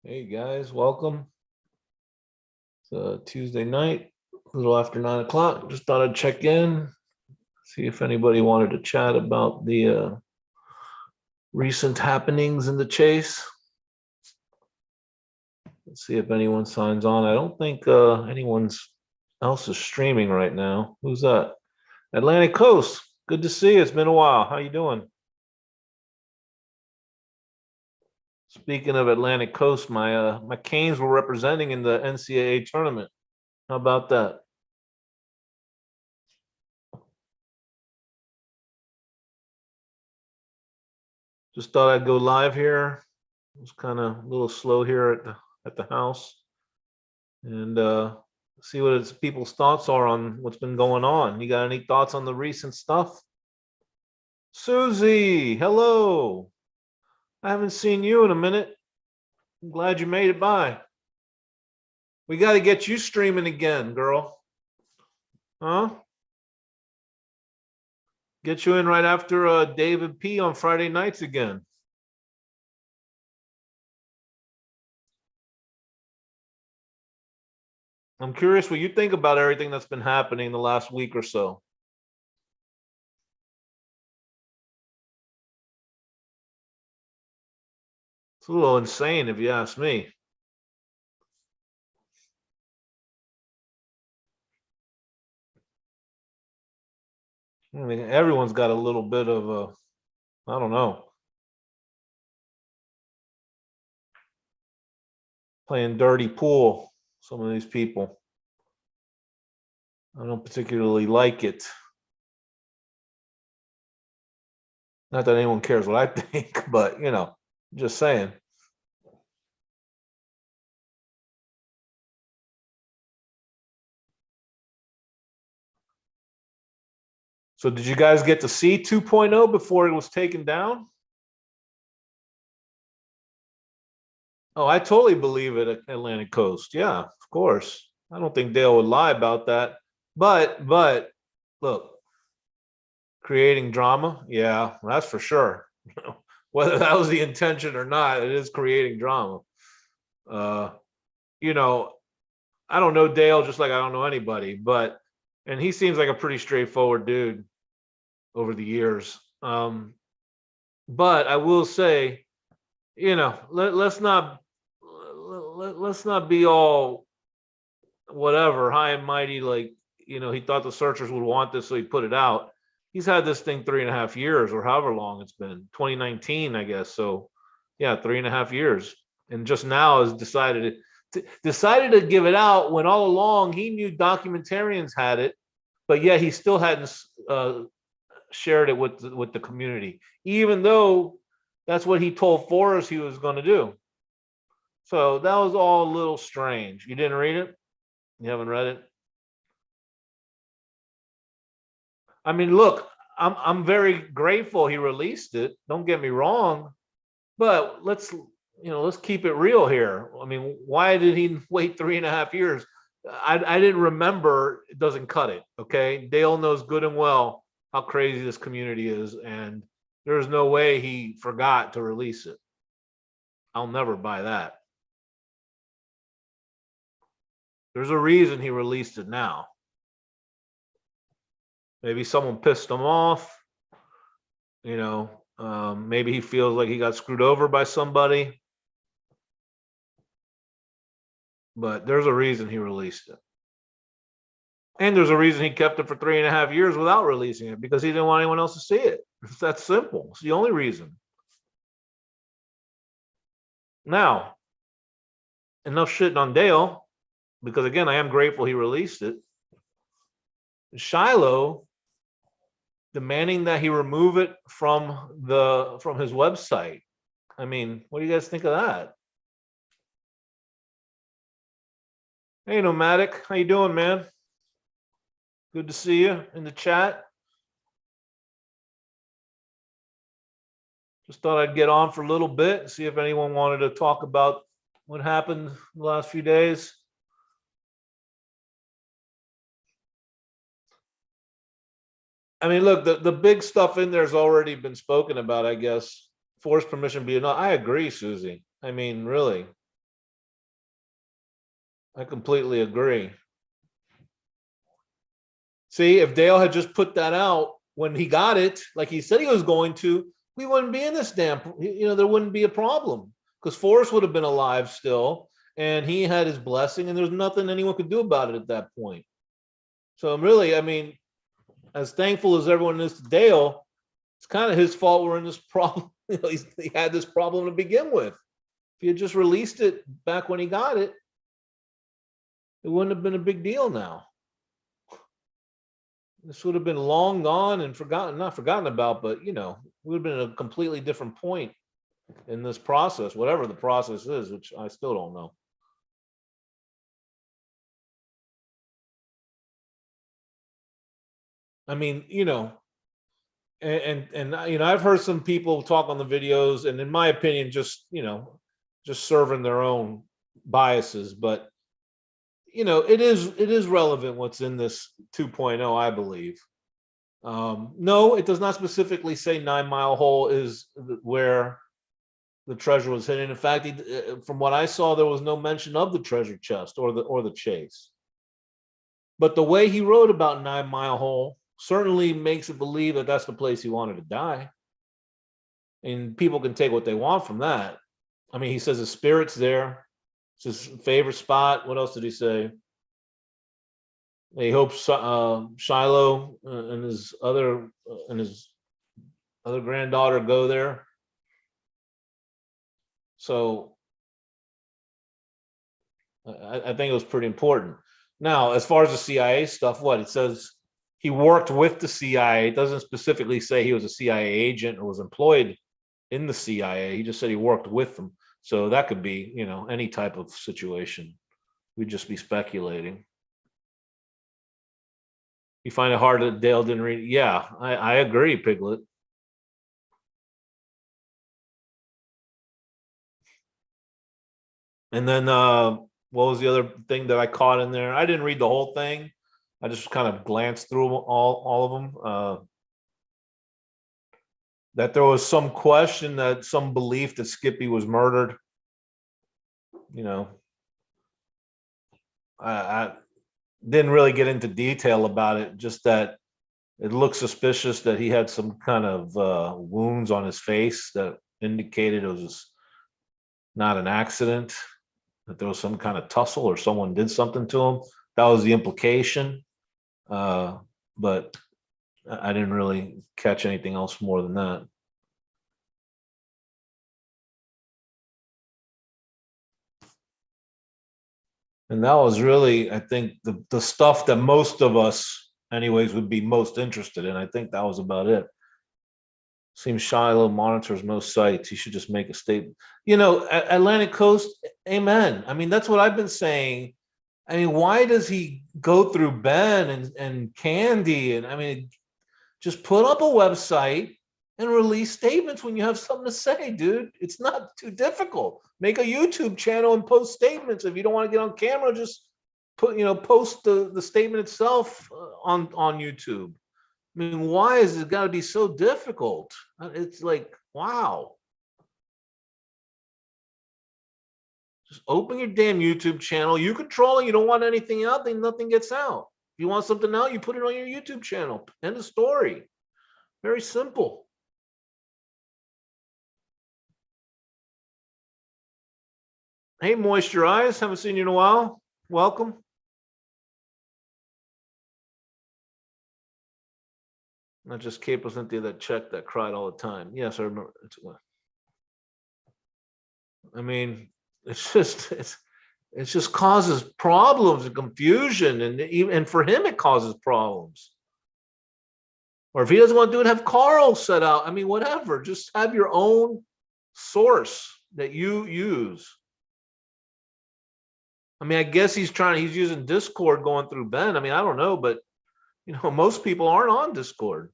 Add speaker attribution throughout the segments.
Speaker 1: Hey guys, welcome. It's Tuesday night, a little after 9 o'clock. Just thought I'd check in, see if anybody wanted to chat about the recent happenings in the chase. Let's see if anyone signs on. I don't think anyone else is streaming right now. Who's that? Atlantic Coast. Good to see you. It's been a while. How you doing? Speaking of Atlantic Coast, my Canes were representing in the NCAA tournament. How about that? Just thought I'd go live here. It was kind of a little slow here at the house, and see what people's thoughts are on what's been going on. You got any thoughts on the recent stuff? Susie, hello. I haven't seen you in a minute. I'm glad you made it by. We got to get you streaming again, girl. Huh? Get you in right after David P on Friday nights again. I'm curious what you think about everything that's been happening the last week or so. It's a little insane if you ask me. I mean, everyone's got a little bit of I don't know, playing dirty pool. Some of these people, I don't particularly like it. Not that anyone cares what I think, but just saying. So did you guys get to see 2.0 before it was taken down? Oh, I totally believe it at Atlantic Coast. Yeah, of course. I don't think Dale would lie about that. But look, creating drama, yeah, that's for sure. Whether that was the intention or not, it is creating drama. Uh, you know, I don't know Dale just like I don't know anybody, and he seems like a pretty straightforward dude over the years. But I will say, let's not be all whatever high and mighty. Like, he thought the searchers would want this, so he put it out. He's had this thing 3.5 years or however long it's been, 2019, I guess. So yeah, 3.5 years. And just now has decided to give it out when all along he knew documentarians had it, but yet he still hadn't shared it with the community, even though that's what he told Forrest he was going to do. So that was all a little strange. You didn't read it? You haven't read it? I mean, look, I'm very grateful he released it. Don't get me wrong, but let's keep it real here. I mean, why did he wait 3.5 years? I didn't remember. It doesn't cut it. Okay, Dale knows good and well how crazy this community is, and there's no way he forgot to release it. I'll never buy that. There's a reason he released it now. Maybe someone pissed him off. Maybe he feels like he got screwed over by somebody. But there's a reason he released it. And there's a reason he kept it for 3.5 years without releasing it, because he didn't want anyone else to see it. It's that simple. It's the only reason. Now, enough shitting on Dale, because again, I am grateful he released it. Shiloh demanding that he remove it from his website. I mean, what do you guys think of that? Hey, Nomadic, how you doing, man? Good to see you in the chat. Just thought I'd get on for a little bit and see if anyone wanted to talk about what happened the last few days. I mean, look, the big stuff in there has already been spoken about, I guess. Forced permission be enough. I agree, Susie. I mean, really. I completely agree. See, if Dale had just put that out when he got it, like he said he was going to, we wouldn't be in this damn, there wouldn't be a problem because Forrest would have been alive still and he had his blessing and there's nothing anyone could do about it at that point. So really, I mean, as thankful as everyone is to Dale, it's kind of his fault we're in this problem. He had this problem to begin with. If he had just released it back when he got it, it wouldn't have been a big deal now. This would have been long gone and forgotten, not forgotten about, but we would have been at a completely different point in this process, whatever the process is, which I still don't know. I mean, and I've heard some people talk on the videos, and in my opinion, just serving their own biases, but it is relevant what's in this 2.0, I believe. No, it does not specifically say 9 Mile Hole is where the treasure was hidden. In fact, from what I saw, there was no mention of the treasure chest or the chase. But the way he wrote about 9 Mile Hole certainly makes it believe that that's the place he wanted to die. And people can take what they want from that. I mean, he says his spirit's there. It's his favorite spot. What else did he say? He hopes Shiloh and his other granddaughter go there. So I think it was pretty important. Now, as far as the CIA stuff, what it says, he worked with the CIA. It doesn't specifically say he was a CIA agent or was employed in the CIA. He just said he worked with them. So that could be, any type of situation. We'd just be speculating. You find it hard that Dale didn't read it? Yeah, I agree, Piglet. And then what was the other thing that I caught in there? I didn't read the whole thing. I just kind of glanced through all of them. That there was some question, that some belief that Skippy was murdered. I didn't really get into detail about it, just that it looked suspicious that he had some kind of wounds on his face that indicated it was not an accident, that there was some kind of tussle or someone did something to him. That was the implication. But I didn't really catch anything else more than that. And that was really, I think, the stuff that most of us, anyways, would be most interested in. I think that was about it. Seems Shiloh monitors most sites. He should just make a statement. Atlantic Coast, amen. I mean, that's what I've been saying. I mean, why does he go through Ben and Candy? And I mean, just put up a website and release statements when you have something to say, dude. It's not too difficult. Make a YouTube channel and post statements. If you don't want to get on camera, just post the statement itself on YouTube. I mean, why is it got to be so difficult? It's like, wow. Just open your damn YouTube channel. You control it. You don't want anything out, then nothing gets out. If you want something out, you put it on your YouTube channel. End of story. Very simple. Hey, Moisture Eyes. Haven't seen you in a while. Welcome. Not just Capo Cynthia that checked, that cried all the time. Yes, I remember. I mean, it just causes problems and confusion, and for him it causes problems. Or if he doesn't want to do it, have Carl set out. I mean, whatever. Just have your own source that you use. I mean, I guess he's using Discord going through Ben. I mean, I don't know, but most people aren't on Discord.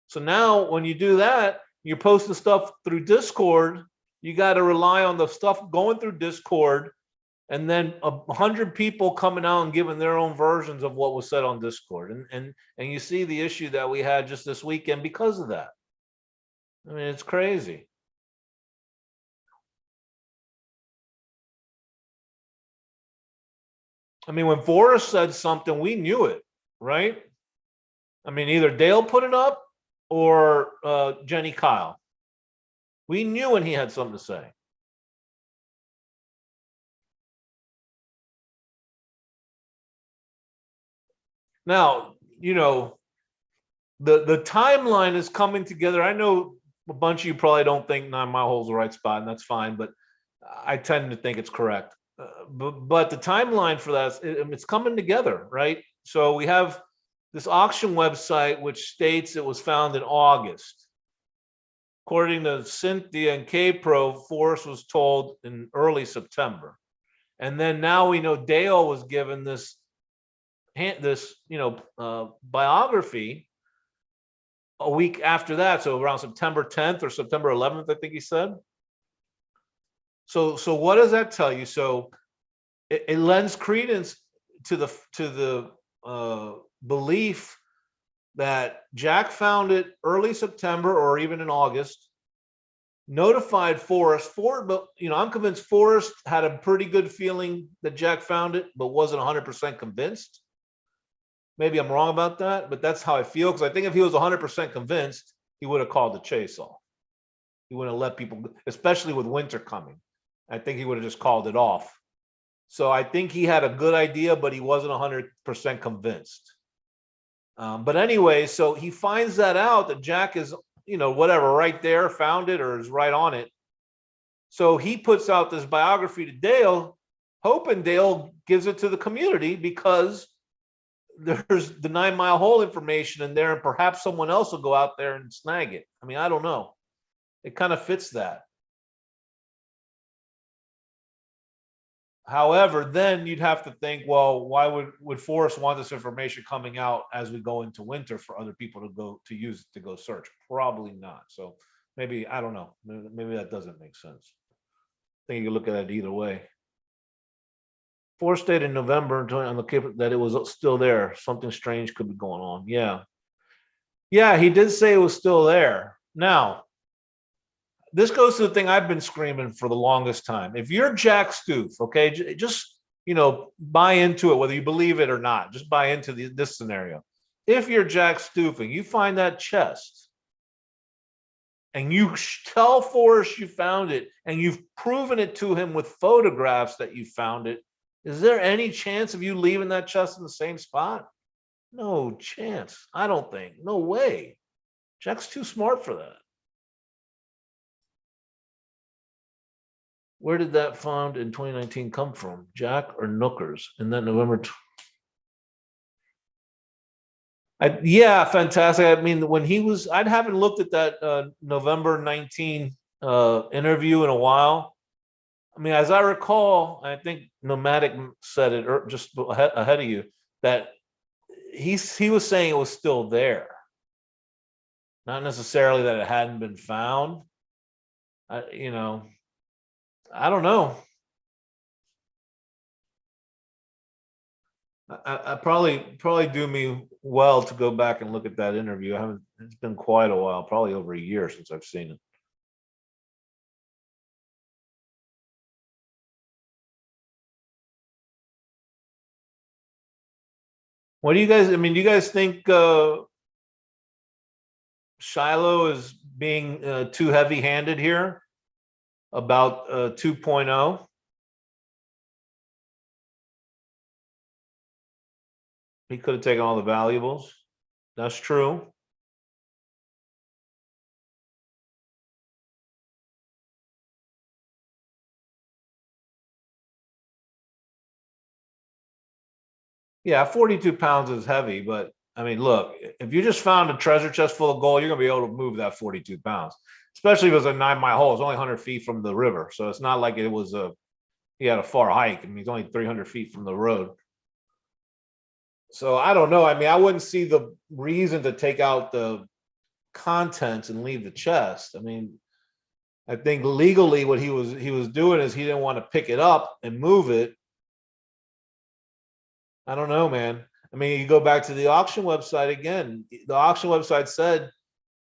Speaker 1: So now when you do that, you're posting stuff through Discord, you got to rely on the stuff going through Discord, and then 100 people coming out and giving their own versions of what was said on Discord. And you see the issue that we had just this weekend because of that. I mean, it's crazy. I mean, when Forrest said something, we knew it, right? I mean, either Dale put it up or Jenny Kyle. We knew when he had something to say. Now, the timeline is coming together. I know a bunch of you probably don't think 9 Mile Hole is the right spot, and that's fine, but I tend to think it's correct. But the timeline for that, it's coming together, right? So we have this auction website which states it was found in August. According to Cynthia and K-Pro, Forrest was told in early September. And then now we know Dale was given this biography a week after that, so around September 10th or September 11th, I think he said. So what does that tell you? So it lends credence to the belief that Jack found it early September or even in August, notified Forrest. But I'm convinced Forrest had a pretty good feeling that Jack found it, but wasn't 100% convinced. Maybe I'm wrong about that, but that's how I feel, because I think if he was 100% convinced, he would have called the chase off. He wouldn't have let people, especially with winter coming. I think he would have just called it off. So I think he had a good idea, but he wasn't 100% convinced. But anyway, so he finds that out that Jack is, whatever, right there, found it or is right on it. So he puts out this biography to Dale, hoping Dale gives it to the community because there's the 9 Mile Hole information in there, and perhaps someone else will go out there and snag it. I mean, I don't know. It kind of fits that. However, then you'd have to think, well, why would Forrest want this information coming out as we go into winter for other people to use it to go search? Probably not. So maybe, I don't know. Maybe that doesn't make sense. I think you can look at it either way. Forrest stated in November on the Cape that it was still there. Something strange could be going on. Yeah, he did say it was still there. Now, this goes to the thing I've been screaming for the longest time. If you're Jack Stoof, okay, just buy into it, whether you believe it or not. Just buy into this scenario. If you're Jack Stoof and you find that chest, and you tell Forrest you found it, and you've proven it to him with photographs that you found it, is there any chance of you leaving that chest in the same spot? No chance. I don't think. No way. Jack's too smart for that. Where did that found in 2019 come from? Jack or Nookers? And then November. Yeah, fantastic. I mean, when he was, I haven't looked at that November 19 interview in a while. I mean, as I recall, I think Nomadic said it just ahead of you, that he was saying it was still there. Not necessarily that it hadn't been found. I don't know. I probably do me well to go back and look at that interview. I haven't. It's been quite a while, probably over a year since I've seen it. What do you guys? I mean, do you guys think Shiloh is being too heavy-handed here about 2.0? He could have taken all the valuables. That's true. Yeah, 42 pounds is heavy, but I mean, look, if you just found a treasure chest full of gold, you're gonna be able to move that 42 pounds, especially if it was a 9 mile hole. It's only 100 feet from the river, so it's not like it was he had a far hike. I mean, he's only 300 feet from the road. So I don't know. I mean, I wouldn't see the reason to take out the contents and leave the chest. I mean, I think legally what he was doing is he didn't want to pick it up and move it. I don't know, man. I mean, you go back to the auction website again. The auction website said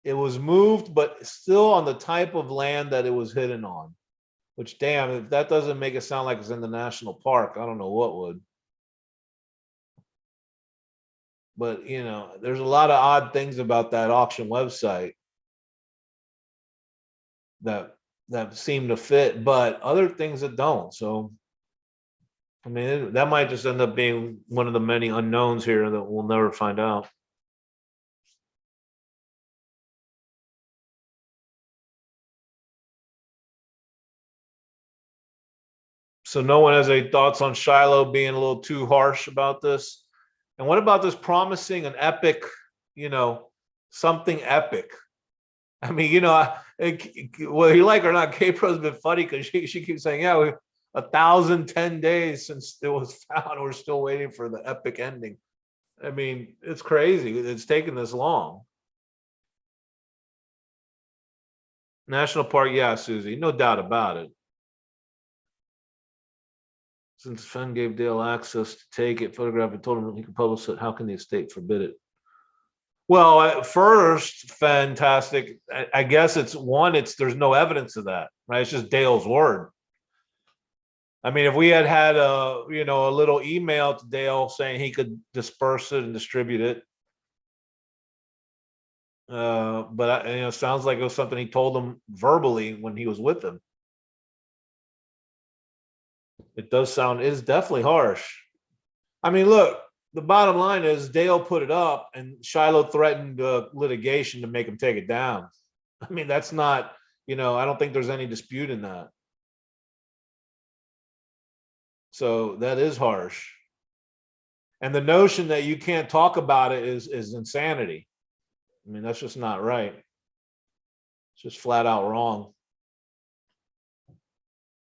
Speaker 1: it was moved, but still on the type of land that it was hidden on. Which, damn, if that doesn't make it sound like it's in the national park, I don't know what would. But there's a lot of odd things about that auction website that seem to fit, but other things that don't. So I mean, that might just end up being one of the many unknowns here that we'll never find out. So no one has any thoughts on Shiloh being a little too harsh about this? And what about this promising an epic, something epic? I mean, whether you like or not, K-Pro's been funny because she keeps saying, yeah, 1,010 days since it was found. We're still waiting for the epic ending. I mean, it's crazy. It's taken this long. National Park, yeah, Susie, no doubt about it. Since Fenn gave Dale access to take it, photograph it, told him he could publish it, how can the estate forbid it? Well, at first, fantastic. I guess there's no evidence of that, right? It's just Dale's word. I mean, if we had a little email to Dale saying he could disperse it and distribute it, but it sounds like it was something he told him verbally when he was with him. It is definitely harsh. I mean, look, the bottom line is Dale put it up and Shiloh threatened litigation to make him take it down. I mean, that's not, I don't think there's any dispute in that. So that is harsh. And the notion that you can't talk about it is insanity. I mean, that's just not right. It's just flat out wrong.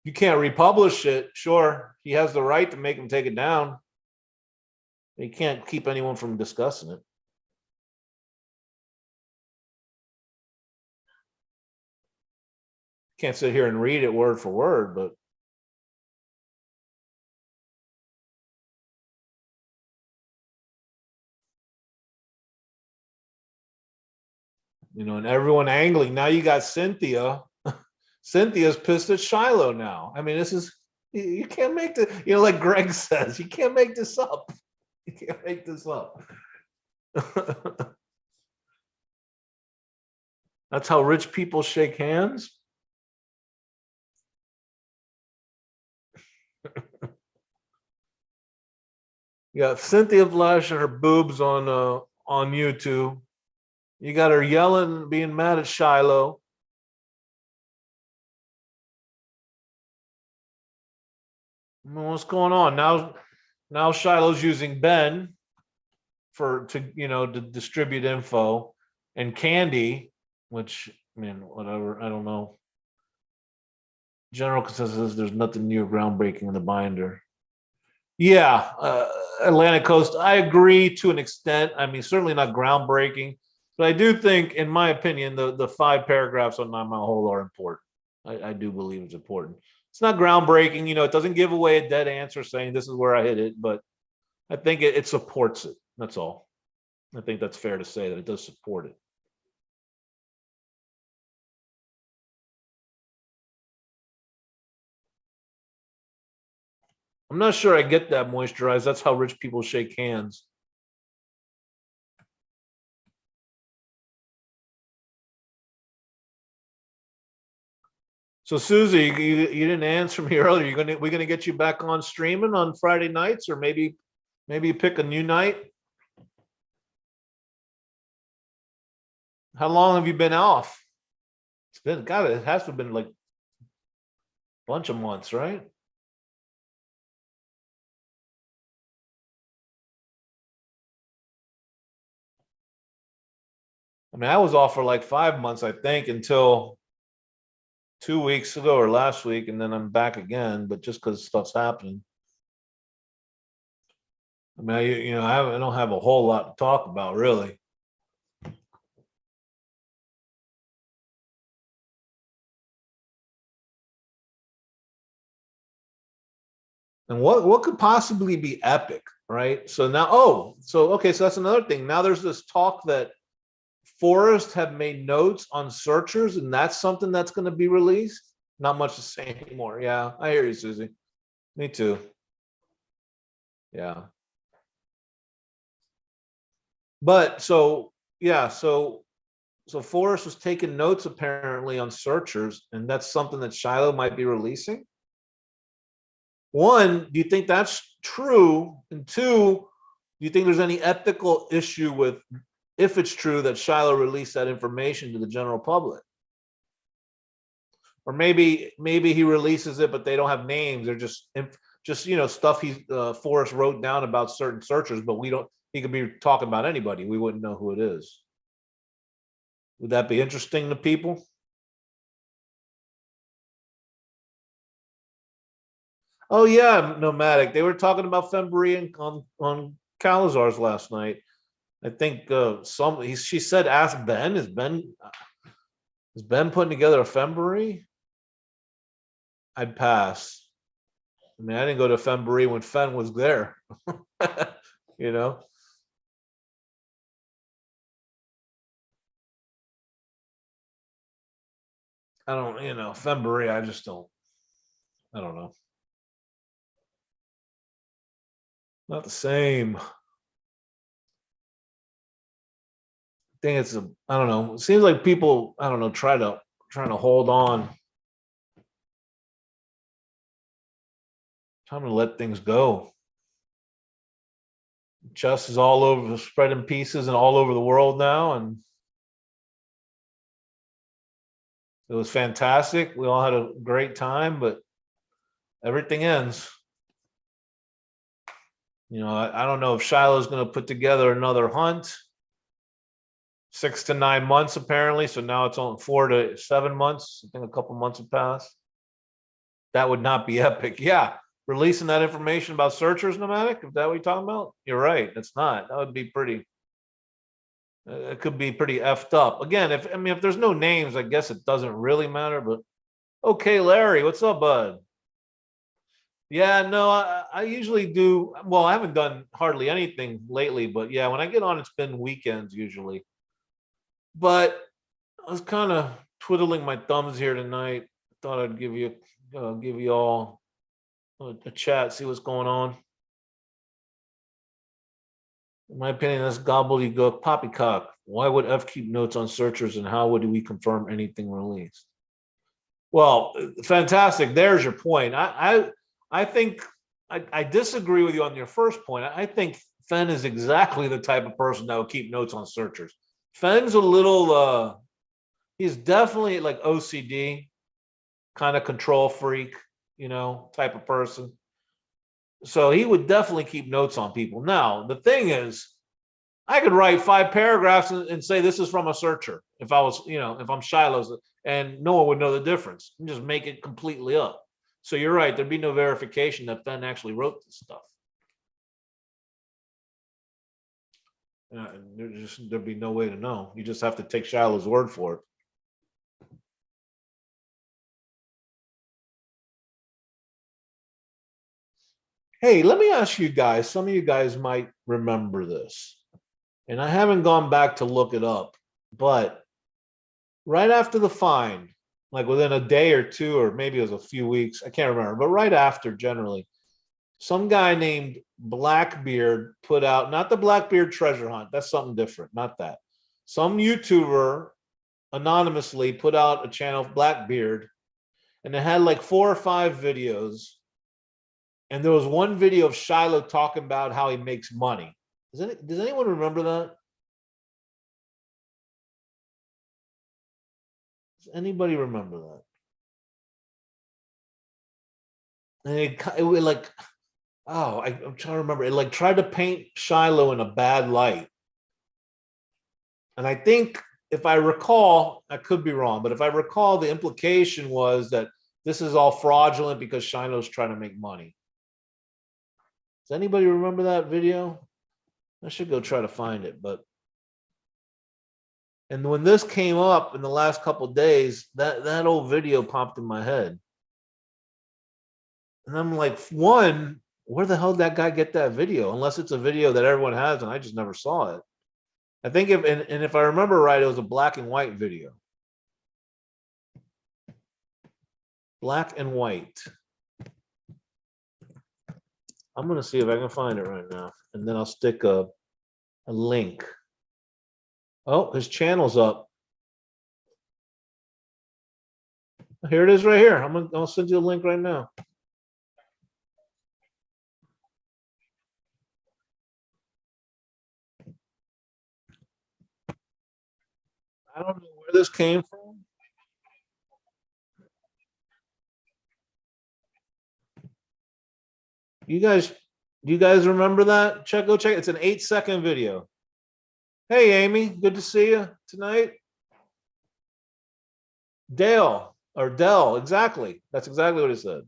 Speaker 1: You can't republish it. Sure, he has the right to make him take it down. He can't keep anyone from discussing it. Can't sit here and read it word for word, but and everyone angling. Now you got Cynthia. Cynthia's pissed at Shiloh now. I mean, this is you can't make the like Greg says, you can't make this up. You can't make this up. That's how rich people shake hands. You got Cynthia flashing her boobs on YouTube. You got her yelling, being mad at Shiloh. What's going on now? Now Shiloh's using Ben to distribute info, and Candy, which I mean, whatever, I don't know. General consensus is there's nothing new or groundbreaking in the binder. Yeah, Atlantic Coast, I agree to an extent. I mean, certainly not groundbreaking, but I do think, in my opinion, the 5 paragraphs on 9 Mile Hole are important. I do believe it's important. It's not groundbreaking, it doesn't give away a dead answer saying this is where I hit it, but I think it supports it. That's all. I think that's fair to say that it does support it. I'm not sure I get that moisturized. That's how rich people shake hands. So Susie, you didn't answer me earlier. We're gonna get you back on streaming on Friday nights, or maybe you pick a new night. How long have you been off? It's been it has to have been like a bunch of months, right? I mean, I was off for like 5 months, I think, until 2 weeks ago or last week, and then I'm back again, but just because stuff's happening. I mean, I don't have a whole lot to talk about, really. And what could possibly be epic, right? So now, okay, so that's another thing. Now there's this talk that Forrest have made notes on searchers, and that's something that's going to be released. Not much to say anymore. Yeah, I hear you, Susie. Me too. Yeah. But so yeah, so Forrest was taking notes apparently on searchers, and that's something that Shiloh might be releasing. One, do you think that's true? And two, do you think there's any ethical issue with if it's true that Shiloh released that information to the general public? Or maybe he releases it, but they don't have names. They're just stuff Forrest wrote down about certain searchers, but we don't. He could be talking about anybody. We wouldn't know who it is. Would that be interesting to people? Oh yeah, nomadic. They were talking about Fembry on Calazar's last night. I think she said ask Ben. Is Ben putting together a Fembry? I'd pass. I mean, I didn't go to Fembry when Fenn was there. you know. I don't, Fembry, I just don't. I don't know. Not the same. I think I don't know. It seems like people, I don't know, trying to hold on. Time to let things go. Chess is all over, spreading pieces and all over the world now, and it was fantastic. We all had a great time, but everything ends. I don't know if Shiloh's going to put together another hunt. 6 to 9 months apparently, so now it's only 4 to 7 months. I think a couple months have passed. That would not be epic. Yeah, releasing that information about searchers, nomadic. Is that what you're talking about? You're right. It's not. That would be pretty. It could be pretty effed up. Again, if there's no names, I guess it doesn't really matter. But okay, Larry, what's up, bud? Yeah, no, I usually do. Well, I haven't done hardly anything lately, but yeah, when I get on, it's been weekends usually. But I was kind of twiddling my thumbs here tonight. Thought I'd give you all a chat, see what's going on. In my opinion, that's gobbledygook poppycock. Why would F keep notes on searchers, and how would we confirm anything released? Well, fantastic. There's your point. I think I disagree with you on your first point. I think Fenn is exactly the type of person that would keep notes on searchers. Fenn's a little he's definitely like OCD, kind of control freak, type of person. So he would definitely keep notes on people. Now, the thing is, I could write 5 paragraphs and say this is from a searcher if I was, if I'm Shiloh's, and no one would know the difference. And just make it completely up. So you're right. There'd be no verification that Fenn actually wrote this stuff. There'd be no way to know. You just have to take Shiloh's word for it. Hey, let me ask you guys. Some of you guys might remember this, and I haven't gone back to look it up, but right after the find, like within a day or two, or maybe it was a few weeks, I can't remember, but right after, generally, some guy named Blackbeard put out, not the Blackbeard treasure hunt, that's something different, not that. Some YouTuber anonymously put out a channel, Blackbeard, and it had like 4 or 5 videos. And there was one video of Shiloh talking about how he makes money. Does anyone remember that? Does anybody remember that? And it was like, I'm trying to remember. It like tried to paint Shiloh in a bad light. And I think if I recall, I could be wrong, but if I recall, the implication was that this is all fraudulent because Shiloh's trying to make money. Does anybody remember that video? I should go try to find it, and when this came up in the last couple of days, that old video popped in my head. And I'm like, one, where the hell did that guy get that video? Unless it's a video that everyone has and I just never saw it. I think if I remember right, it was a black and white video. Black and white. I'm gonna see if I can find it right now, and then I'll stick a link. Oh, his channel's up. Here it is right here. I'll send you a link right now. I don't know where this came from. You guys, do you guys remember that? Go check. It's an 8-second video. Hey, Amy, good to see you tonight. Dell, exactly. That's exactly what it said.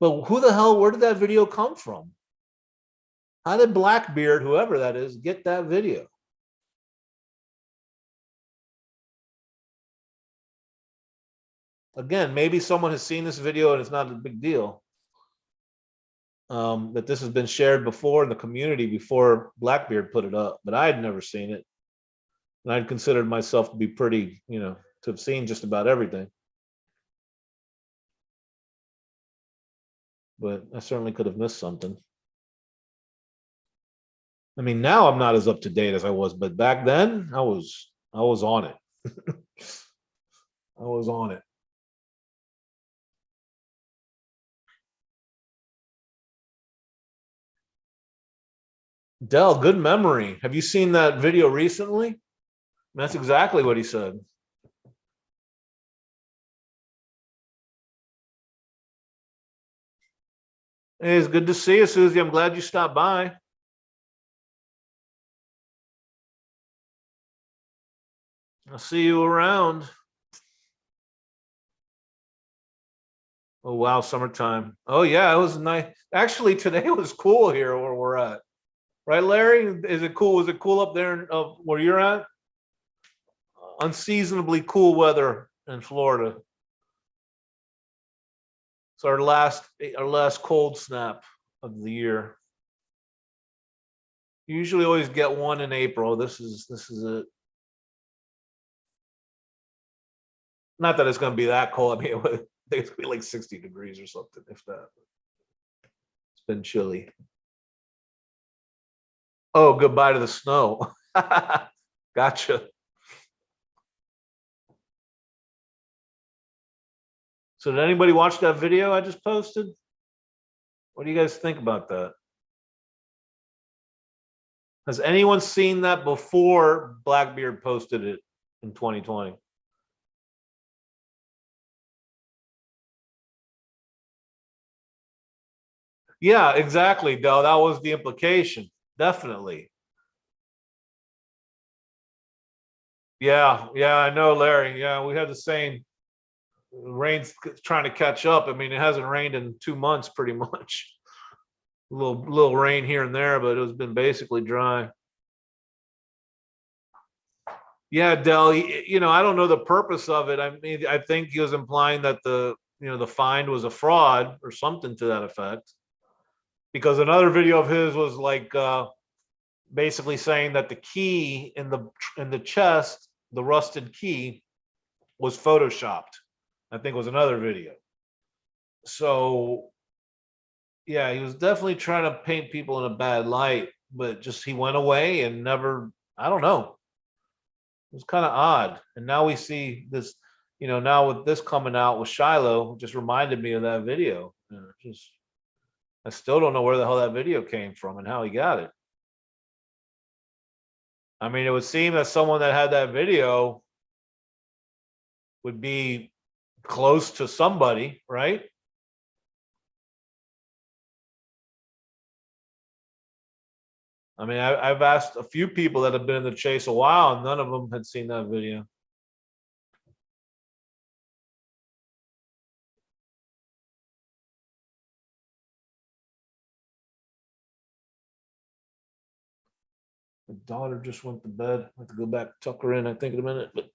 Speaker 1: But who the hell, where did that video come from? How did Blackbeard, whoever that is, get that video? Again, maybe someone has seen this video and it's not a big deal. That this has been shared before in the community before Blackbeard put it up, but I had never seen it. And I'd considered myself to be pretty, to have seen just about everything. But I certainly could have missed something. I mean, now I'm not as up to date as I was, but back then I was on it. I was on it. Dell, good memory. Have you seen that video recently? That's exactly what he said. Hey, it's good to see you, Susie. I'm glad you stopped by. I'll see you around. Oh, wow, summertime. Oh, yeah, it was nice. Actually, today was cool here where we're at. Right, Larry? Is it cool? Was it cool up there where you're at? Unseasonably cool weather in Florida. It's our last cold snap of the year. You usually always get one in April. This is it. Not that it's going to be that cold. I mean, I think it's going to be like 60 degrees or something, if that. It's been chilly. Oh, goodbye to the snow. Gotcha. So did anybody watch that video I just posted? What do you guys think about that? Has anyone seen that before Blackbeard posted it in 2020? Yeah, exactly, Del. That was the implication. Definitely. Yeah, I know, Larry. Yeah, we had the same. Rain's trying to catch up. I mean, it hasn't rained in 2 months, pretty much. A little rain here and there, but it's been basically dry. Yeah, Dell. I don't know the purpose of it. I mean, I think he was implying that the find was a fraud or something to that effect. Because another video of his was like basically saying that the key in the chest, the rusted key, was photoshopped. I think was another video. So yeah, he was definitely trying to paint people in a bad light, but just he went away and never, I don't know. It was kind of odd. And now we see this, now with this coming out with Shiloh, just reminded me of that video. I still don't know where the hell that video came from and how he got it. I mean, it would seem that someone that had that video would be close to somebody, right? I mean, I've asked a few people that have been in the chase a while, and none of them had seen that video. My daughter just went to bed. I have to go back, tuck her in, I think, in a minute. But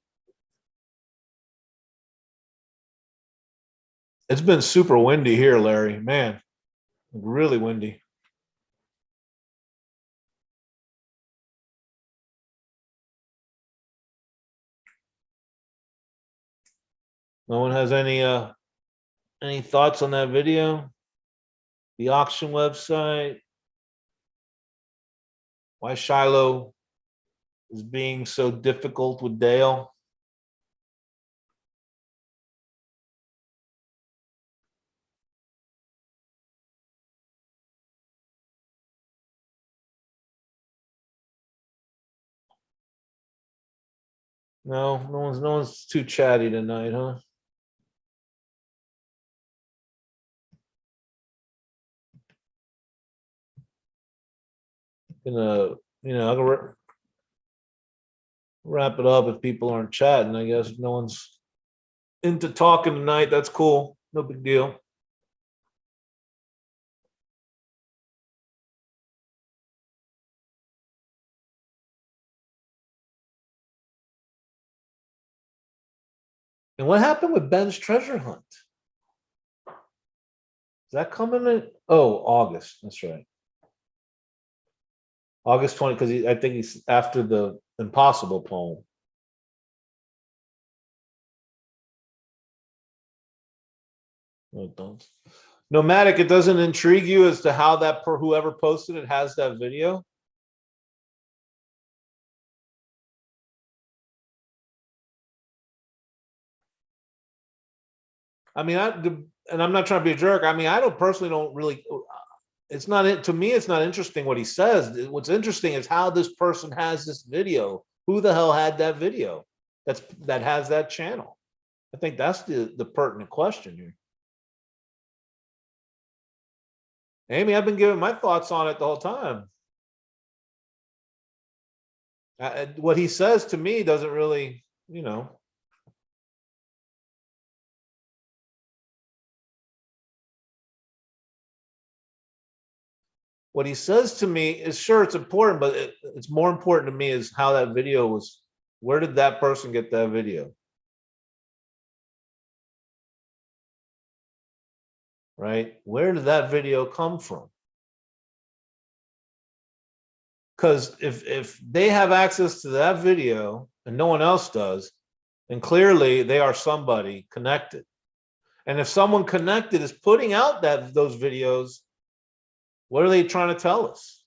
Speaker 1: it's been super windy here, Larry. Man, really windy. No one has any thoughts on that video? The auction website? Why Shiloh is being so difficult with Dale. No, no one's too chatty tonight, huh? Gonna, I'll wrap it up if people aren't chatting. I guess if no one's into talking tonight, that's cool. No big deal. And what happened with Ben's treasure hunt? Is that coming in? Oh, August. That's right. August 20, because I think he's after the Impossible poem. No, it don't. Nomadic, it doesn't intrigue you as to how that whoever posted it has that video? I mean, and I'm not trying to be a jerk. I mean, I don't really. It's not it to me. It's not interesting what he says. What's interesting is how this person has this video. Who the hell had that video? That has that channel. I think that's the pertinent question here. Amy, I've been giving my thoughts on it the whole time. What he says to me doesn't really, what he says to me is sure it's important, but it's more important to me is how that video was. Where did that person get that video? Right? Where did that video come from? Because if they have access to that video and no one else does, then clearly they are somebody connected. And if someone connected is putting out those videos, what are they trying to tell us?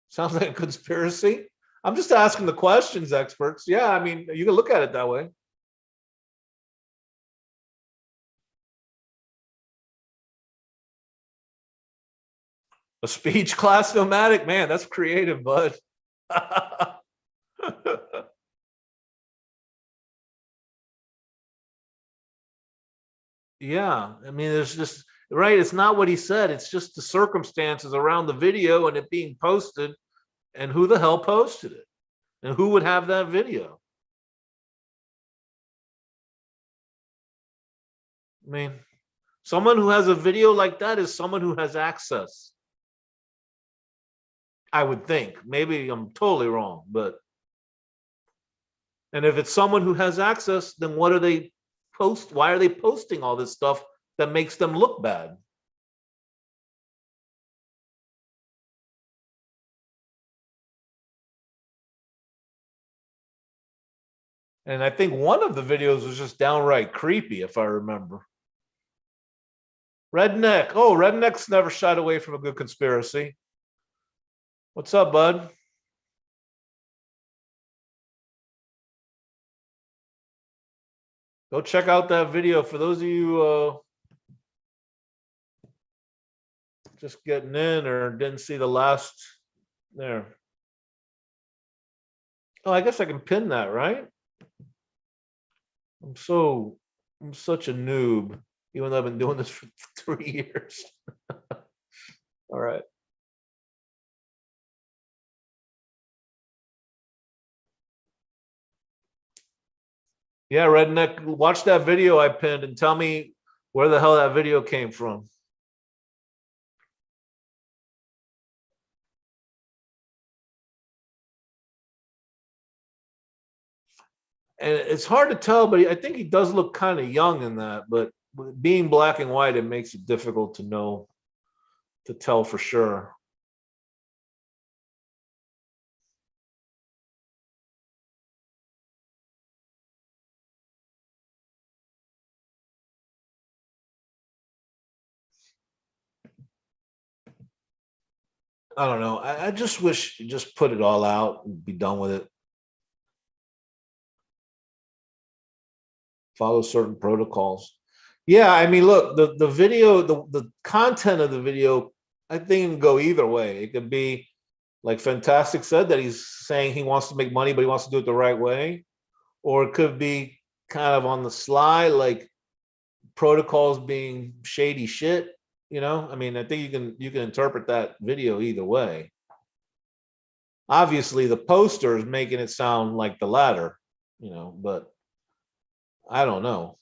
Speaker 1: Sounds like a conspiracy. I'm just asking the questions, experts. Yeah, I mean, you can look at it that way. A speech class nomadic, man, that's creative, bud. Yeah, I mean, there's just right. It's not what he said. It's just the circumstances around the video and it being posted, and who the hell posted it, and who would have that video. I mean, someone who has a video like that is someone who has access. I would think. Maybe I'm totally wrong, but and if it's someone who has access, then what are they post? Why are they posting all this stuff that makes them look bad? And I think one of the videos was just downright creepy, if I remember. Redneck. Oh, Redneck's never shied away from a good conspiracy. What's up, bud? Go check out that video. For those of you just getting in or didn't see the last there. Oh, I guess I can pin that, right? I'm such a noob, even though I've been doing this for 3 years. All right. Yeah, Redneck, watch that video I pinned and tell me where the hell that video came from. And it's hard to tell, but I think he does look kind of young in that. But being black and white, it makes it difficult to know, to tell for sure. I don't know. I just wish you just put it all out and be done with it. Follow certain protocols. Yeah, I mean, look, the video, the content of the video, I think it can go either way. It could be like Fantastic said, that he's saying he wants to make money, but he wants to do it the right way. Or it could be kind of on the sly, like protocols being shady shit. I mean, I think you can interpret that video either way. Obviously, the poster is making it sound like the latter, but I don't know.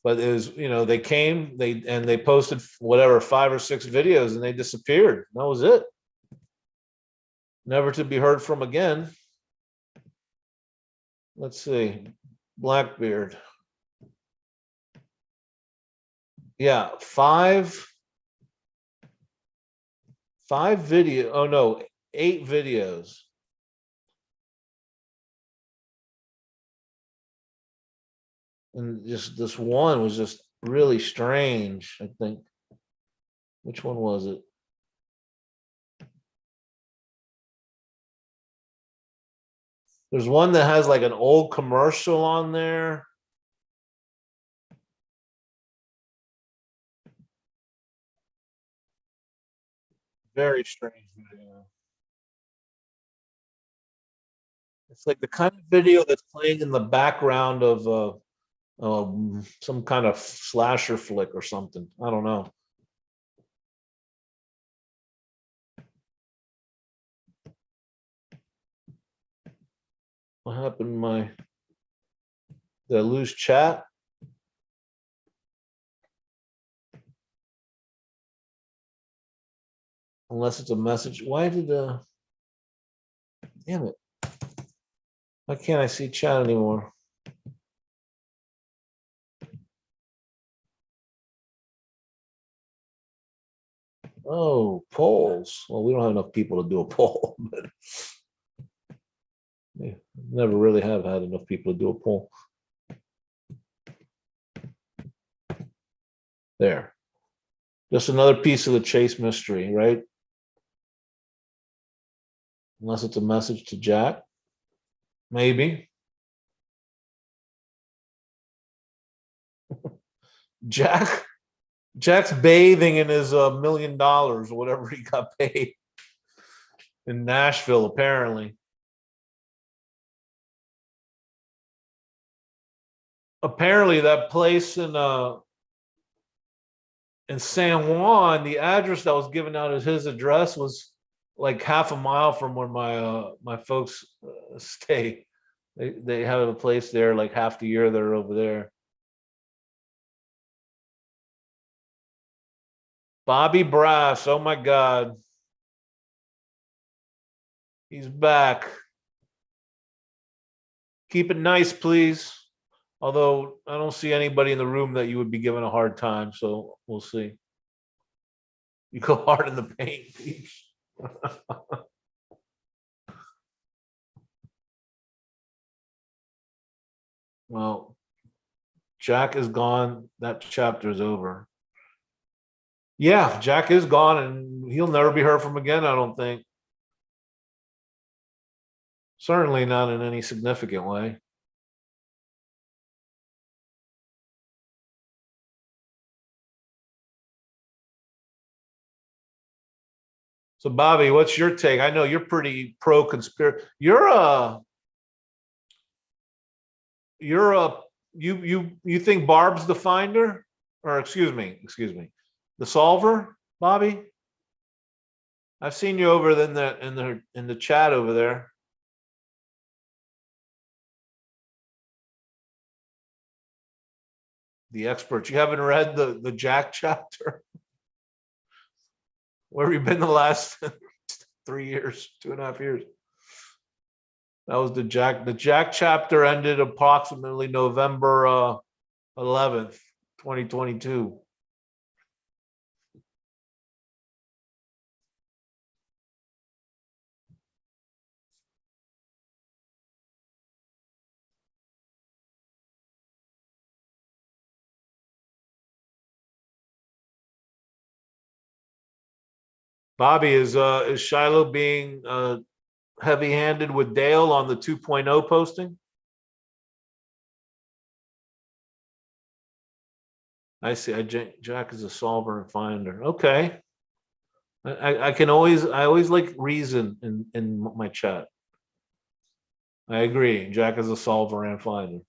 Speaker 1: But it was, they came, they posted whatever 5 or 6 videos and they disappeared. That was it. Never to be heard from again. Let's see. Blackbeard. Yeah, five video. Oh no, 8 videos. And just this one was just really strange, I think. Which one was it? There's one that has like an old commercial on there. Very strange video. It's like the kind of video that's playing in the background of some kind of slasher flick or something. I don't know. What happened? Did I lose chat? Unless it's a message. Why did damn it. Why can't I see chat anymore? Oh, polls. Well, we don't have enough people to do a poll, but yeah, never really have had enough people to do a poll. There. Just another piece of the Chase mystery, right? Unless it's a message to Jack. Maybe. Jack. Jack's bathing in his $1 million or whatever he got paid in Nashville, apparently. Apparently, that place in San Juan, the address that was given out as his address was like half a mile from where my folks stay. They have a place there like half the year they're over there. Bobby Brass, oh my God, he's back. Keep it nice, please. Although I don't see anybody in the room that you would be giving a hard time, so we'll see. You go hard in the paint, Peach. Well, Jack is gone. That chapter is over. Yeah, Jack is gone and he'll never be heard from again, I don't think. Certainly not in any significant way. So Bobby, what's your take? I know you're pretty pro conspiracy. You're a you think Barb's the finder? Or excuse me. The solver, Bobby? I've seen you over in the chat over there. The experts. You haven't read the Jack chapter? Where have you been the last 3 years, 2.5 years? That was the Jack. The Jack chapter ended approximately November 11th, 2022. Bobby, is Shiloh being heavy-handed with Dale on the 2.0 posting? I see. Jack is a solver and finder. Okay. I always like reason in my chat. I agree. Jack is a solver and finder.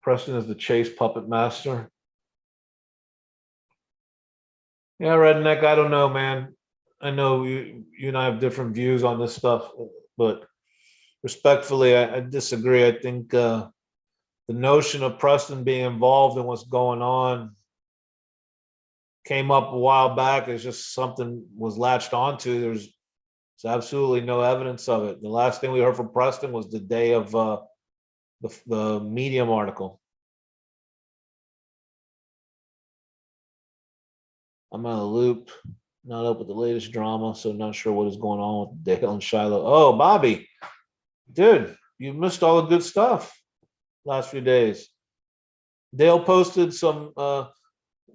Speaker 1: Preston is the chase puppet master. Yeah, redneck. I don't know, man. I know you and I have different views on this stuff, but respectfully, I disagree. I think the notion of Preston being involved in what's going on came up a while back. It's just something was latched onto. There's absolutely no evidence of it. The last thing we heard from Preston was the day of the Medium article. I'm on a loop, not up with the latest drama, so not sure what is going on with Dale and Shiloh. Oh, Bobby, dude, you missed all the good stuff last few days. Dale posted some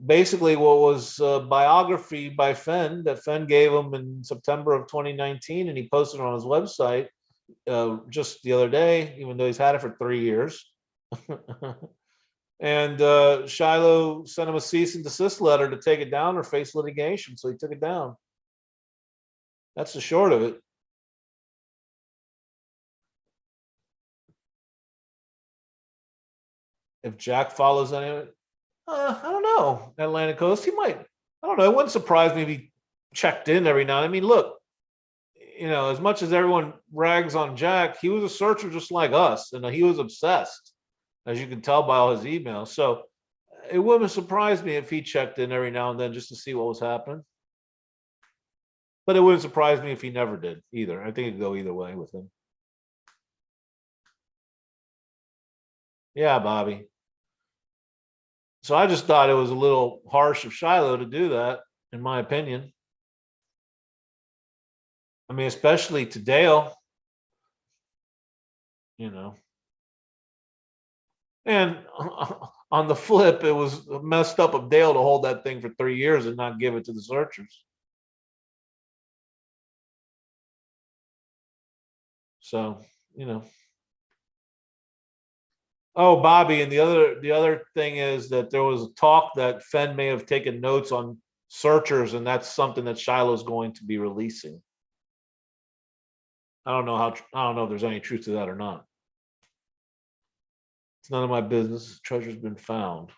Speaker 1: basically what was a biography by Fenn that Fenn gave him in September of 2019, and he posted it on his website just the other day, even though he's had it for 3 years. And Shiloh sent him a cease and desist letter to take it down or face litigation, so he took it down. That's the short of it. If Jack follows any of it, I don't know. Atlantic Coast, he might. I don't know. It wouldn't surprise me if he checked in every now and then. I mean, look, as much as everyone rags on Jack, he was a searcher just like us, and he was obsessed, as you can tell by all his emails. So it wouldn't surprise me if he checked in every now and then just to see what was happening. But it wouldn't surprise me if he never did either. I think it'd go either way with him. Yeah, Bobby. So I just thought it was a little harsh of Shiloh to do that, in my opinion. I mean, especially to Dale, And on the flip, it was messed up of Dale to hold that thing for 3 years and not give it to the searchers. So, Oh, Bobby, and the other thing is that there was talk that Fenn may have taken notes on searchers, and that's something that Shiloh's going to be releasing. I don't know if there's any truth to that or not. It's none of my business. Treasure's been found.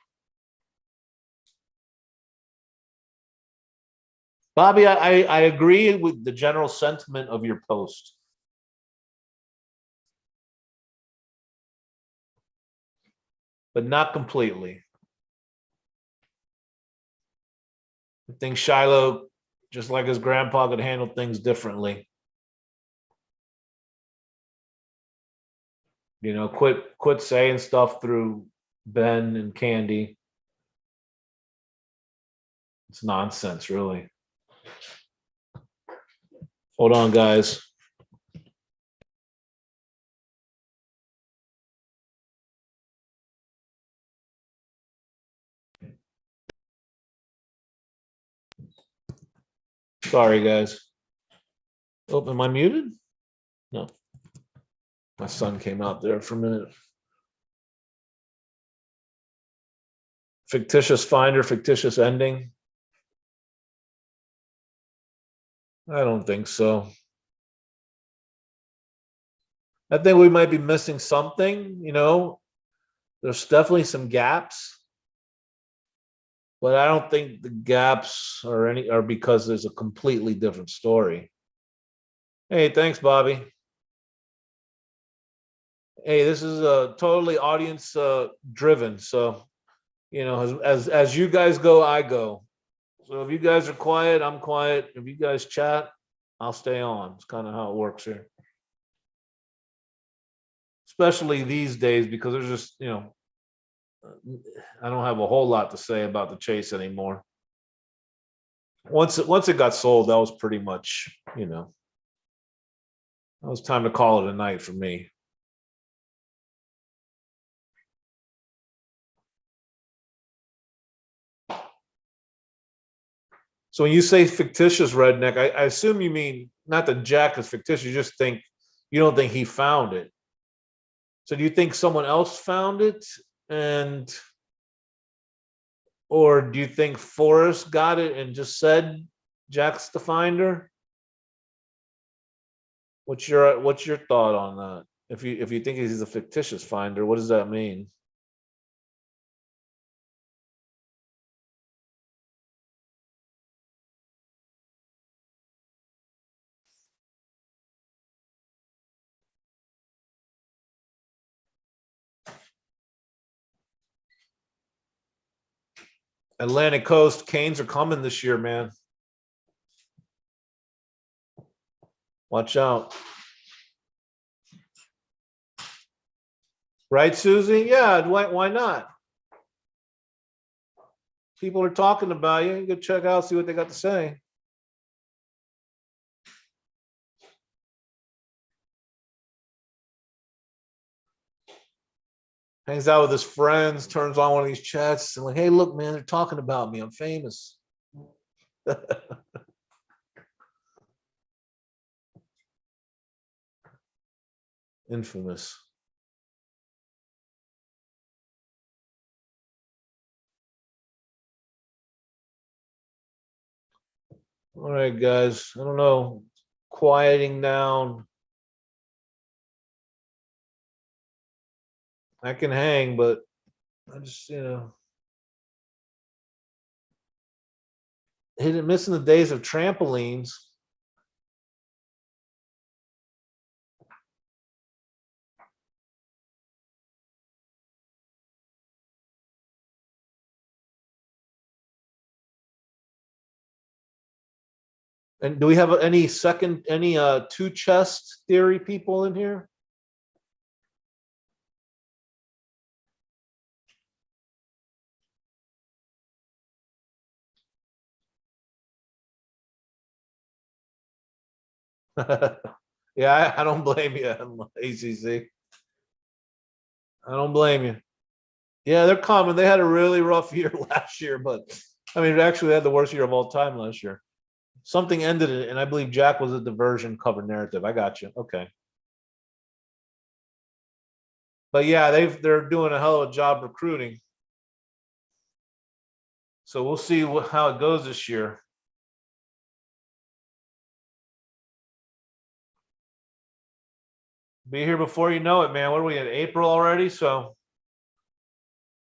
Speaker 1: Bobby, I agree with the general sentiment of your post. But not completely. I think Shiloh, just like his grandpa, could handle things differently. Quit saying stuff through Ben and Candy. It's nonsense, really. Hold on, guys. Sorry, guys. Oh, am I muted? No. My son came out there for a minute. Fictitious finder, fictitious ending. I don't think so. I think we might be missing something, There's definitely some gaps. But I don't think the gaps are because there's a completely different story. Hey, thanks, Bobby. Hey, this is totally audience driven. So, as you guys go, I go. So if you guys are quiet, I'm quiet. If you guys chat, I'll stay on. It's kind of how it works here. Especially these days, because there's just, I don't have a whole lot to say about the chase anymore. Once it got sold, that was pretty much, It was time to call it a night for me. So when you say fictitious redneck, I assume you mean not that Jack is fictitious. You don't think he found it. So do you think someone else found it, and or do you think Forrest got it and just said Jack's the finder? What's your thought on that? If you think he's a fictitious finder, what does that mean? Atlantic Coast Canes are coming this year, man. Watch out. Right, Susie? Yeah, why not? People are talking about you. You go check out, see what they got to say. Hangs out with his friends, turns on one of these chats, and like, hey, look, man, they're talking about me. I'm famous. Infamous. All right, guys. I don't know. Quieting down. I can hang, but I just, missing the days of trampolines. And do we have any two chest theory people in here? Yeah, I don't blame you, ACC. I don't blame you. Yeah, they're coming. They had a really rough year last year, but I mean, actually, they had the worst year of all time last year. Something ended it, and I believe Jack was a diversion cover narrative. I got you. Okay. But yeah, they're doing a hell of a job recruiting. So we'll see how it goes this year. Be here before you know it, man. What are we in April already? So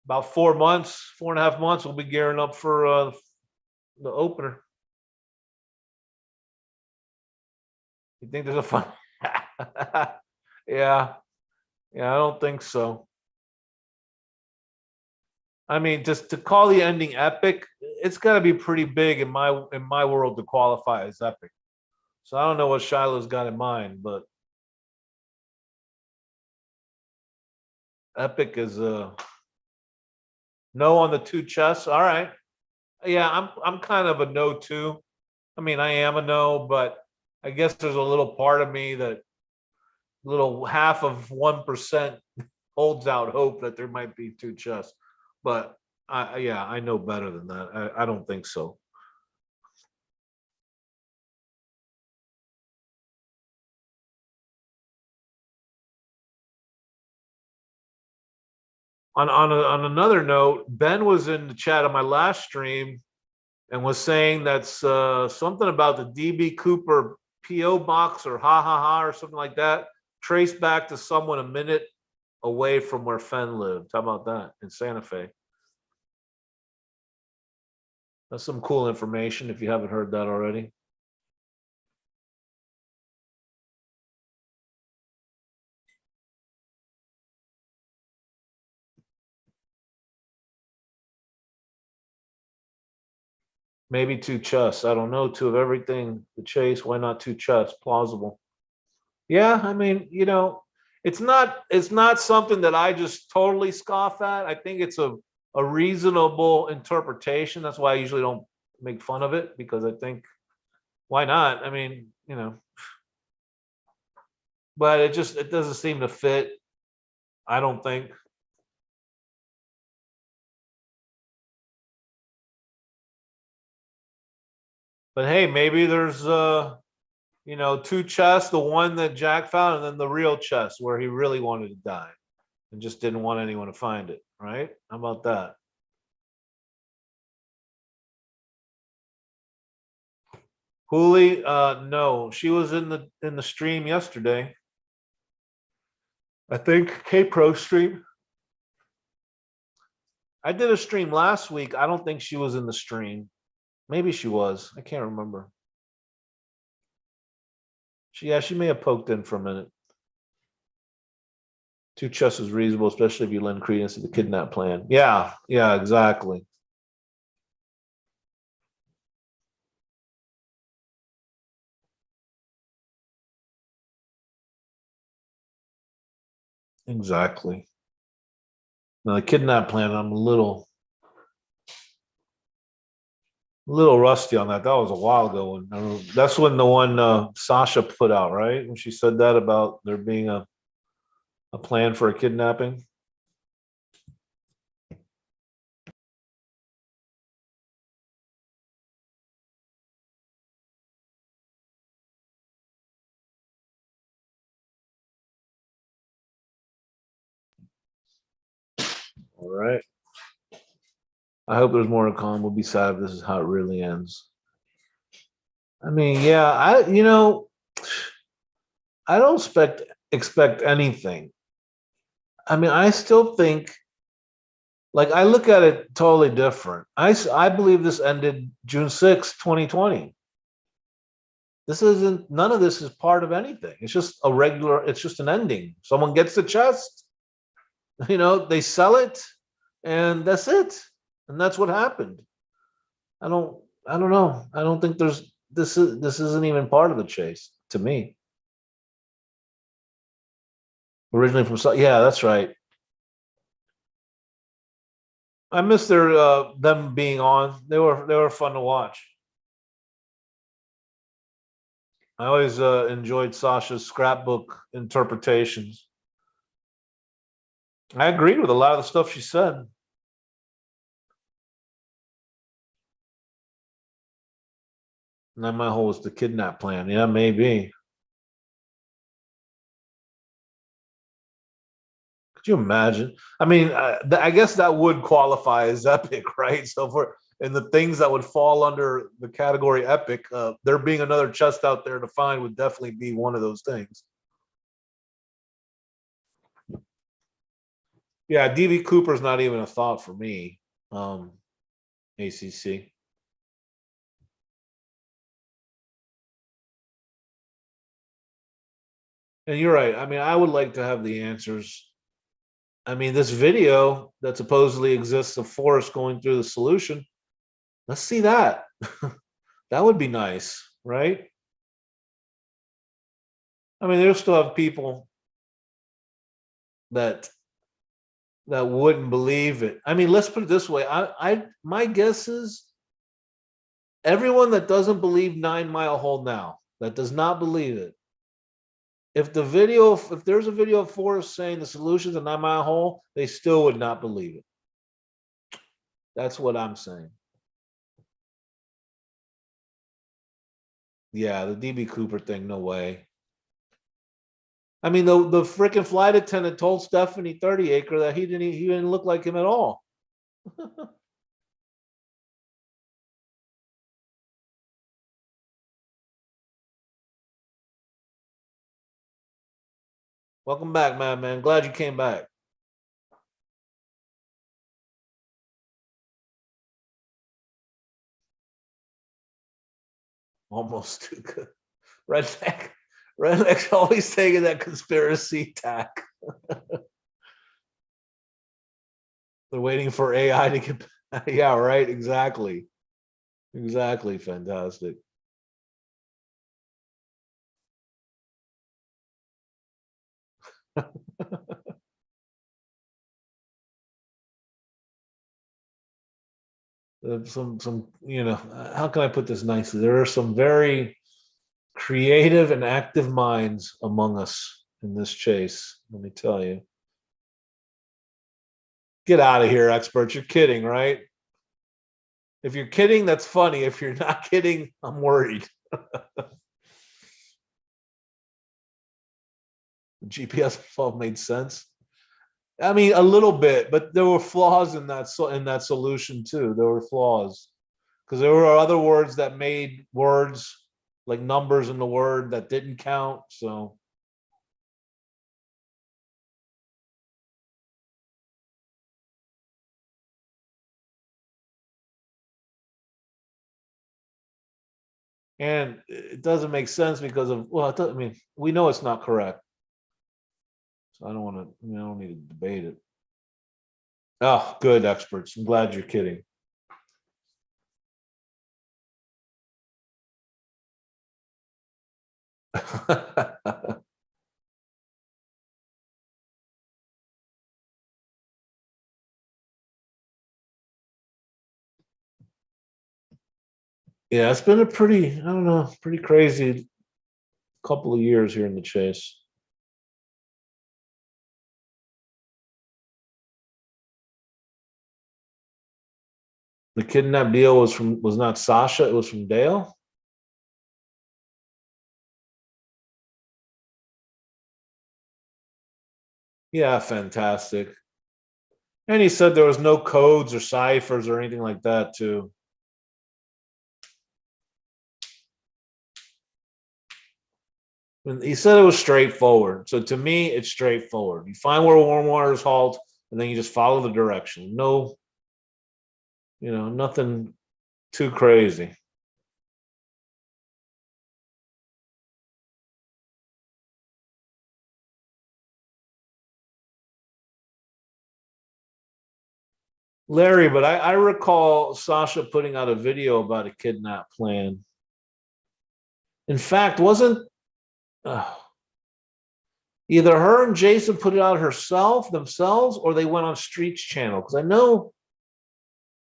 Speaker 1: about 4 months, 4.5 months, we'll be gearing up for the opener. You think there's a fun? Yeah, yeah, I don't think so. I mean, just to call the ending epic, it's got to be pretty big in my world to qualify as epic. So I don't know what Shiloh's got in mind, but epic is no on the two chests. All right. Yeah, I'm kind of a no too. I mean, I am a no, but I guess there's a little part of me that little half of 1% holds out hope that there might be two chests. But I know better than that. I don't think so. On another note, Ben was in the chat on my last stream and was saying that's something about the DB Cooper PO box or ha ha ha or something like that, traced back to someone a minute away from where Fenn lived. How about that in Santa Fe? That's some cool information if you haven't heard that already. Maybe two chests. I don't know. Two of everything. The chase. Why not two chests? Plausible. Yeah, I mean, it's not something that I just totally scoff at. I think it's a reasonable interpretation. That's why I usually don't make fun of it because I think why not? I mean, but it doesn't seem to fit. I don't think. But hey, maybe there's two chests, the one that Jack found, and then the real chest where he really wanted to die and just didn't want anyone to find it, right? How about that? Hooli, no, she was in the stream yesterday. I think K Pro stream. I did a stream last week. I don't think she was in the stream. Maybe she was. I can't remember. She may have poked in for a minute. Two chests is reasonable, especially if you lend credence to the kidnap plan. Yeah, exactly. Exactly. Now the kidnap plan, I'm a little rusty on that. That was a while ago. That's when the one Sasha put out, right? When she said that about there being a plan for a kidnapping. All right. I hope there's more to come. We'll be sad if this is how it really ends. I mean, yeah, I don't expect anything. I mean, I still think, like, I look at it totally different. I believe this ended June 2020. None of this is part of anything. It's just an ending. Someone gets the chest, they sell it, and that's it. And that's what happened. I don't know. I don't think this isn't even part of the chase to me. Originally yeah, that's right. I miss them being on. They were fun to watch. I always enjoyed Sasha's scrapbook interpretations. I agreed with a lot of the stuff she said. And then my whole was the kidnap plan. Yeah, maybe. Could you imagine? I mean, I guess that would qualify as epic, right? So for and the things that would fall under the category epic, there being another chest out there to find would definitely be one of those things. Yeah, DB Cooper's not even a thought for me. ACC. And you're right. I mean, I would like to have the answers. I mean, this video that supposedly exists of Forrest going through the solution, let's see that. That would be nice, right? I mean, there'll still have people that wouldn't believe it. I mean, let's put it this way. My guess is everyone that doesn't believe 9 Mile Hole now, that does not believe it, if there's a video of Forrest saying the solution to 9 Mile Hole, they still would not believe it. That's what I'm saying. Yeah, the DB Cooper thing, no way. I mean, the freaking flight attendant told Stephanie 30acre that he didn't look like him at all. Welcome back, man. Glad you came back. Almost too good. Redneck's always taking that conspiracy tack. They're waiting for AI to get. Yeah, right. Exactly. Fantastic. Some how can I put this nicely? There are some very creative and active minds among us. in this chase. Let me tell you. Get out of here, experts. You're kidding, right? If you're kidding, that's funny. If you're not kidding, I'm worried. The GPS fault made sense. I mean, a little bit, but there were flaws in that solution too. There were flaws because there were other words that made words like numbers in the word that didn't count. So and it doesn't make sense because of well, I mean, we know it's not correct. So I don't want to. I don't need to debate it. Oh, good experts. I'm glad you're kidding. Yeah, it's been a pretty, I don't know, pretty crazy couple of years here in the chase. The kidnap deal was not Sasha, it was from Dale. Yeah, fantastic. And he said there was no codes or ciphers or anything like that, too. And he said it was straightforward. So to me, it's straightforward. You find where warm waters halt, and then you just follow the direction. No, nothing too crazy. Larry, but I recall Sasha putting out a video about a kidnap plan. In fact, wasn't uh, either her and Jason put it out themselves, or they went on Street's channel? Because I know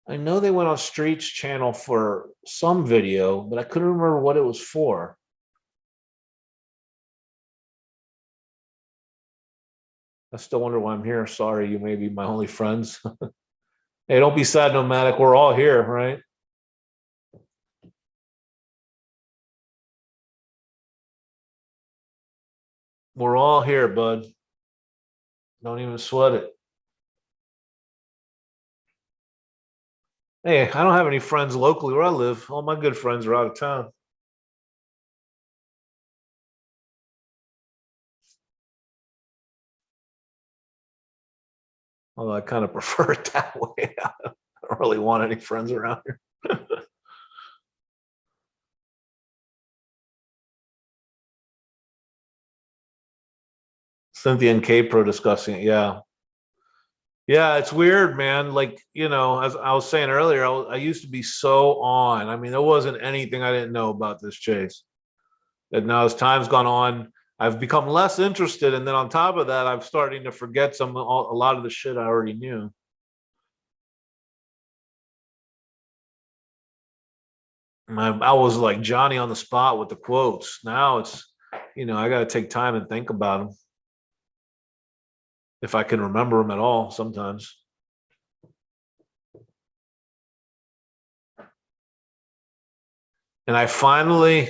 Speaker 1: they went on Street's channel for some video, but I couldn't remember what it was for. I still wonder why I'm here. Sorry, you may be my only friends. Hey, don't be sad, Nomadic. We're all here, right? We're all here, bud. Don't even sweat it. Hey, I don't have any friends locally where I live. All my good friends are out of town. Although I kind of prefer it that way. I don't really want any friends around here. Cynthia and K Pro discussing it. Yeah. Yeah, it's weird, man. Like, as I was saying earlier, I used to be so on. I mean, there wasn't anything I didn't know about this chase. And now as time's gone on, I've become less interested. And then on top of that, I'm starting to forget a lot of the shit I already knew. I was like Johnny on the spot with the quotes. Now it's, I got to take time and think about them if I can remember them at all sometimes. And I finally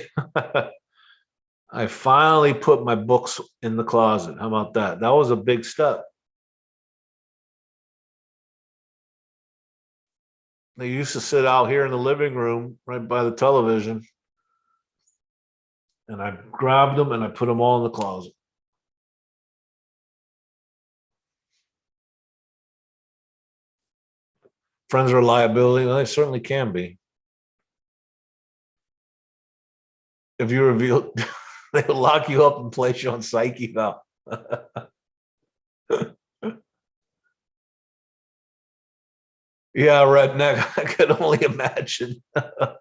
Speaker 1: put my books in the closet. How about that? That was a big step. They used to sit out here in the living room right by the television. And I grabbed them and I put them all in the closet. Friends are a liability. Well, they certainly can be. If you reveal, they'll lock you up and place you on psyche now. Yeah, redneck. I could only imagine. I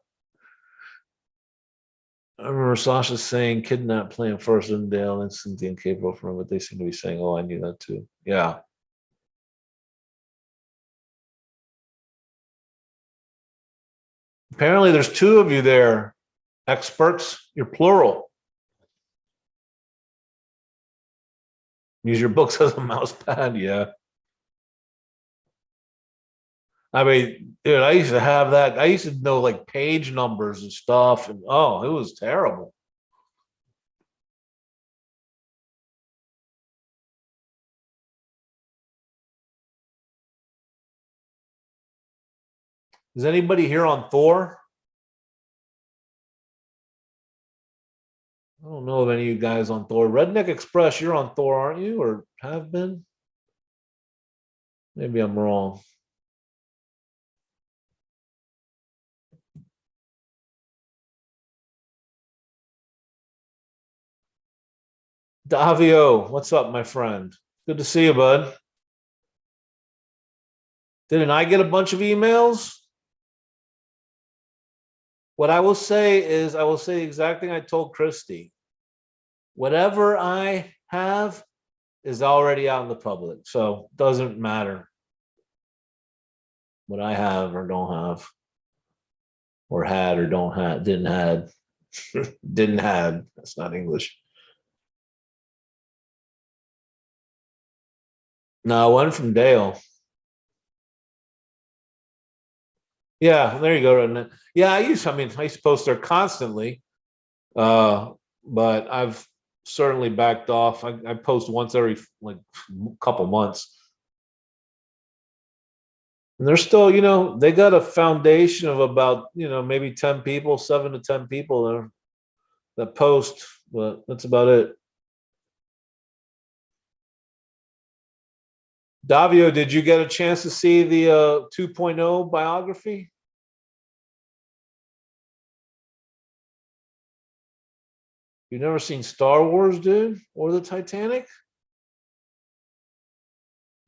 Speaker 1: remember Sasha saying kidnap plan first in Dale and Cynthia and Cable from, but they seem to be saying, oh, I knew that too. Yeah. Apparently there's two of you there, experts. You're plural. Use your books as a mouse pad. Yeah. I mean, dude, I used to have that. I used to know like page numbers and stuff, and oh, it was terrible. Is anybody here on Thor? I don't know of any of you guys on Thor. Redneck Express, you're on Thor, aren't you? Or have been? Maybe I'm wrong. Davio, what's up, my friend? Good to see you, bud. Didn't I get a bunch of emails? What I will say is, I will say the exact thing I told Christy. Whatever I have is already out in the public, so it doesn't matter what I have or don't have, or had or don't have, didn't had, didn't had. That's not English. No, one from Dale. Yeah, there you go. Yeah, I mean, I used to post there constantly, uh, but I've certainly backed off. I post once every like couple months. And they're still, they got a foundation of about, maybe 10 people, 7 to 10 people that post, but that's about it. Davio, did you get a chance to see the 2.0 biography? You've never seen Star Wars, dude, or the Titanic?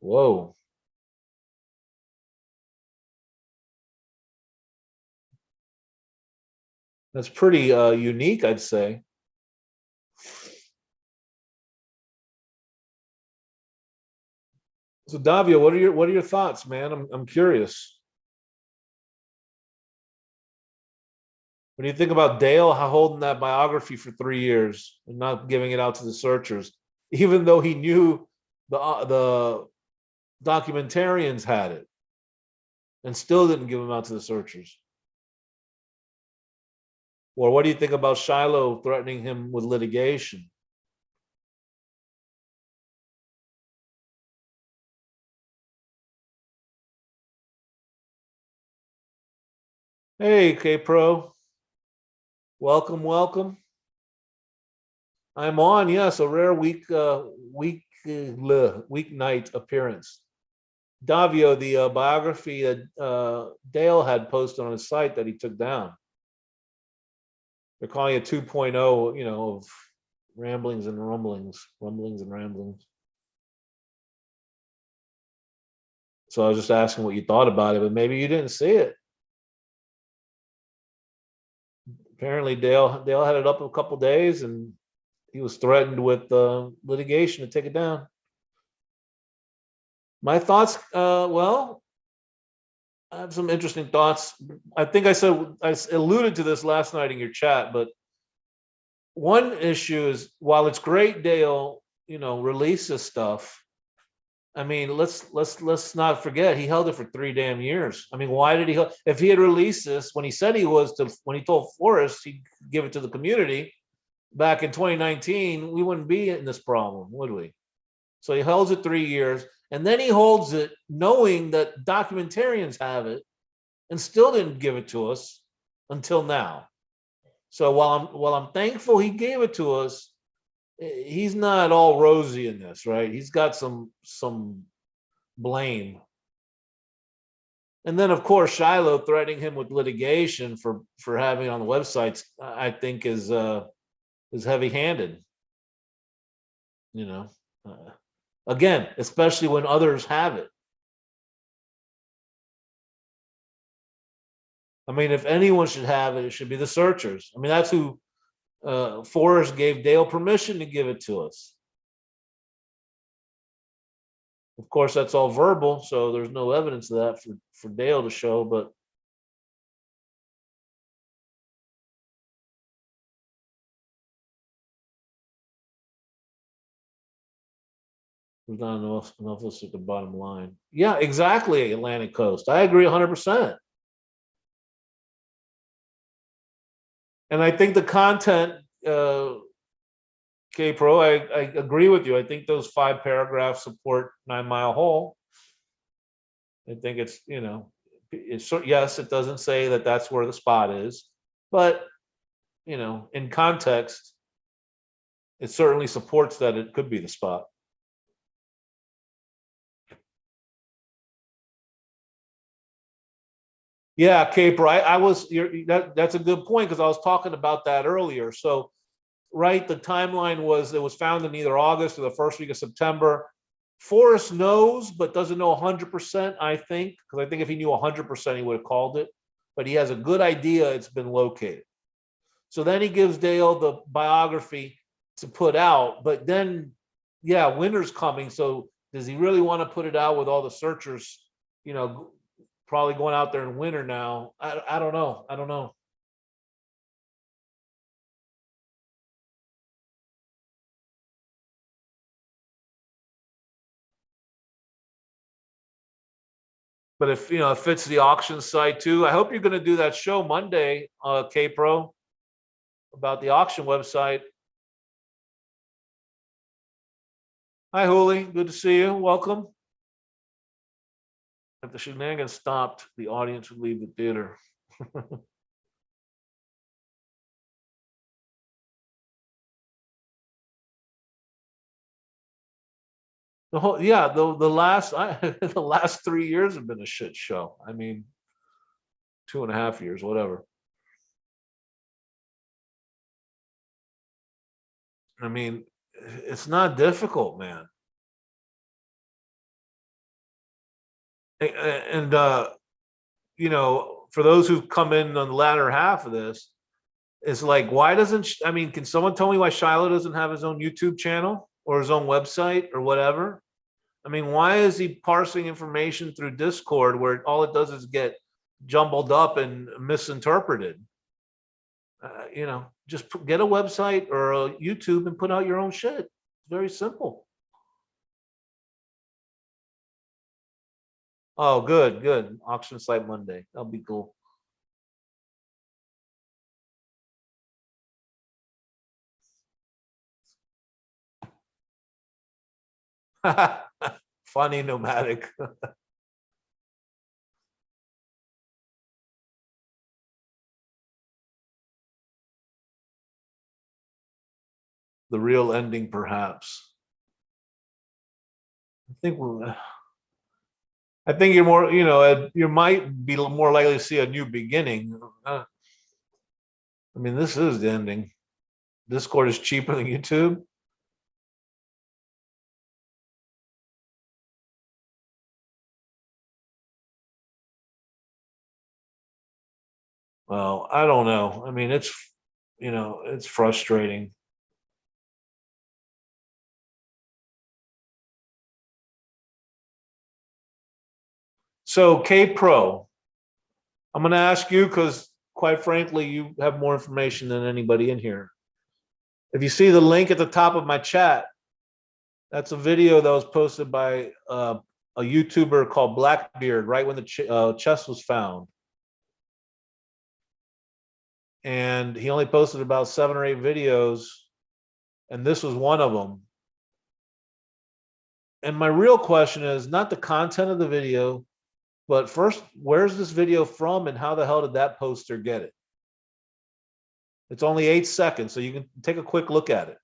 Speaker 1: Whoa, that's pretty unique, I'd say. So, Davio, what are your thoughts, man? I'm curious. What do you think about Dale holding that biography for 3 years and not giving it out to the searchers, even though he knew the documentarians had it and still didn't give them out to the searchers? Or what do you think about Shiloh threatening him with litigation? Hey, K Pro, welcome, welcome. I'm on. Yes, a rare weeknight appearance. Davio, the biography that Dale had posted on his site that he took down. They're calling it 2.0, of ramblings and rumblings, rumblings and ramblings. So I was just asking what you thought about it, but maybe you didn't see it. Apparently, Dale had it up a couple days, and he was threatened with litigation to take it down. My thoughts, well, I have some interesting thoughts. I think I alluded to this last night in your chat, but one issue is while it's great Dale, release this stuff. I mean, let's not forget he held it for 3 damn years. I mean, why did he? If he had released this when he said he was to, when he told Forrest he'd give it to the community back in 2019, we wouldn't be in this problem, would we? So he holds it 3 years, and then he holds it knowing that documentarians have it, and still didn't give it to us until now. So while I'm thankful he gave it to us, he's not all rosy in this, right? He's got some blame. And then of course Shiloh threatening him with litigation for having it on the websites, I think is heavy-handed. You know, again, especially when others have it. I mean, if anyone should have it, it should be the searchers. I mean, that's who Forrest gave Dale permission to give it to us. Of course, that's all verbal, so there's no evidence of that for Dale to show. But There's not enough us at the bottom line. Yeah, exactly. Atlantic Coast. I agree 100%. And I think the content, K Pro, I agree with you. I think those 5 paragraphs support 9 Mile Hole. I think it's, yes, it doesn't say that that's where the spot is, but in context, it certainly supports that it could be the spot. Yeah, Caper, that's a good point because I was talking about that earlier. So, right, the timeline was it was found in either August or the first week of September. Forrest knows, but doesn't know 100%, I think, because I think if he knew 100%, he would have called it. But he has a good idea it's been located. So then he gives Dale the biography to put out. But then, yeah, winter's coming. So does he really want to put it out with all the searchers, probably going out there in winter now? I don't know. I don't know. But if it fits the auction site too, I hope you're going to do that show Monday, K Pro, about the auction website. Hi, Hooli. Good to see you. Welcome. If the shenanigans stopped, the audience would leave the theater. The whole, yeah, the last the last 3 years have been a shit show. I mean, 2.5 years, whatever. I mean, it's not difficult, man. And for those who've come in on the latter half of this, it's like, why doesn't I mean, can someone tell me why Shiloh doesn't have his own YouTube channel or his own website or whatever? I mean, why is he parsing information through Discord where all it does is get jumbled up and misinterpreted? Just get a website or a YouTube and put out your own shit. It's very simple. Oh, good, good. Auction site Monday. That'll be cool. Funny nomadic. The real ending, perhaps. I think you're more, you might be more likely to see a new beginning. I mean, this is the ending. Discord is cheaper than YouTube. Well, I don't know. I mean, it's frustrating. So, K Pro, I'm going to ask you because, quite frankly, you have more information than anybody in here. If you see the link at the top of my chat, that's a video that was posted by a YouTuber called Blackbeard right when the chest was found. And he only posted about 7 or 8 videos, and this was one of them. And my real question is not the content of the video, but first, where's this video from and how the hell did that poster get it? It's only 8 seconds, so you can take a quick look at it.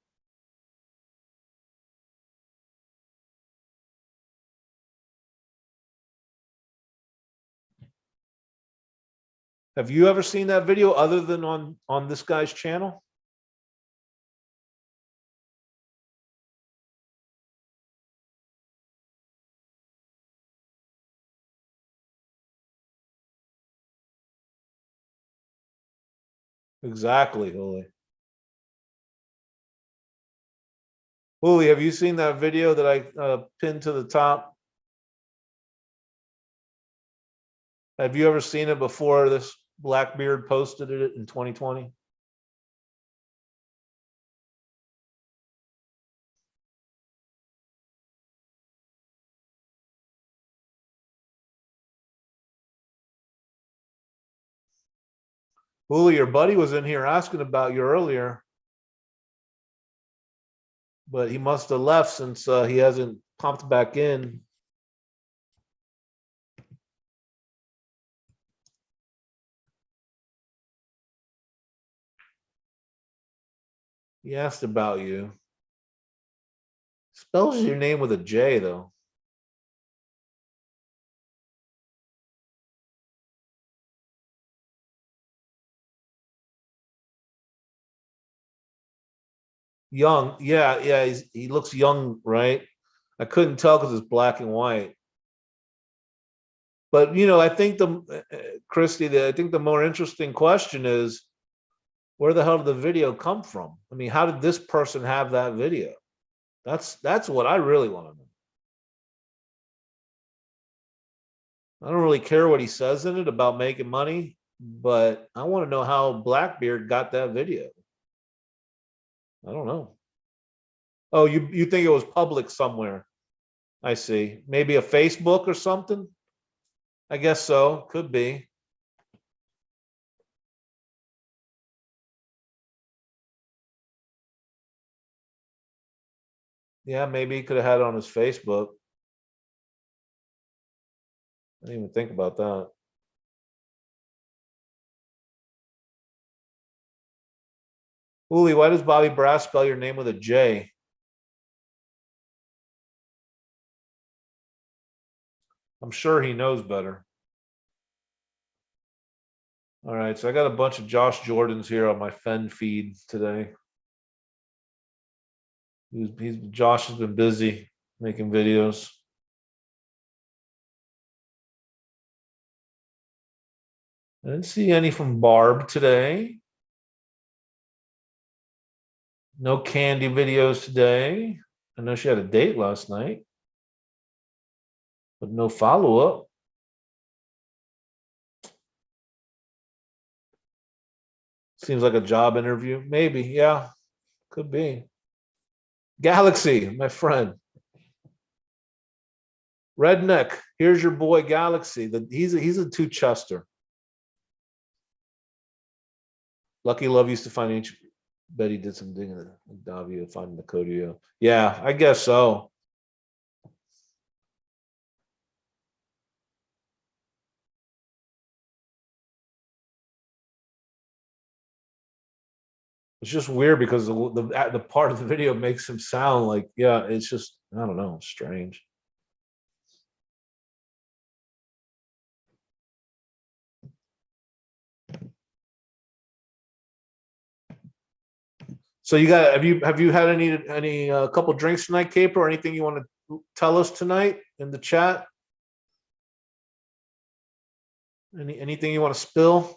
Speaker 1: Have you ever seen that video other than on this guy's channel? Exactly, Hooli. Hooli, have you seen that video that I pinned to the top? Have you ever seen it before this Blackbeard posted it in 2020? Uli, your buddy was in here asking about you earlier, but he must have left since he hasn't popped back in. He asked about you. Spells your name with a J, though. Young, yeah. He looks young, right? I couldn't tell because it's black and white. But I think Christy, I think the more interesting question is, where the hell did the video come from? I mean, how did this person have that video? That's what I really want to know. I don't really care what he says in it about making money, but I want to know how Blackbeard got that video. I don't know. Oh, you think it was public somewhere? I see. Maybe a Facebook or something? I guess so. Could be. Yeah, maybe he could have had it on his Facebook. I didn't even think about that. Uli, why does Bobby Brass spell your name with a J? I'm sure he knows better. All right, so I got a bunch of Josh Jordans here on my Fenn feed today. Josh has been busy making videos. I didn't see any from Barb today. No Candy videos today. I know she had a date last night, but no follow up. Seems like a job interview. Maybe, yeah, could be. Galaxy, my friend. Redneck, here's your boy Galaxy. He's a two-chester. Lucky Love used to find each. Bet he did some digging in Davia finding the Codio. Yeah, I guess so. It's just weird because the part of the video makes him sound like, yeah, it's just, I don't know, strange. So have you had any couple drinks tonight, Caper, or anything you want to tell us tonight in the chat? Anything you want to spill?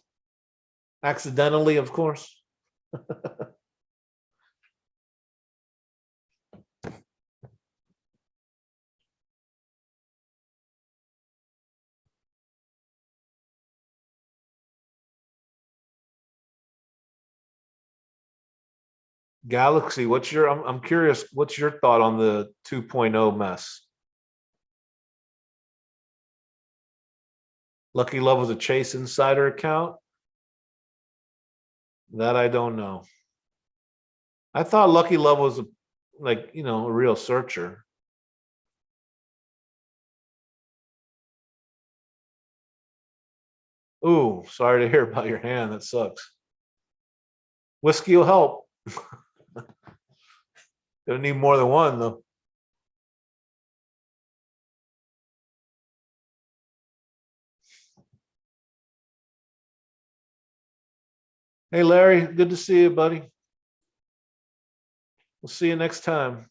Speaker 1: Accidentally, of course. Galaxy, I'm curious, what's your thought on the 2.0 mess? Lucky Love was a Chase Insider account? That I don't know. I thought Lucky Love was a real searcher. Ooh, sorry to hear about your hand. That sucks. Whiskey will help. Gonna need more than one though. Hey Larry, good to see you, buddy. We'll see you next time.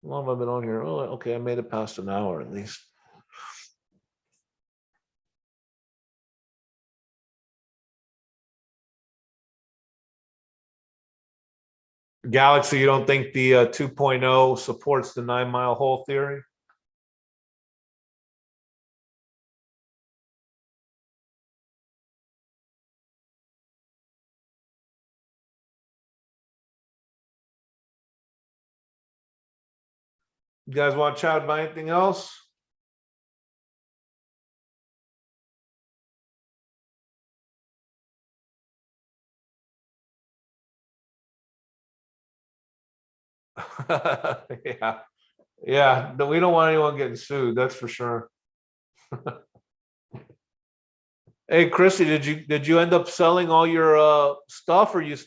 Speaker 1: How long have I been on here? Oh, okay, I made it past an hour at least. Galaxy, you don't think the 2.0 supports the 9 mile hole theory? You guys want to chat about anything else? Yeah, yeah. No, we don't want anyone getting sued. That's for sure. Hey, Chrissy, did you end up selling all your stuff or you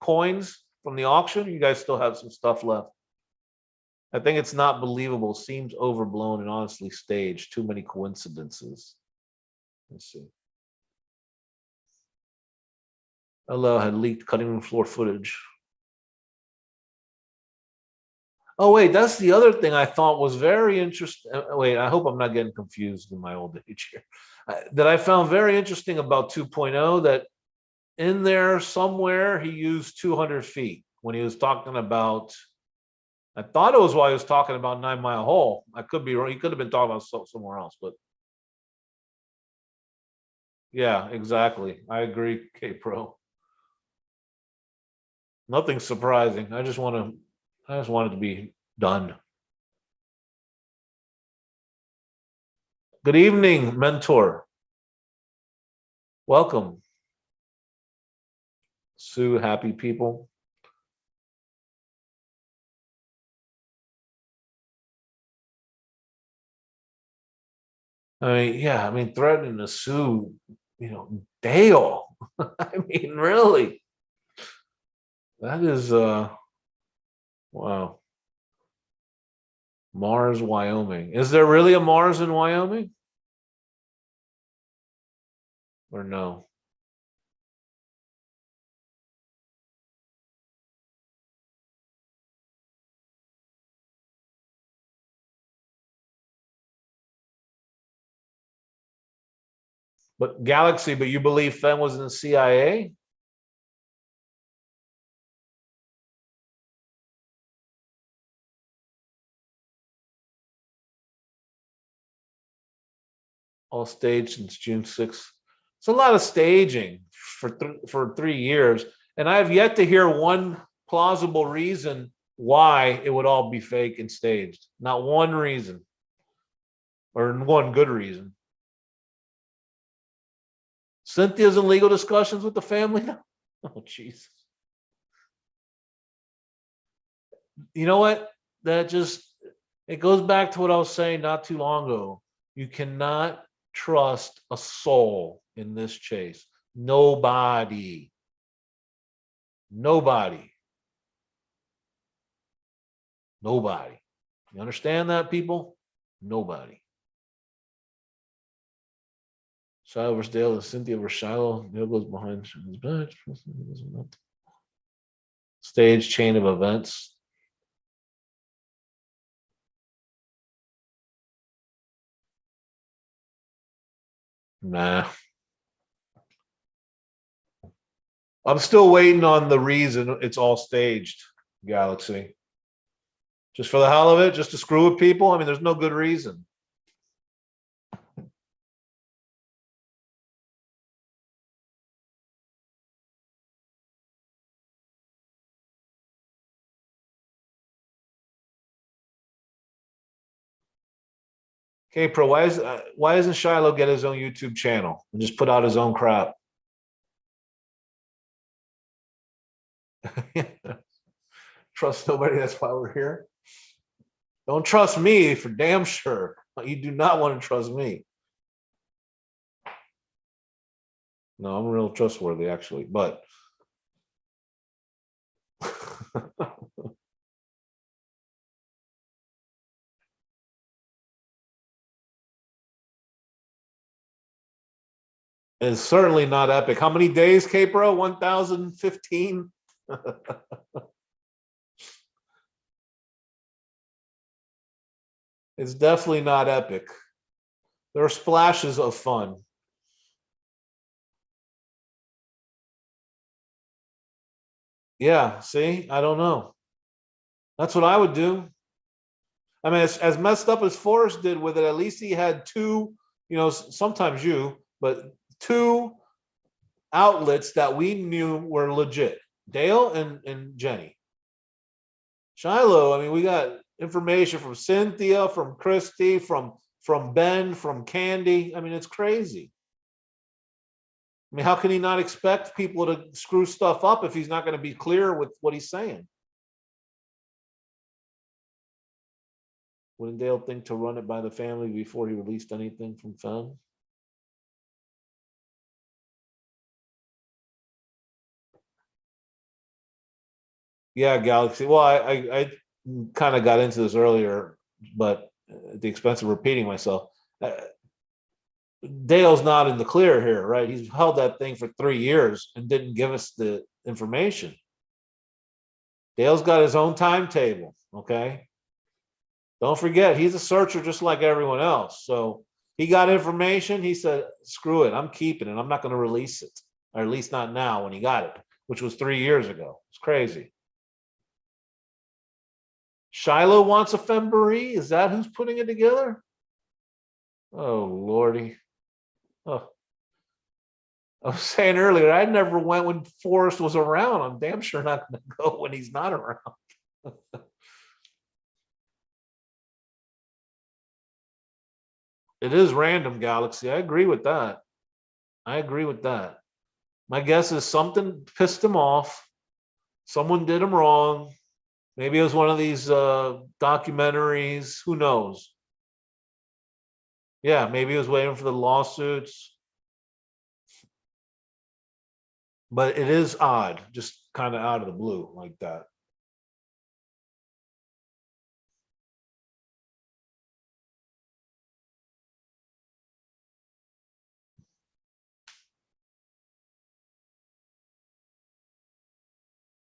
Speaker 1: coins from the auction? You guys still have some stuff left. I think it's not believable. Seems overblown and honestly staged. Too many coincidences. Let's see. Hello had leaked cutting room floor footage. Oh wait, that's the other thing I thought was very interesting. Wait, I hope I'm not getting confused in my old age here. That I found very interesting about 2.0 that in there somewhere he used 200 feet when he was talking about. I thought it was while he was talking about 9 Mile Hole. I could be wrong. He could have been talking about somewhere else, but yeah, exactly. I agree, K Pro. Nothing surprising. I just want it to be done. Good evening, mentor. Welcome. Sue, happy people. I mean, yeah, I mean, threatening to sue, Dale. I mean, really, that is wow. Mars, Wyoming. Is there really a Mars in Wyoming? Or no? But Galaxy, but you believe Fenn was in the CIA? All staged since June 6th. It's a lot of staging for 3 years. And I have yet to hear one plausible reason why it would all be fake and staged. Not one reason or one good reason. Cynthia's in legal discussions with the family now. Oh, jeez. You know what? That just it goes back to what I was saying not too long ago. You cannot trust a soul in this chase. Nobody. Nobody. Nobody. You understand that, people? Nobody. Shiloh versus Dale and Cynthia versus Shiloh. Dale goes behind his back. Stage chain of events. Nah. I'm still waiting on the reason it's all staged, Galaxy. Just for the hell of it, just to screw with people. I mean, there's no good reason. Okay, Pro, why doesn't Shiloh get his own YouTube channel and just put out his own crap? Trust nobody. That's why we're here. Don't trust me for damn sure. You do not want to trust me. No, I'm real trustworthy actually, but it's certainly not epic. How many days, Capro? 1,015. It's definitely not epic. There are splashes of fun. Yeah, see, I don't know. That's what I would do. I mean, as messed up as Forrest did with it, at least he had two, sometimes but two outlets that we knew were legit. Dale and Jenny. Shiloh, I mean, we got information from Cynthia, from Christy, from Ben, from Candy. I mean, it's crazy. I mean, how can he not expect people to screw stuff up if he's not going to be clear with what he's saying? Wouldn't Dale think to run it by the family before he released anything from Fenn? Yeah, Galaxy. Well, I kind of got into this earlier, but at the expense of repeating myself. Dale's not in the clear here, right? He's held that thing for 3 years and didn't give us the information. Dale's got his own timetable, okay? Don't forget, he's a searcher just like everyone else. So he got information. He said, screw it, I'm keeping it. I'm not going to release it, or at least not now when he got it, which was 3 years ago. It's crazy. Shiloh wants a Fembury. Is that who's putting it together? Oh, Lordy. Oh, I was saying earlier, I never went when Forrest was around. I'm damn sure not going to go when he's not around. It is random, Galaxy. I agree with that. I agree with that. My guess is something pissed him off. Someone did him wrong. Maybe it was one of these documentaries. Who knows? Yeah, maybe he was waiting for the lawsuits. But it is odd, just kind of out of the blue like that.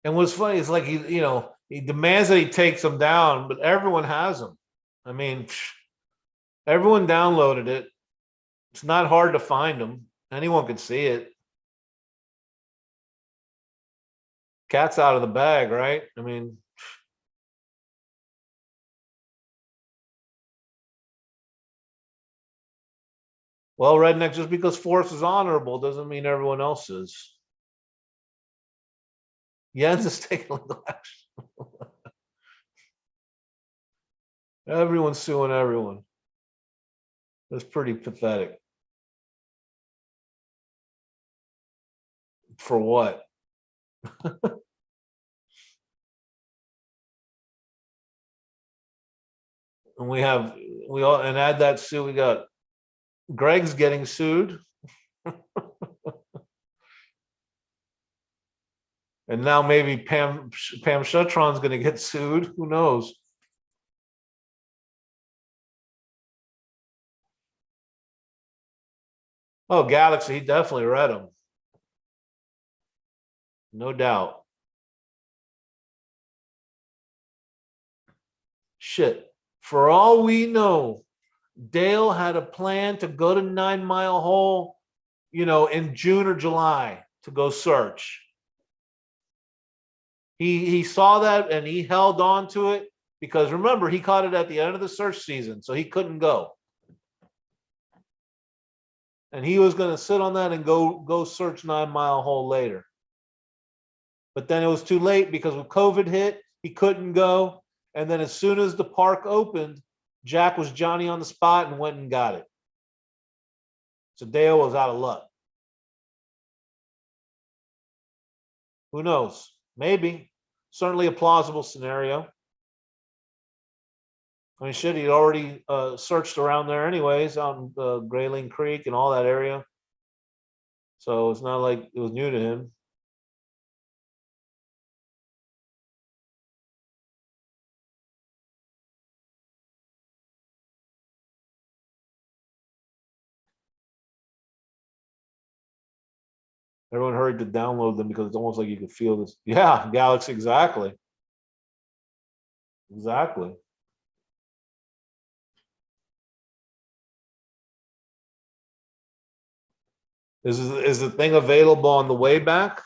Speaker 1: And what's funny is like he demands that he takes them down, but everyone has them. I mean, everyone downloaded it. It's not hard to find them. Anyone can see it. Cat's out of the bag, right? I mean, well, redneck, just because Force is honorable doesn't mean everyone else is. Jens is taking legal action. Everyone's suing everyone. That's pretty pathetic. For what? And we all and add that suit. We got Greg's getting sued, and now maybe Pam Shutron's going to get sued. Who knows? Oh, Galaxy, he definitely read them, no doubt. Shit. For all we know, Dale had a plan to go to 9 Mile Hole, in June or July to go search. He saw that and he held on to it because remember he caught it at the end of the search season, so he couldn't go. And he was going to sit on that and go search 9 Mile Hole later. But then it was too late because when COVID hit, he couldn't go. And then as soon as the park opened, Jack was Johnny on the spot and went and got it. So Dale was out of luck. Who knows? Maybe. Certainly a plausible scenario. I mean, shit, he'd already searched around there anyways, out in Grayling Creek and all that area. So it's not like it was new to him. Everyone hurried to download them because it's almost like you could feel this. Yeah, Galaxy, exactly. Exactly. Is the thing available on the way back?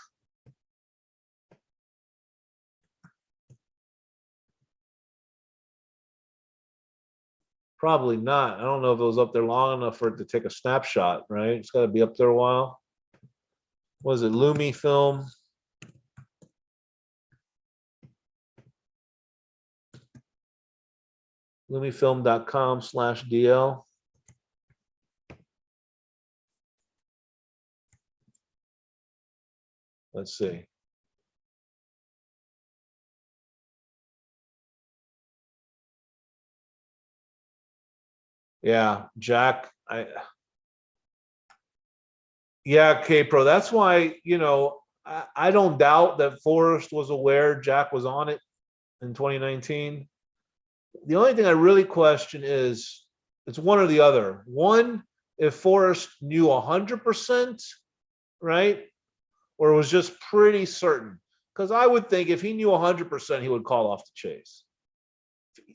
Speaker 1: Probably not. I don't know if it was up there long enough for it to take a snapshot, right? It's got to be up there a while. Was it Lumi Film? Lumifilm.com/DL. Let's see. Yeah, Jack. Yeah, K-Pro. That's why, I don't doubt that Forrest was aware Jack was on it in 2019. The only thing I really question is it's one or the other. One, if Forrest knew 100%, right? Or was just pretty certain. Because I would think if he knew 100%, he would call off the chase.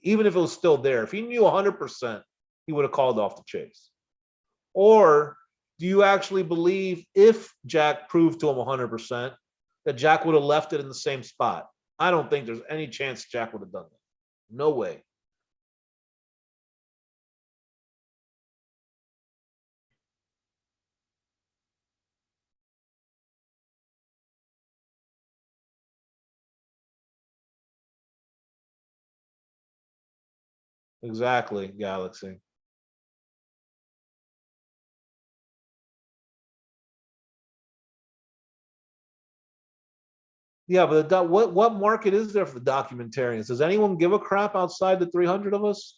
Speaker 1: Even if it was still there, if he knew 100%, he would have called off the chase. Or do you actually believe if Jack proved to him 100% that Jack would have left it in the same spot? I don't think there's any chance Jack would have done that. No way. Exactly, Galaxy. Yeah, but what market is there for the documentarians? Does anyone give a crap outside the 300 of us?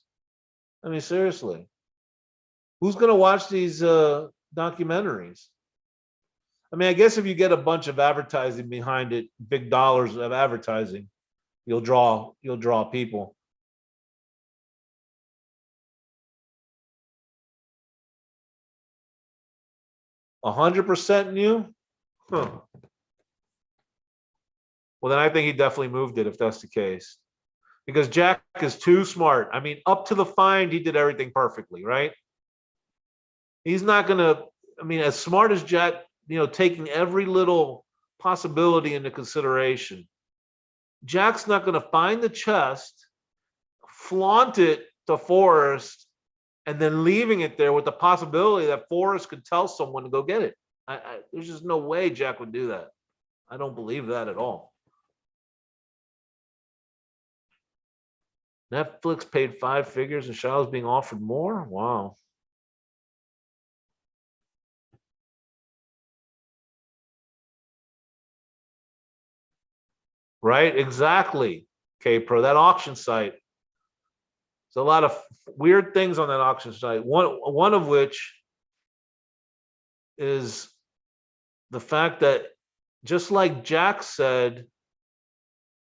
Speaker 1: I mean, seriously, who's going to watch these documentaries? I mean, I guess if you get a bunch of advertising behind it, big dollars of advertising, you'll draw people. 100% new? Huh. Well, then I think he definitely moved it if that's the case. Because Jack is too smart. I mean, up to the find, he did everything perfectly, right? He's not gonna, I mean, as smart as Jack, taking every little possibility into consideration. Jack's not gonna find the chest, flaunt it to Forrest, and then leaving it there with the possibility that Forrest could tell someone to go get it. There's just no way Jack would do that. I don't believe that at all. Netflix paid 5 figures and Shaw's being offered more? Wow. Right? Exactly. K-Pro, that auction site. There's a lot of weird things on that auction site. One of which is the fact that just like Jack said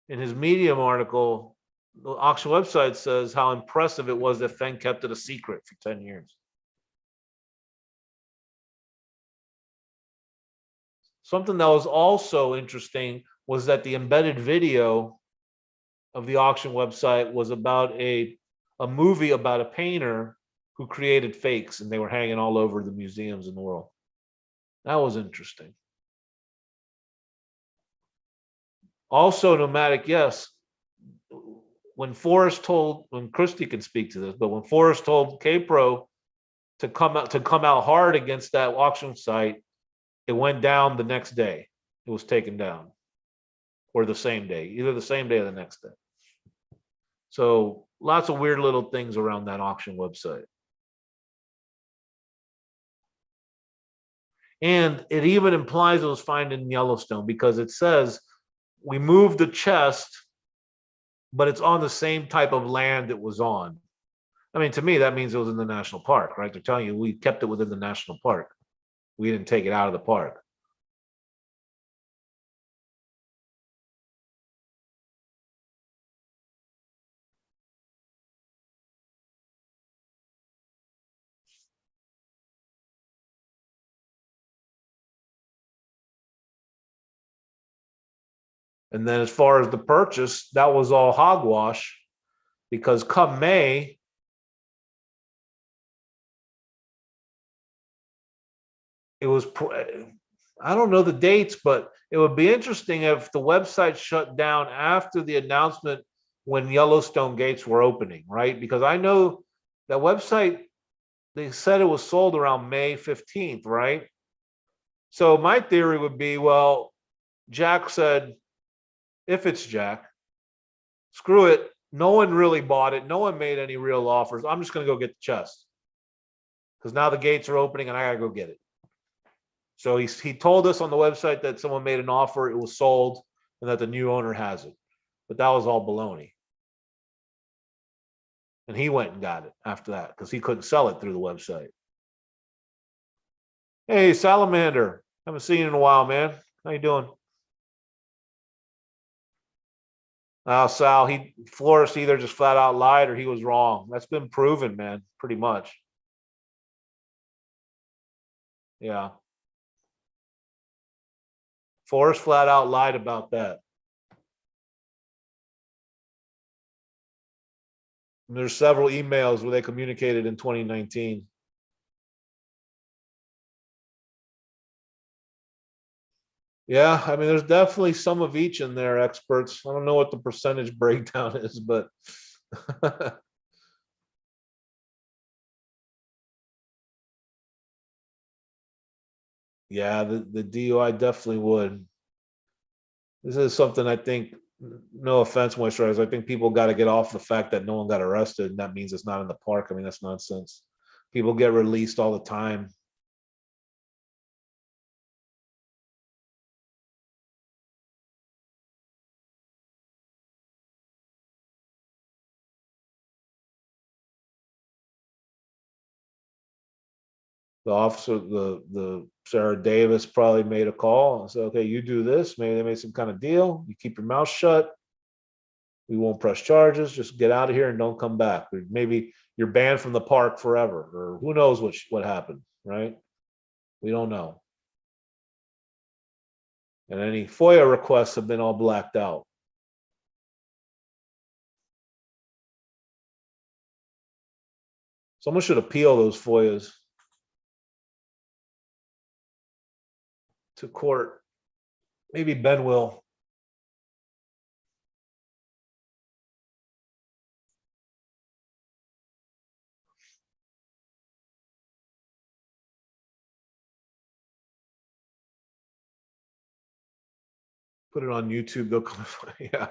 Speaker 1: in his Medium article, the auction website says how impressive it was that Fenn kept it a secret for 10 years. Something that was also interesting was that the embedded video of the auction website was about a movie about a painter who created fakes, and they were hanging all over the museums in the world. That was interesting. Also, Nomadic, yes. When Christie can speak to this, but when Forrest told K-Pro to come out hard against that auction site, it went down the next day. It was taken down, or the same day, either the same day or the next day. So lots of weird little things around that auction website. And it even implies it was found in Yellowstone because it says we moved the chest, but it's on the same type of land it was on. I mean, to me, that means it was in the national park, right? They're telling you we kept it within the national park. We didn't take it out of the park. And then as far as the purchase, that was all hogwash because come May, it was, I don't know the dates, but it would be interesting if the website shut down after the announcement when Yellowstone gates were opening, right? Because I know that website, they said it was sold around May 15th, right? So my theory would be, well, Jack said, if it's Jack, screw it. No one really bought it. No one made any real offers. I'm just going to go get the chest because now the gates are opening and I got to go get it. So he told us on the website that someone made an offer, it was sold, and that the new owner has it. But that was all baloney. And he went and got it after that because he couldn't sell it through the website. Hey, Salamander. Haven't seen you in a while, man. How you doing? Sal, Flores either just flat out lied or he was wrong. That's been proven, man, pretty much. Yeah. Forrest flat out lied about that. And there's several emails where they communicated in 2019. Yeah, I mean, there's definitely some of each in there, experts. I don't know what the percentage breakdown is, but yeah, the DUI definitely would. This is something I think, no offense, moisturizer. I think people got to get off the fact that no one got arrested and that means it's not in the park. I mean, that's nonsense. People get released all the time. The Sarah Davis probably made a call and said, okay, you do this. Maybe they made some kind of deal. You keep your mouth shut. We won't press charges. Just get out of here and don't come back. Or maybe you're banned from the park forever, or who knows what happened, right? We don't know. And any FOIA requests have been all blacked out. Someone should appeal those FOIAs to court. Maybe Ben will. Put it on YouTube. They'll come. Yeah,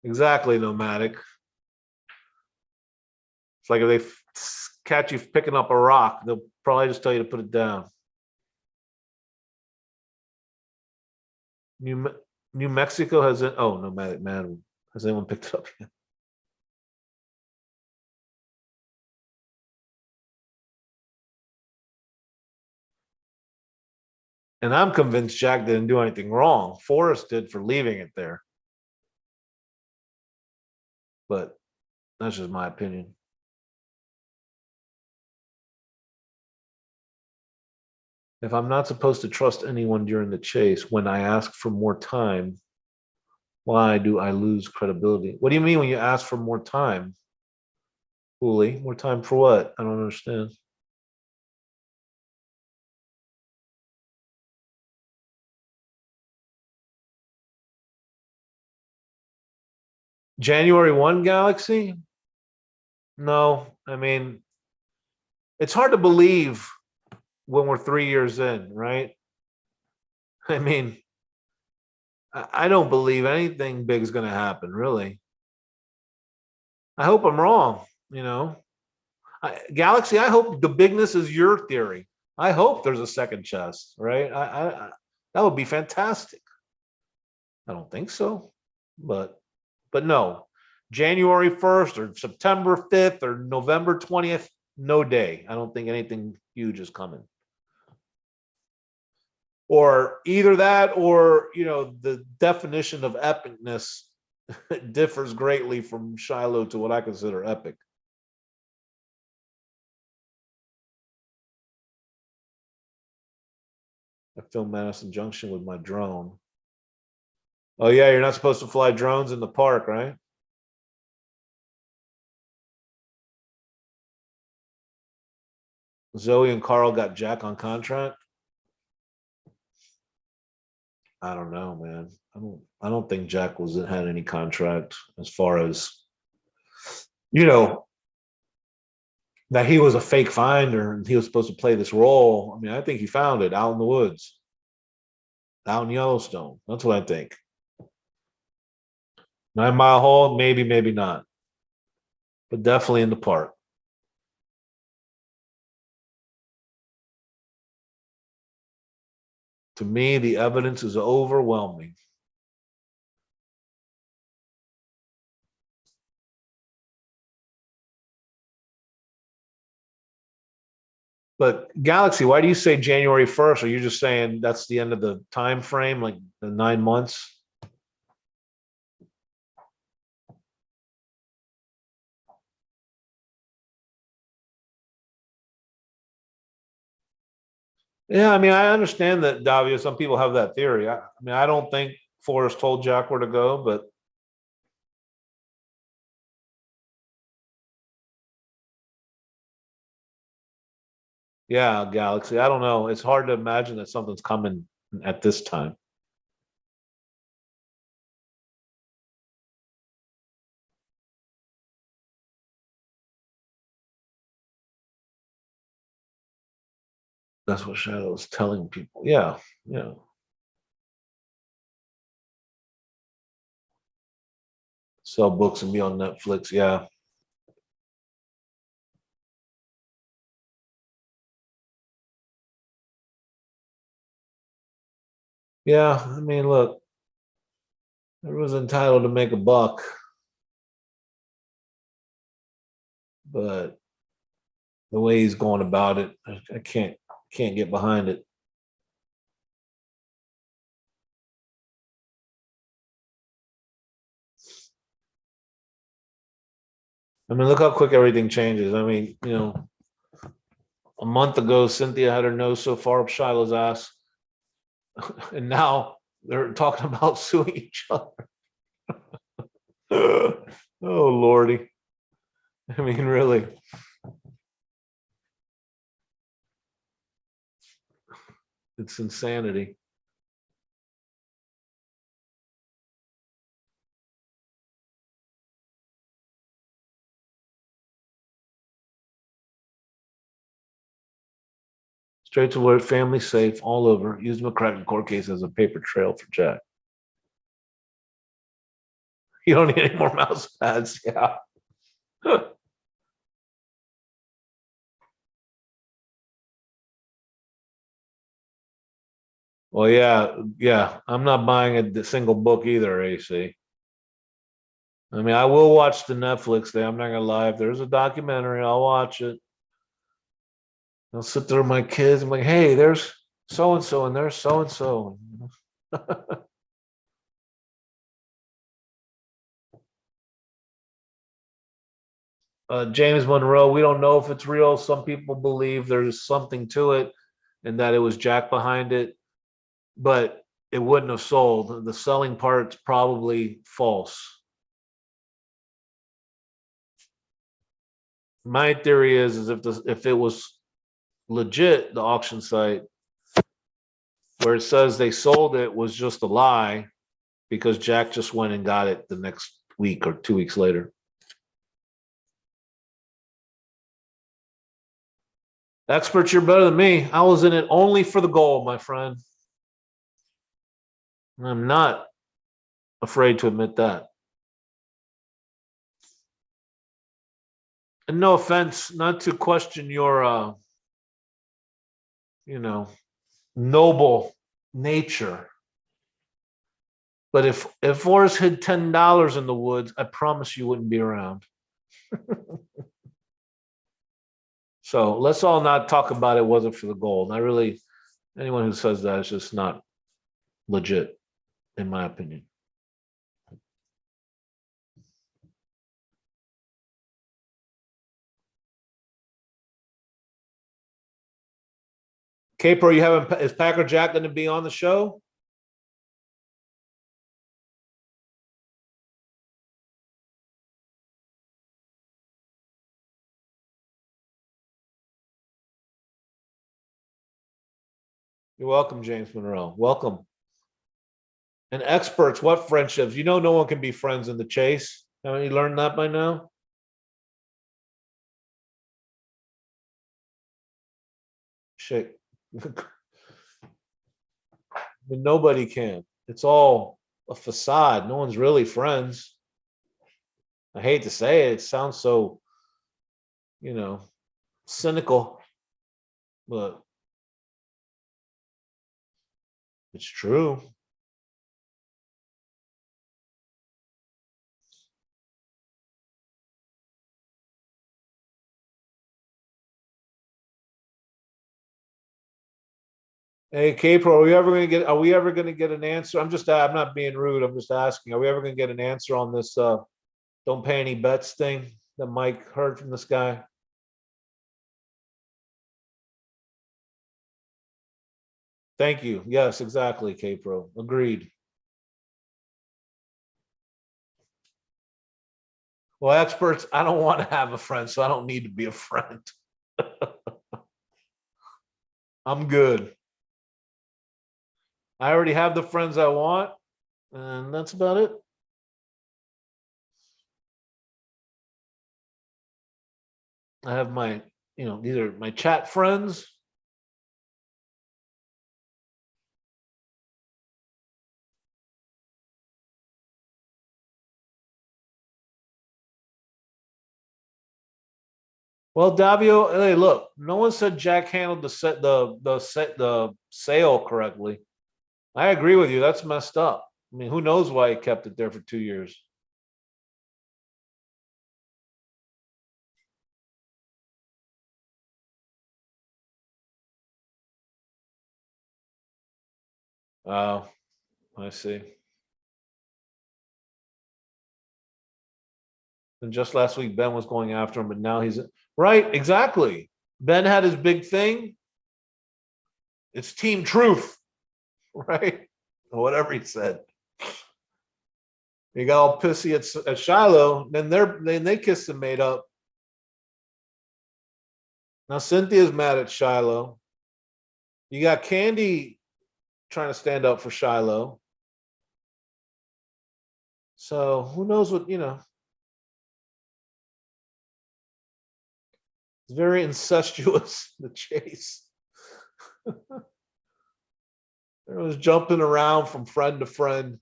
Speaker 1: exactly. Nomadic. It's like if they catch you picking up a rock, they'll probably just tell you to put it down. New New Mexico has it. Oh, Nomadic Man. Has anyone picked it up yet? And I'm convinced Jack didn't do anything wrong. Forrest did for leaving it there. But that's just my opinion. If I'm not supposed to trust anyone during the chase, when I ask for more time, why do I lose credibility? What do you mean when you ask for more time, Hooli? More time for what? I don't understand. January 1 Galaxy? No, I mean, it's hard to believe when we're 3 years in, right? I mean, I don't believe anything big is going to happen, really. I hope I'm wrong, you know. Galaxy, I hope the bigness is your theory. I hope there's a second chest, right? That would be fantastic. I don't think so, but no. January 1st or September 5th or November 20th, no day. I don't think anything huge is coming. Or either that or, the definition of epicness differs greatly from Shiloh to what I consider epic. I filmed Madison Junction with my drone. Oh yeah, you're not supposed to fly drones in the park, right? Zoe and Carl got Jack on contract. I don't know, man. I don't think Jack had any contract as far as you know that he was a fake finder and he was supposed to play this role. I mean, I think he found it out in the woods, out in Yellowstone. That's what I think. 9 Mile Hole, maybe, maybe not, but definitely in the park. To me, the evidence is overwhelming. But Galaxy, why do you say January 1st? Are you just saying that's the end of the time frame, like the 9 months? Yeah, I mean, I understand that, Davia. Some people have that theory. I mean, I don't think Forrest told Jack where to go, but yeah, Galaxy. I don't know. It's hard to imagine that something's coming at this time. That's what Shadow is telling people. Yeah, yeah. Sell books and be on Netflix. Yeah, yeah. I mean, look, everyone's entitled to make a buck, but the way he's going about it, I can't get behind it. I mean, look how quick everything changes. I mean, a month ago, Cynthia had her nose so far up Shiloh's ass, and now they're talking about suing each other. Oh lordy! I mean, really, it's insanity. Straight to alert, family safe, all over. Use McCracken court case as a paper trail for Jack. You don't need any more mouse pads. Yeah. Well, yeah, yeah. I'm not buying a single book either, AC. I mean, I will watch the Netflix thing. I'm not gonna lie. If there's a documentary, I'll watch it. I'll sit there with my kids. I'm like, hey, there's so and so, and there's so and so. James Monroe, we don't know if it's real. Some people believe there's something to it and that it was Jack behind it, but it wouldn't have sold. The selling part's probably false. My theory is if it was legit, the auction site where it says they sold it was just a lie because Jack just went and got it the next week or 2 weeks later. Experts, you're better than me. I was in it only for the gold, my friend. I'm not afraid to admit that. And no offense, not to question your, you know, noble nature, but if Forrest hid $10 in the woods, I promise you wouldn't be around. So let's all not talk about it wasn't for the gold. I really, anyone who says that is just not legit, in my opinion. Caper, you having is Packer Jack going to be on the show? You're welcome, James Monroe. Welcome. And experts, what friendships? You know, no one can be friends in the chase. Haven't you learned that by now? Shit. Nobody can. It's all a facade. No one's really friends. I hate to say it. It sounds so, you know, cynical, but it's true. Hey, Capro, are we ever going to get an answer? I'm not being rude. I'm just asking. Are we ever going to get an answer on this don't pay any bets thing that Mike heard from this guy? Thank you. Yes, exactly, Capro. Agreed. Well, experts, I don't want to have a friend, so I don't need to be a friend. I'm good. I already have the friends I want, and that's about it. I have my, these are my chat friends. Well, Davio, hey, look, no one said Jack handled the sale correctly. I agree with you. That's messed up. I mean, who knows why he kept it there for 2 years? Oh, I see. And just last week, Ben was going after him, but now he's right. Exactly. Ben had his big thing. It's team truth, right? Or whatever he said. He got all pissy at Shiloh. Then they kissed and made up. Now Cynthia's mad at Shiloh. You got Candy trying to stand up for Shiloh. So who knows what. It's very incestuous, the chase. Everyone's jumping around from friend to friend.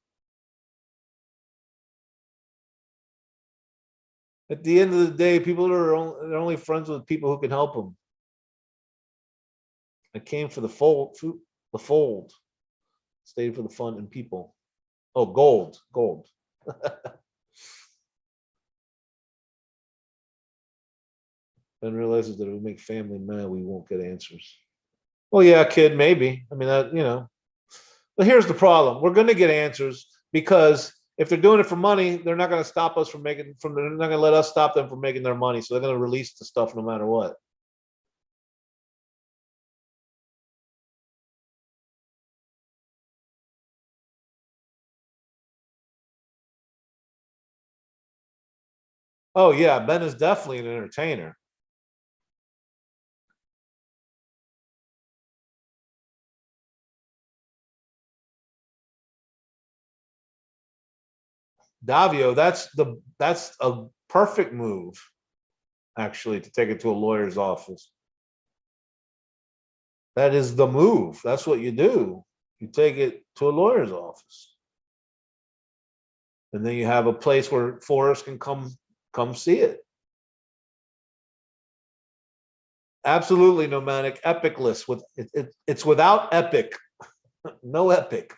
Speaker 1: At the end of the day, people they're only friends with people who can help them. I came for the fold. Stayed for the fun and people. Oh, gold. Ben realizes that if we make family mad, we won't get answers. Well, yeah, kid, maybe. I mean, But here's the problem: we're going to get answers because if they're doing it for money, they're not going to stop us from making. They're not going to let us stop them from making their money. So they're going to release the stuff no matter what. Oh yeah, Ben is definitely an entertainer. Davio, that's a perfect move, actually, to take it to a lawyer's office. That is the move. That's what you do. You take it to a lawyer's office. And then you have a place where Forrest can come see it. Absolutely nomadic, epicless. It's without epic, no epic.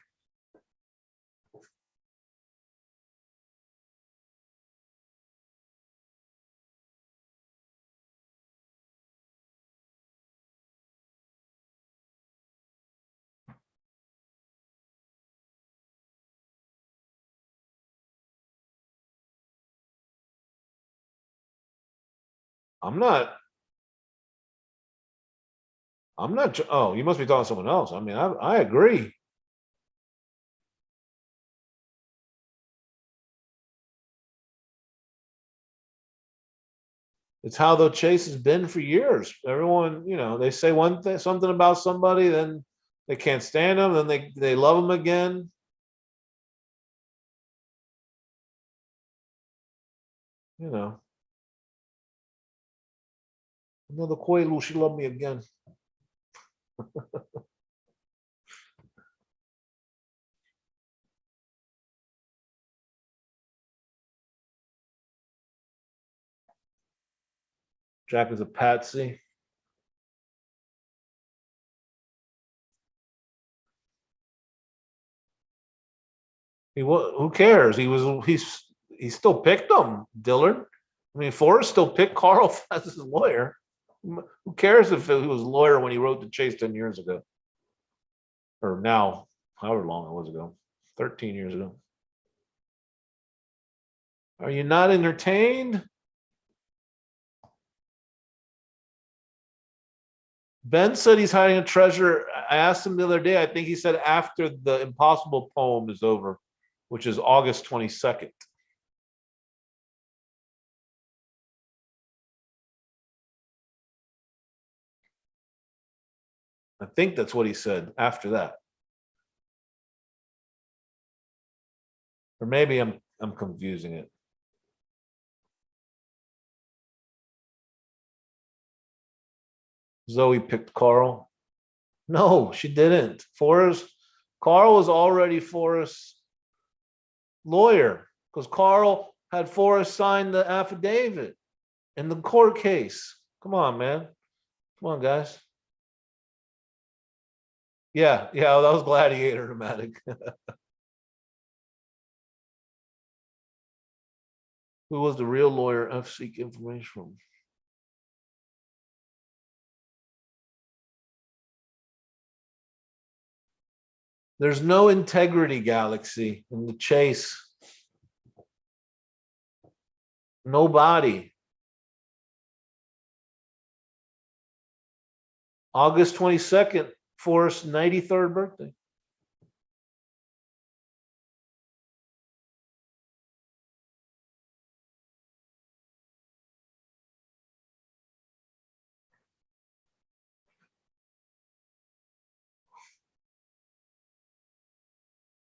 Speaker 1: I'm not. I'm not. Oh, you must be talking to someone else. I mean, I agree. It's how the chase has been for years. Everyone, they say one thing, something about somebody, then they can't stand them, then they love them again. You know, another Quaalude, she loved me again. Jack is a patsy. Who cares? He still picked him, Dillard. I mean, Forrest still picked Carl as his lawyer. Who cares if he was a lawyer when he wrote the chase 10 years ago? or now, however long it was ago, 13 years ago. Are you not entertained? Ben said he's hiding a treasure. I asked him the other day. I think he said after the Impossible poem is over, which is August 22nd. I think that's what he said after that. Or maybe I'm confusing it. Zoe picked Carl. No, she didn't. Carl was already Forrest's lawyer because Carl had Forrest sign the affidavit in the court case. Come on, man. Come on, guys. Yeah, that was Gladiator dramatic. Who was the real lawyer F seek information from? There's no integrity, Galaxy, in the chase. Nobody. August 22nd, Forrest's 93rd birthday.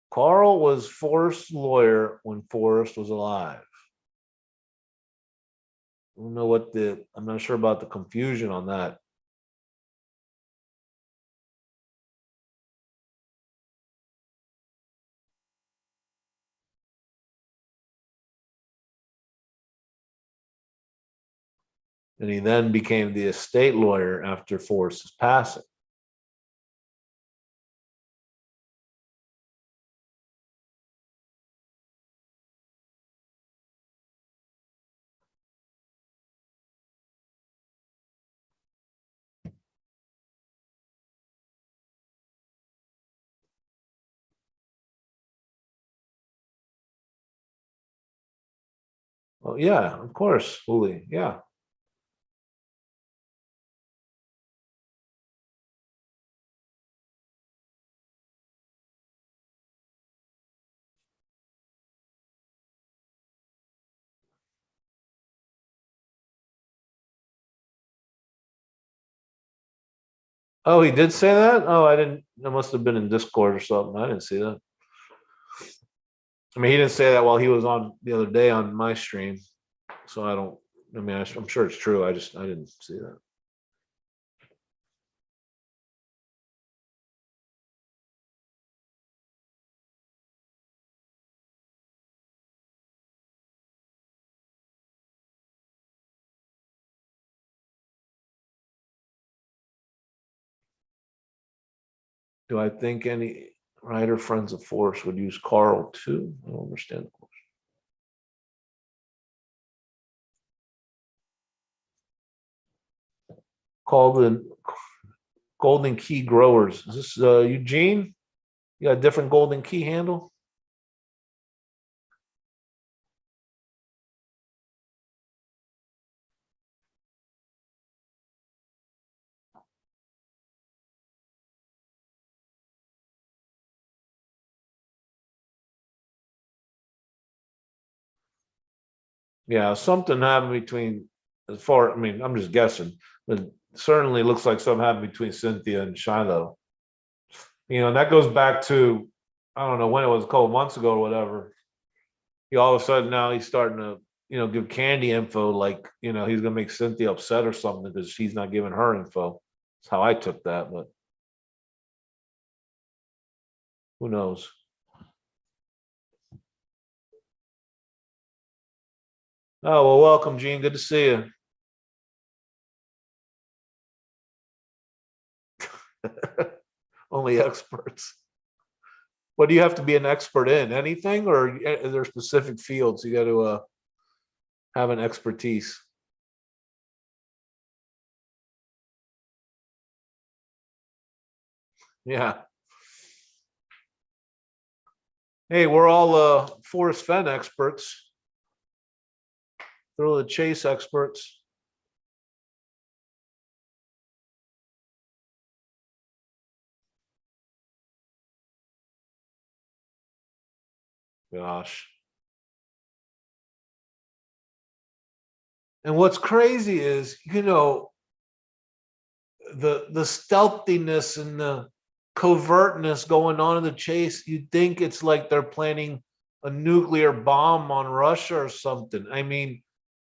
Speaker 1: Carl was Forrest's lawyer when Forrest was alive. I don't know I'm not sure about the confusion on that. And he then became the estate lawyer after Forrest's passing. Oh, yeah, of course, Uli. Yeah. Oh, he did say that? Oh, I didn't. That must have been in Discord or something. I didn't see that. I mean, he didn't say that while he was on the other day on my stream. So I don't, I mean, I'm sure it's true. I didn't see that. Do I think any writer friends of Forrest would use Carl too? I don't understand the question. Call the Golden Key Growers. Is this Eugene? You got a different Golden Key handle? Yeah, something happened between, as far, I mean, I'm just guessing, but certainly looks like something happened between Cynthia and Shiloh. And that goes back to, I don't know when it was, a couple months ago or whatever. He all of a sudden now he's starting to, give Candy info, like, he's gonna make Cynthia upset or something because she's not giving her info. That's how I took that, but who knows? Oh, well, welcome, Gene. Good to see you. Only experts. What do you have to be an expert in? Anything, or are there specific fields you got to have an expertise? Yeah. Hey, we're all Forrest Fenn experts. Thrill of the chase experts. Gosh. And what's crazy is, the stealthiness and the covertness going on in the chase. You'd think it's like they're planning a nuclear bomb on Russia or something. I mean,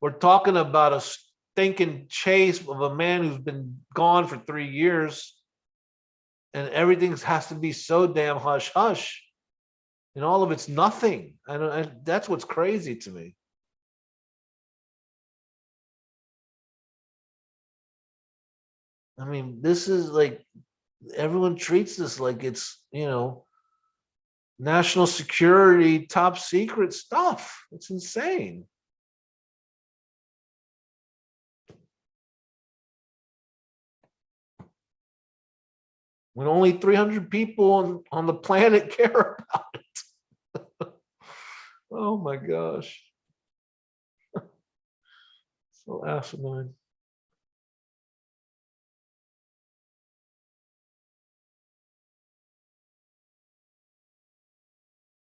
Speaker 1: we're talking about a stinking chase of a man who's been gone for 3 years, and everything has to be so damn hush hush, and all of it's nothing. And that's what's crazy to me. I mean, this is like everyone treats this like it's national security, top secret stuff. It's insane. When only 300 people on the planet care about it. Oh my gosh. So asinine.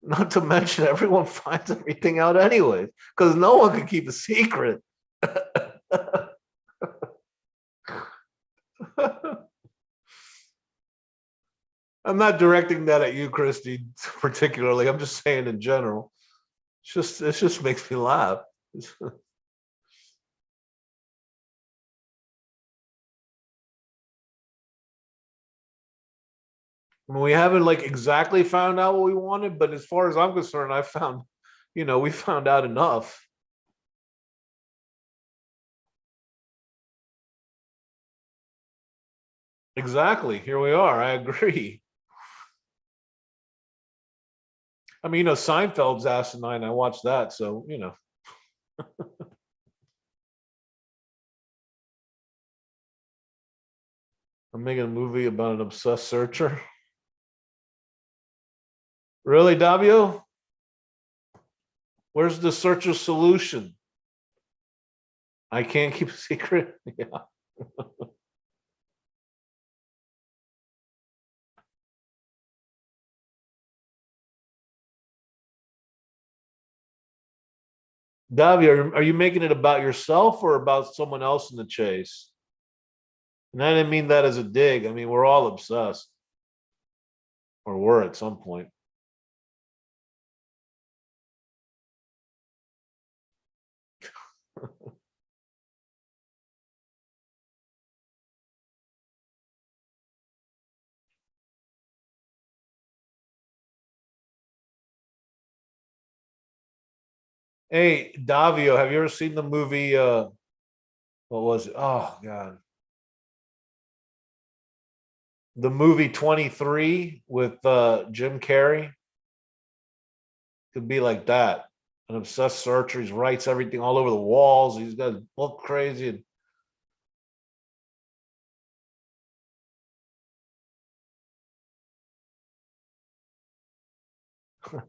Speaker 1: Not to mention everyone finds everything out anyway, because no one can keep a secret. I'm not directing that at you, Christy, particularly. I'm just saying in general. It just makes me laugh. We haven't like exactly found out what we wanted, but as far as I'm concerned, I found, we found out enough. Exactly. Here we are. I agree. I mean, Seinfeld's asinine. I watched that, so I'm making a movie about an obsessed searcher. Really, Davio? Where's the searcher's solution? I can't keep a secret. Yeah. Davio, are you making it about yourself or about someone else in the chase? And I didn't mean that as a dig. I mean, we're all obsessed, or were at some point. Hey, Davio, have you ever seen the movie? What was it? Oh God, the movie 23 with Jim Carrey. Could be like that. An obsessed searcher. He writes everything all over the walls. He's got a book crazy. And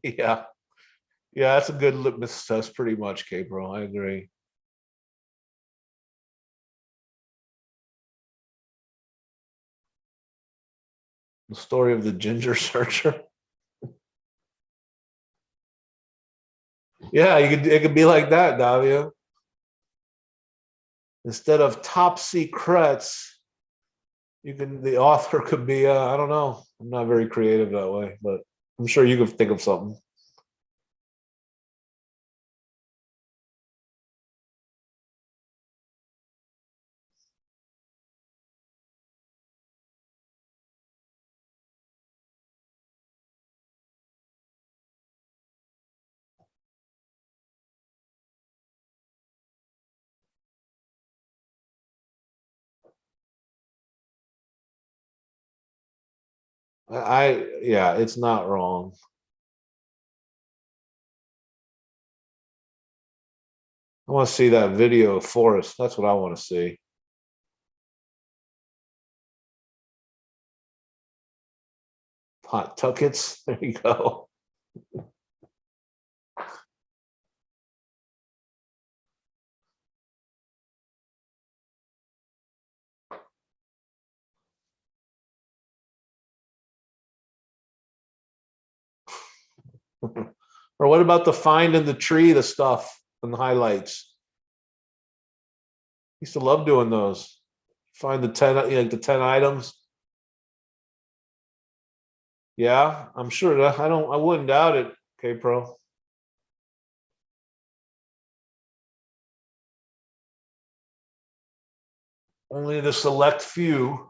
Speaker 1: yeah, yeah, that's a good litmus test, pretty much, K bro. I agree. The story of the ginger searcher. Yeah, it could be like that, Davia. Instead of top secrets, the author could be I don't know. I'm not very creative that way, but I'm sure you could think of something. Yeah, it's not wrong. I want to see that video of Forrest. That's what I want to see. Hot tuckets. There you go. Or what about the find in the tree, the stuff and the highlights? Used to love doing those. Find the 10, like the 10 items. Yeah, I'm sure that I wouldn't doubt it, K Pro. Only the select few.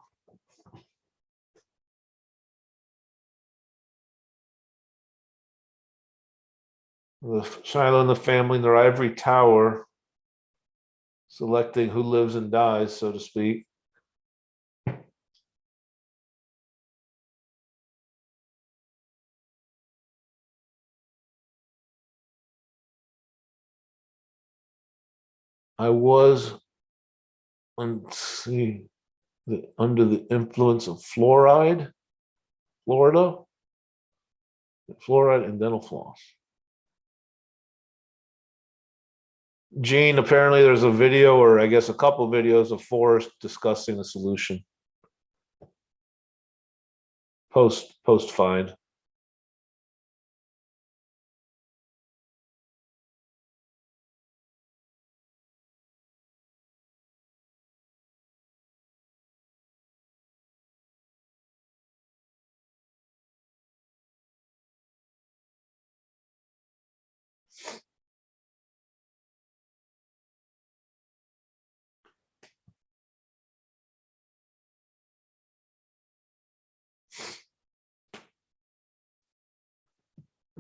Speaker 1: The Shiloh and the family in their ivory tower, selecting who lives and dies, so to speak. I was, let's see, under the influence of fluoride, Florida, fluoride and dental floss. Gene, apparently there's a video, or I guess a couple of videos of Forrest discussing the solution. Post find.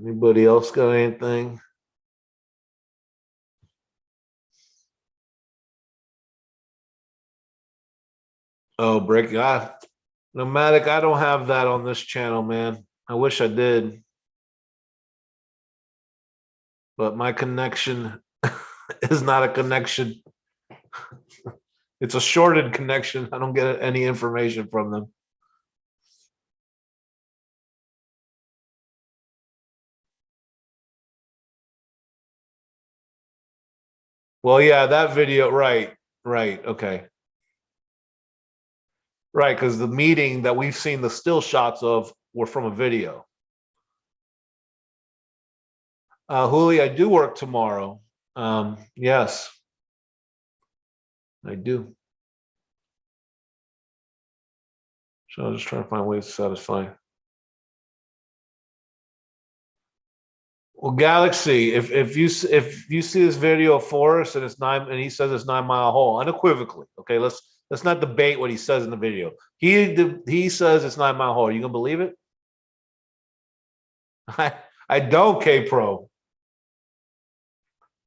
Speaker 1: Anybody else got anything? Oh, break. Nomadic, I don't have that on this channel, man. I wish I did. But my connection is not a connection. It's a shorted connection. I don't get any information from them. Well, yeah, that video, right, okay. Right, because the meeting that we've seen the still shots of were from a video. Huli, I do work tomorrow. Yes, I do. So I'm just trying to find ways to satisfy. Well, Galaxy, if you see this video of Forrest and he says it's 9 Mile hole unequivocally, okay, let's not debate what he says in the video. He says it's 9 Mile hole. Are you gonna believe it? I don't, K Pro.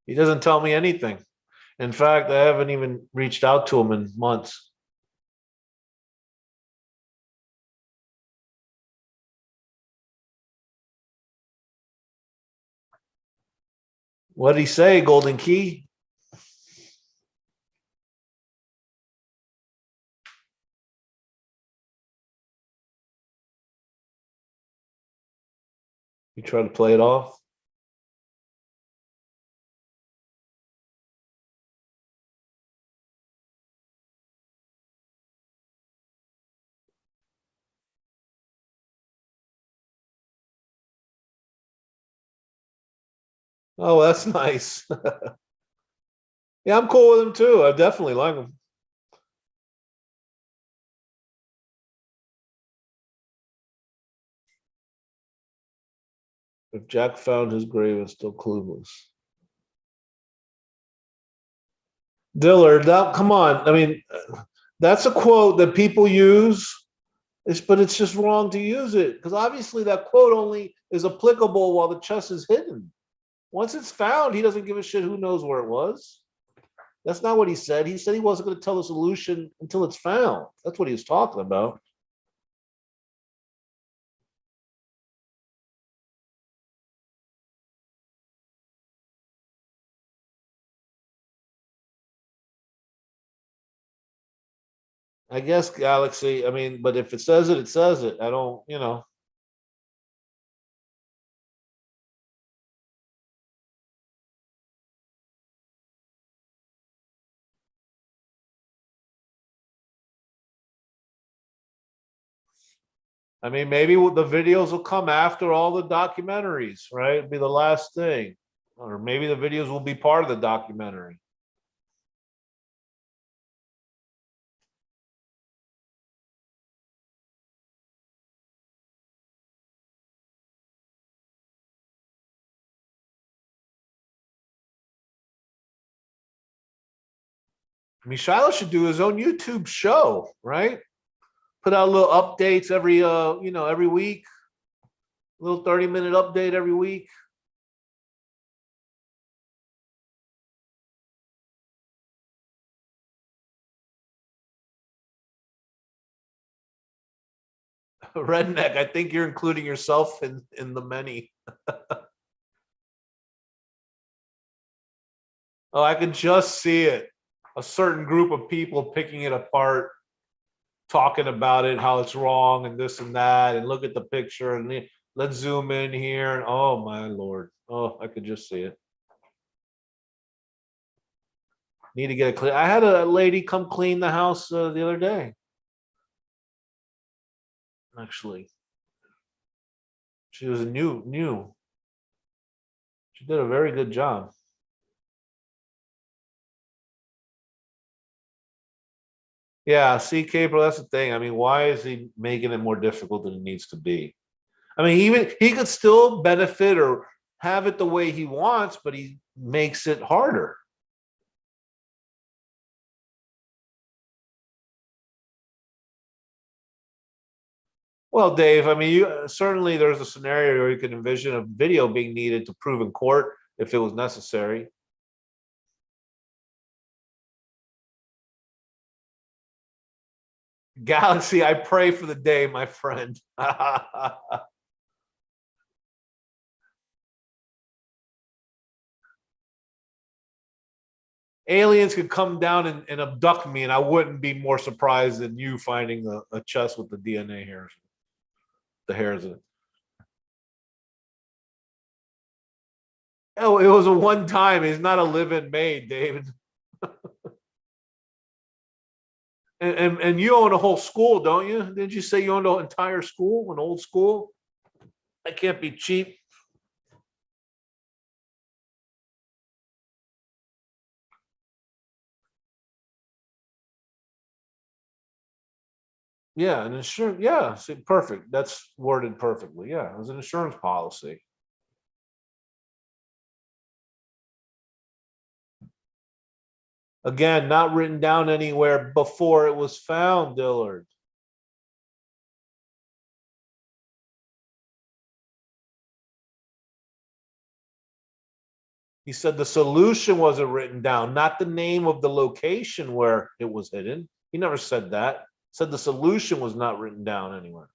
Speaker 1: He doesn't tell me anything. In fact, I haven't even reached out to him in months. What did he say, Golden Key? You try to play it off? Oh, that's nice. Yeah, I'm cool with him too. I definitely like him. If Jack found his grave and still clueless. Dillard, come on. I mean, that's a quote that people use, but it's just wrong to use it because obviously that quote only is applicable while the chest is hidden. Once it's found, he doesn't give a shit who knows where it was. That's not what he said. He said he wasn't going to tell the solution until it's found. That's what he was talking about. I guess Galaxy. I mean, but if it says it, it says it. I don't, I mean, maybe the videos will come after all the documentaries, right? It'll be the last thing. Or maybe the videos will be part of the documentary. I mean, Shiloh should do his own YouTube show, right? Put out little updates every every week, a little 30-minute update every week. Redneck, I think you're including yourself in the many. Oh, I could just see it. A certain group of people picking it apart, talking about it, how it's wrong and this and that, and look at the picture and let's zoom in here. And oh my lord. Oh, I could just see it. Need to get it clean. I had a lady come clean the house the other day. Actually, she was new. She did a very good job. Yeah, see, Capel, that's the thing. I mean, why is he making it more difficult than it needs to be? I mean, even he could still benefit or have it the way he wants, but he makes it harder. Well, Dave, I mean, you certainly there's a scenario where you could envision a video being needed to prove in court if it was necessary. Galaxy, I pray for the day, my friend. Aliens could come down and abduct me, and I wouldn't be more surprised than you finding a chest with the DNA hairs, the hairs in it. Oh, it was a one time. It's not a live-in made, David. And you own a whole school, don't you? Didn't you say you owned an entire school, an old school? That can't be cheap. Yeah, an insurance. Yeah, see, perfect. That's worded perfectly. Yeah, it was an insurance policy. Again, not written down anywhere before it was found, Dillard. He said the solution wasn't written down, not the name of the location where it was hidden. He never said that. He said the solution was not written down anywhere.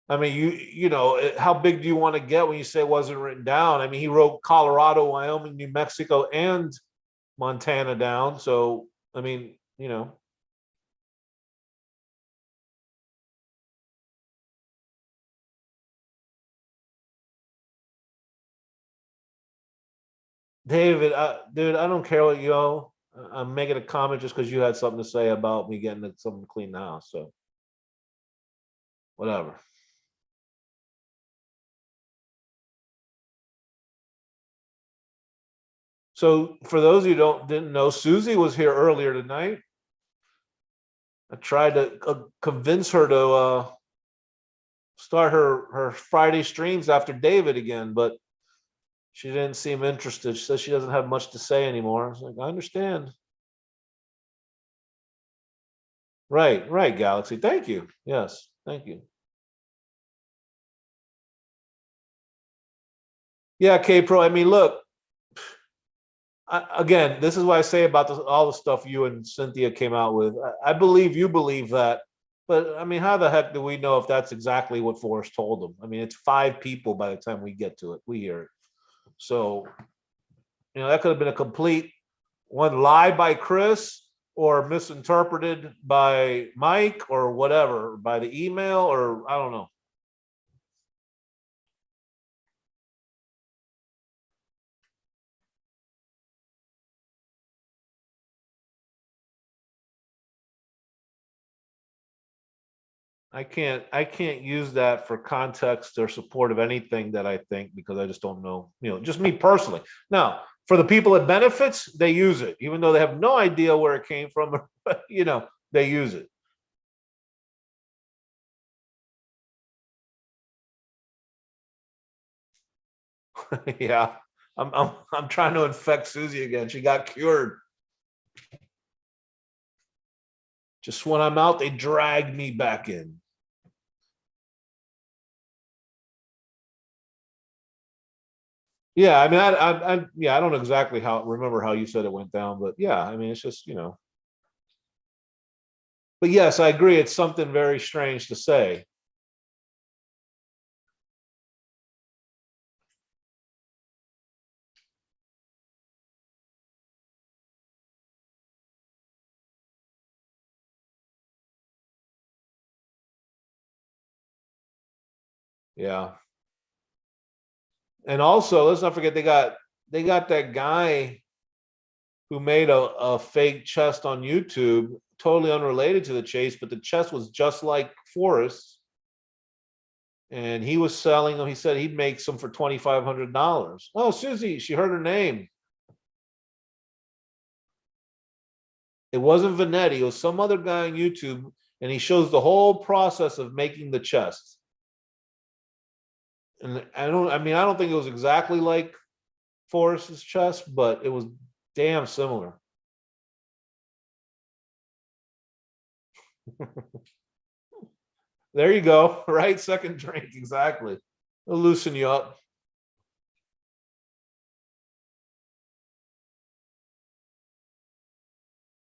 Speaker 1: I mean, how big do you want to get when you say it wasn't written down? I mean, he wrote Colorado, Wyoming, New Mexico, and Montana down. So, I mean, David, dude, I don't care what you owe. I'm making a comment just because you had something to say about me getting something to clean the house. So, whatever. So, for those of you who didn't know, Susie was here earlier tonight. I tried to convince her to start her Friday streams after David again, but she didn't seem interested. She says she doesn't have much to say anymore. I was like, I understand. Right, right, Galaxy. Thank you. Yes, thank you. Yeah, K Pro. I mean, look, again, this is what I say about all the stuff you and Cynthia came out with. I believe you believe that, but I mean, how the heck do we know if that's exactly what Forrest told them? I mean, it's 5 people by the time we get to it. We hear it. So, that could have been a complete one lie by Chris or misinterpreted by Mike or whatever, by the email, or I don't know. I can't use that for context or support of anything that I think, because I just don't know, just me personally. Now, for the people it benefits, they use it, even though they have no idea where it came from, they use it. Yeah. I'm trying to infect Susie again. She got cured. Just when I'm out, they drag me back in. Yeah, I mean, yeah, I don't exactly remember how you said it went down, but yeah, I mean, it's just, but yes, I agree. It's something very strange to say. Yeah. And also, let's not forget they got that guy who made a fake chest on YouTube, totally unrelated to the chase, but the chest was just like Forrest, and he was selling them. He said he'd make some for $2,500. Oh, Susie, she heard her name. It wasn't Vanetti. It was some other guy on YouTube, and he shows the whole process of making the chest. And I don't think it was exactly like Forrest's chest, but it was damn similar. There you go. Right, second drink, exactly. It'll loosen you up.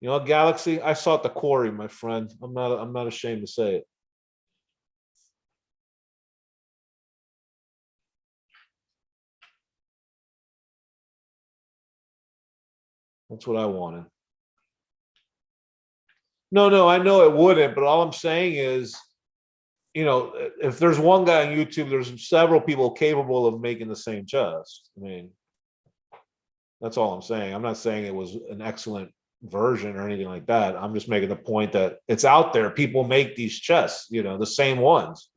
Speaker 1: Galaxy. I saw it the quarry, my friend. I'm not ashamed to say it. That's what I wanted. No, no, I know it wouldn't, but all I'm saying is, if there's one guy on YouTube, there's several people capable of making the same chest. I mean, that's all I'm saying. I'm not saying it was an excellent version or anything like that. I'm just making the point that it's out there. People make these chests, the same ones.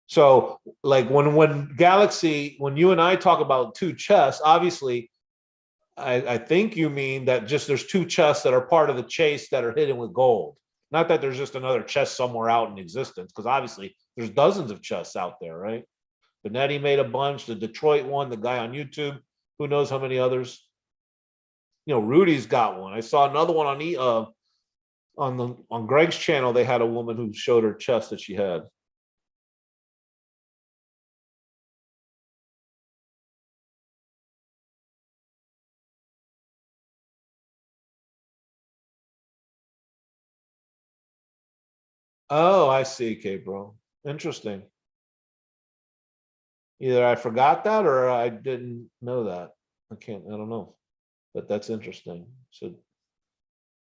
Speaker 1: So, like when Galaxy, when you and I talk about two chests, obviously, I think you mean that just there's two chests that are part of the chase that are hidden with gold. Not that there's just another chest somewhere out in existence, because obviously there's dozens of chests out there, right? Benetti made a bunch. The Detroit one, the guy on YouTube, who knows how many others? Rudy's got one. I saw another one on Greg's channel. They had a woman who showed her chest that she had. Oh, I see, K bro. Interesting. Either I forgot that or I didn't know that. I don't know. But that's interesting. So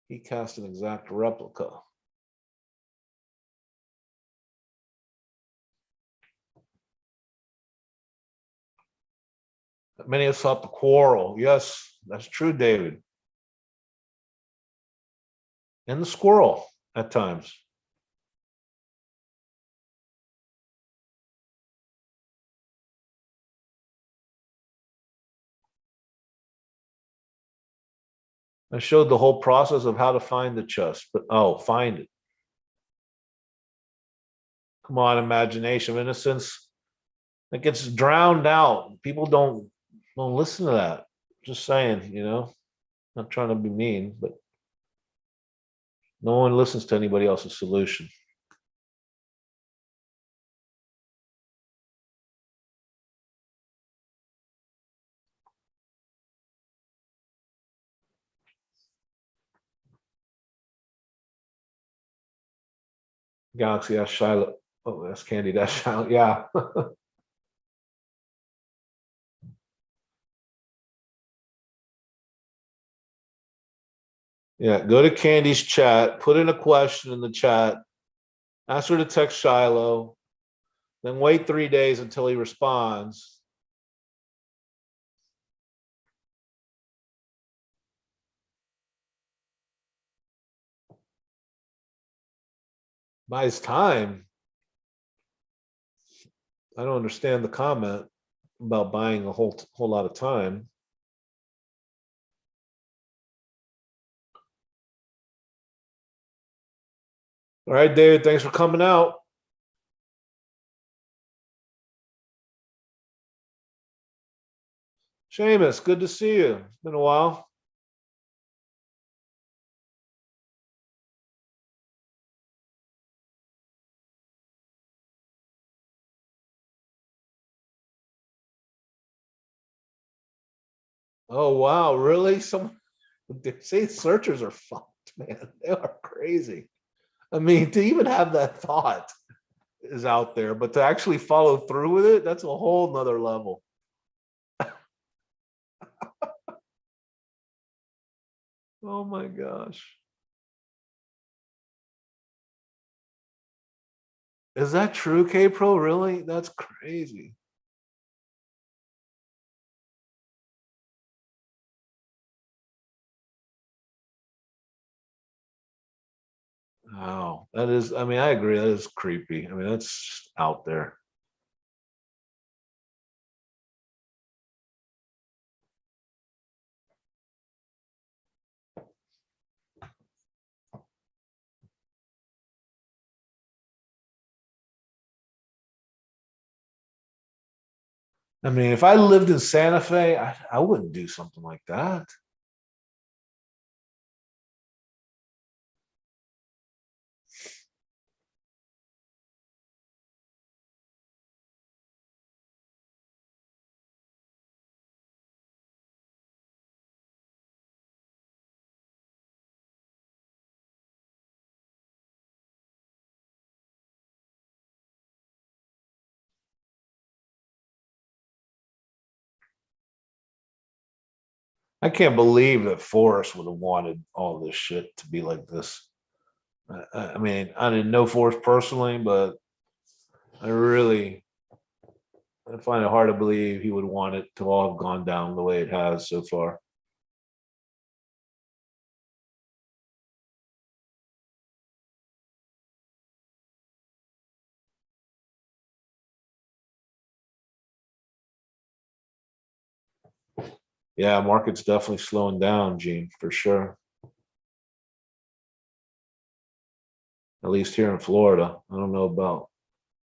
Speaker 1: he cast an exact replica. Many of us thought the quarrel. Yes, that's true, David. And the squirrel at times. I showed the whole process of how to find the chest, but find it. Come on, imagination, innocence. It gets drowned out. People don't listen to that. Just saying, not trying to be mean, but no one listens to anybody else's solution. Galaxy, that's Shiloh. Oh, that's Candy, that's Shiloh. Yeah. Yeah. Go to Candy's chat, put in a question in the chat, ask her to text Shiloh, then wait 3 days until he responds. Buys time. I don't understand the comment about buying a whole lot of time. All right, David, thanks for coming out. Seamus, good to see you. It's been a while. Oh wow, really? Some they say searchers are fucked, man. They are crazy. I mean, to even have that thought is out there, but to actually follow through with it, that's a whole nother level. Oh my gosh. Is that true, K Pro? Really? That's crazy. Wow. That is, I mean, I agree. That is creepy. I mean, that's out there. I mean, if I lived in Santa Fe, I wouldn't do something like that. I can't believe that Forrest would have wanted all this shit to be like this. I mean, I didn't know Forrest personally, but I really I find it hard to believe he would want it to all have gone down the way it has so far. Yeah, market's definitely slowing down, Gene, for sure. At least here in Florida. I don't know about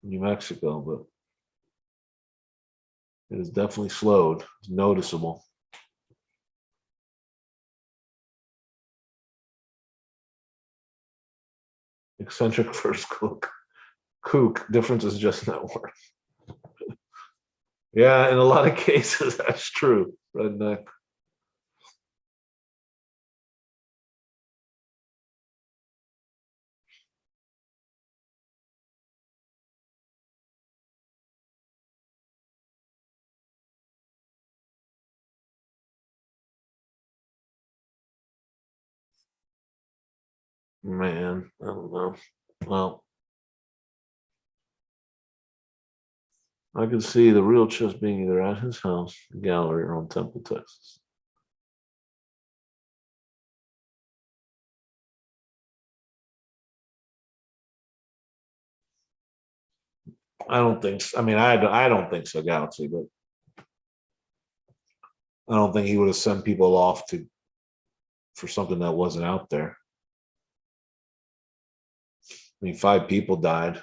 Speaker 1: New Mexico, but it has definitely slowed. It's noticeable. Eccentric first cook. Kook. Difference is just net worth. Yeah, in a lot of cases, that's true. Redneck. Man, I don't know. Well, I can see the real chest being either at his house, gallery, or on Temple, Texas. I don't think. I mean, I don't think so, Galaxy, but I don't think he would have sent people off to for something that wasn't out there. I mean, 5 people died.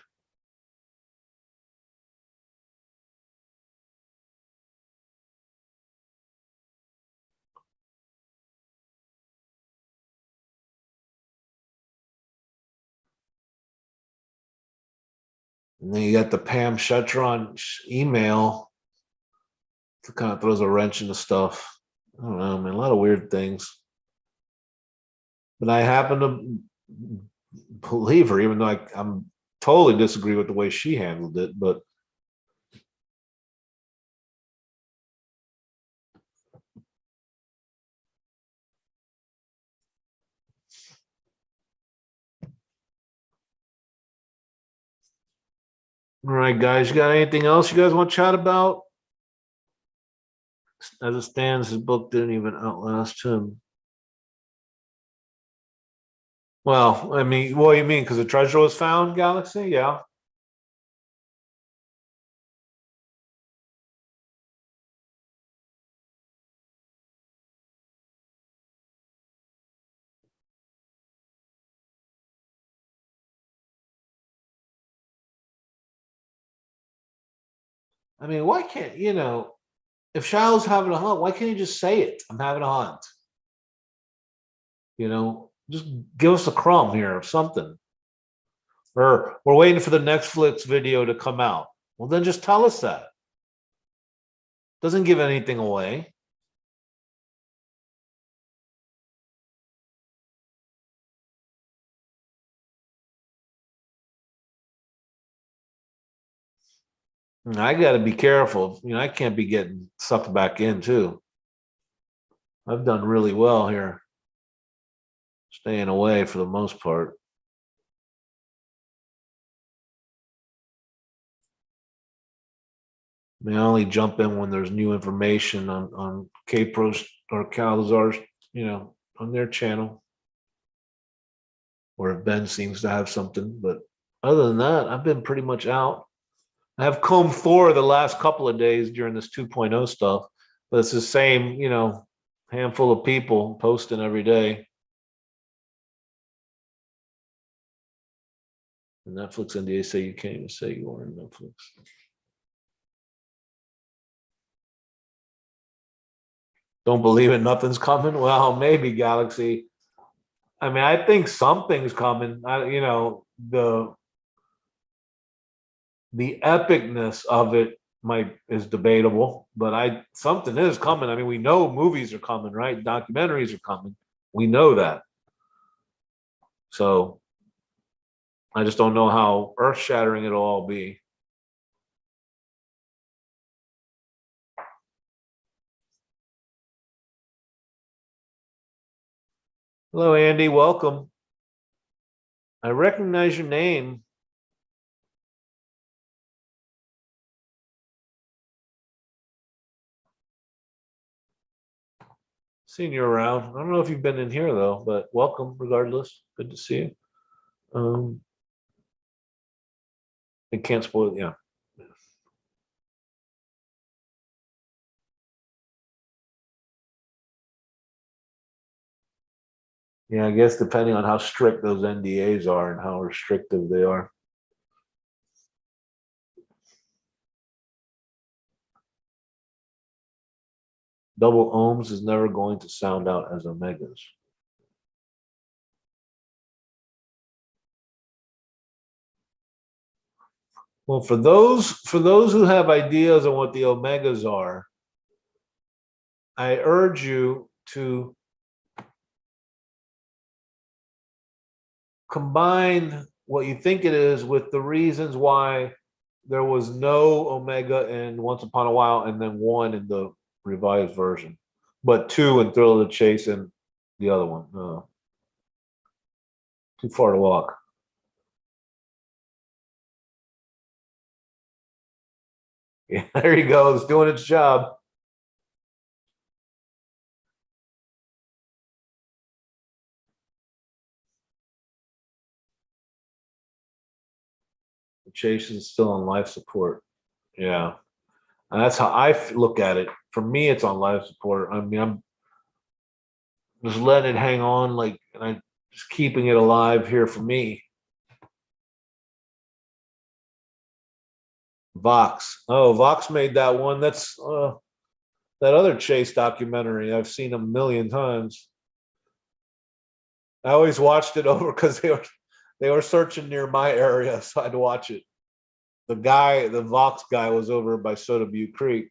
Speaker 1: And then you got the Pam Shetron email that kind of throws a wrench into stuff. I don't know, man, a lot of weird things. But I happen to believe her, even though I'm totally disagree with the way she handled it. But all right, guys, you got anything else you guys want to chat about? As it stands, his book didn't even outlast him. Well, I mean, what do you mean? Because the treasure was found, Galaxy? Yeah. I mean, why can't, if Shallow's having a hunt, why can't he just say it? I'm having a hunt. Just give us a crumb here or something. Or we're waiting for the Netflix video to come out. Well, then just tell us that. Doesn't give anything away. I got to be careful. I can't be getting sucked back in too. I've done really well here, staying away for the most part. I mean, I only jump in when there's new information on Kpros or Calazar's, on their channel, or if Ben seems to have something. But other than that, I've been pretty much out. I have combed Thor the last couple of days during this 2.0 stuff, but it's the same, handful of people posting every day. The Netflix NDA say you can't even say you are in Netflix. Don't believe it, nothing's coming. Well, maybe Galaxy. I mean, I think something's coming. The epicness of it might is debatable, but something is coming. I mean, we know movies are coming, right? Documentaries are coming. We know that. So I just don't know how earth shattering it'll all be. Hello, Andy. Welcome. I recognize your name. Seen you around. I don't know if you've been in here though, but welcome regardless. Good to see you. I can't spoil it. Yeah. Yeah, I guess depending on how strict those NDAs are and how restrictive they are. Double ohms is never going to sound out as omegas. Well, for those who have ideas on what the omegas are, I urge you to combine what you think it is with the reasons why there was no omega in Once Upon a While and then one in the revised version, but two in Thrill of the Chase and the other one. Too far to walk. Yeah, there you go. It's doing its job. The Chase is still on life support. Yeah. And that's how I look at it. For me, it's on life support. I mean, I'm just letting it hang on, like, and I just keeping it alive here for me. Vox. Oh, Vox made that one. That's that other Chase documentary. I've seen a million times. I always watched it over because they were searching near my area, so I'd watch it. The Vox guy, was over by Soda Butte Creek.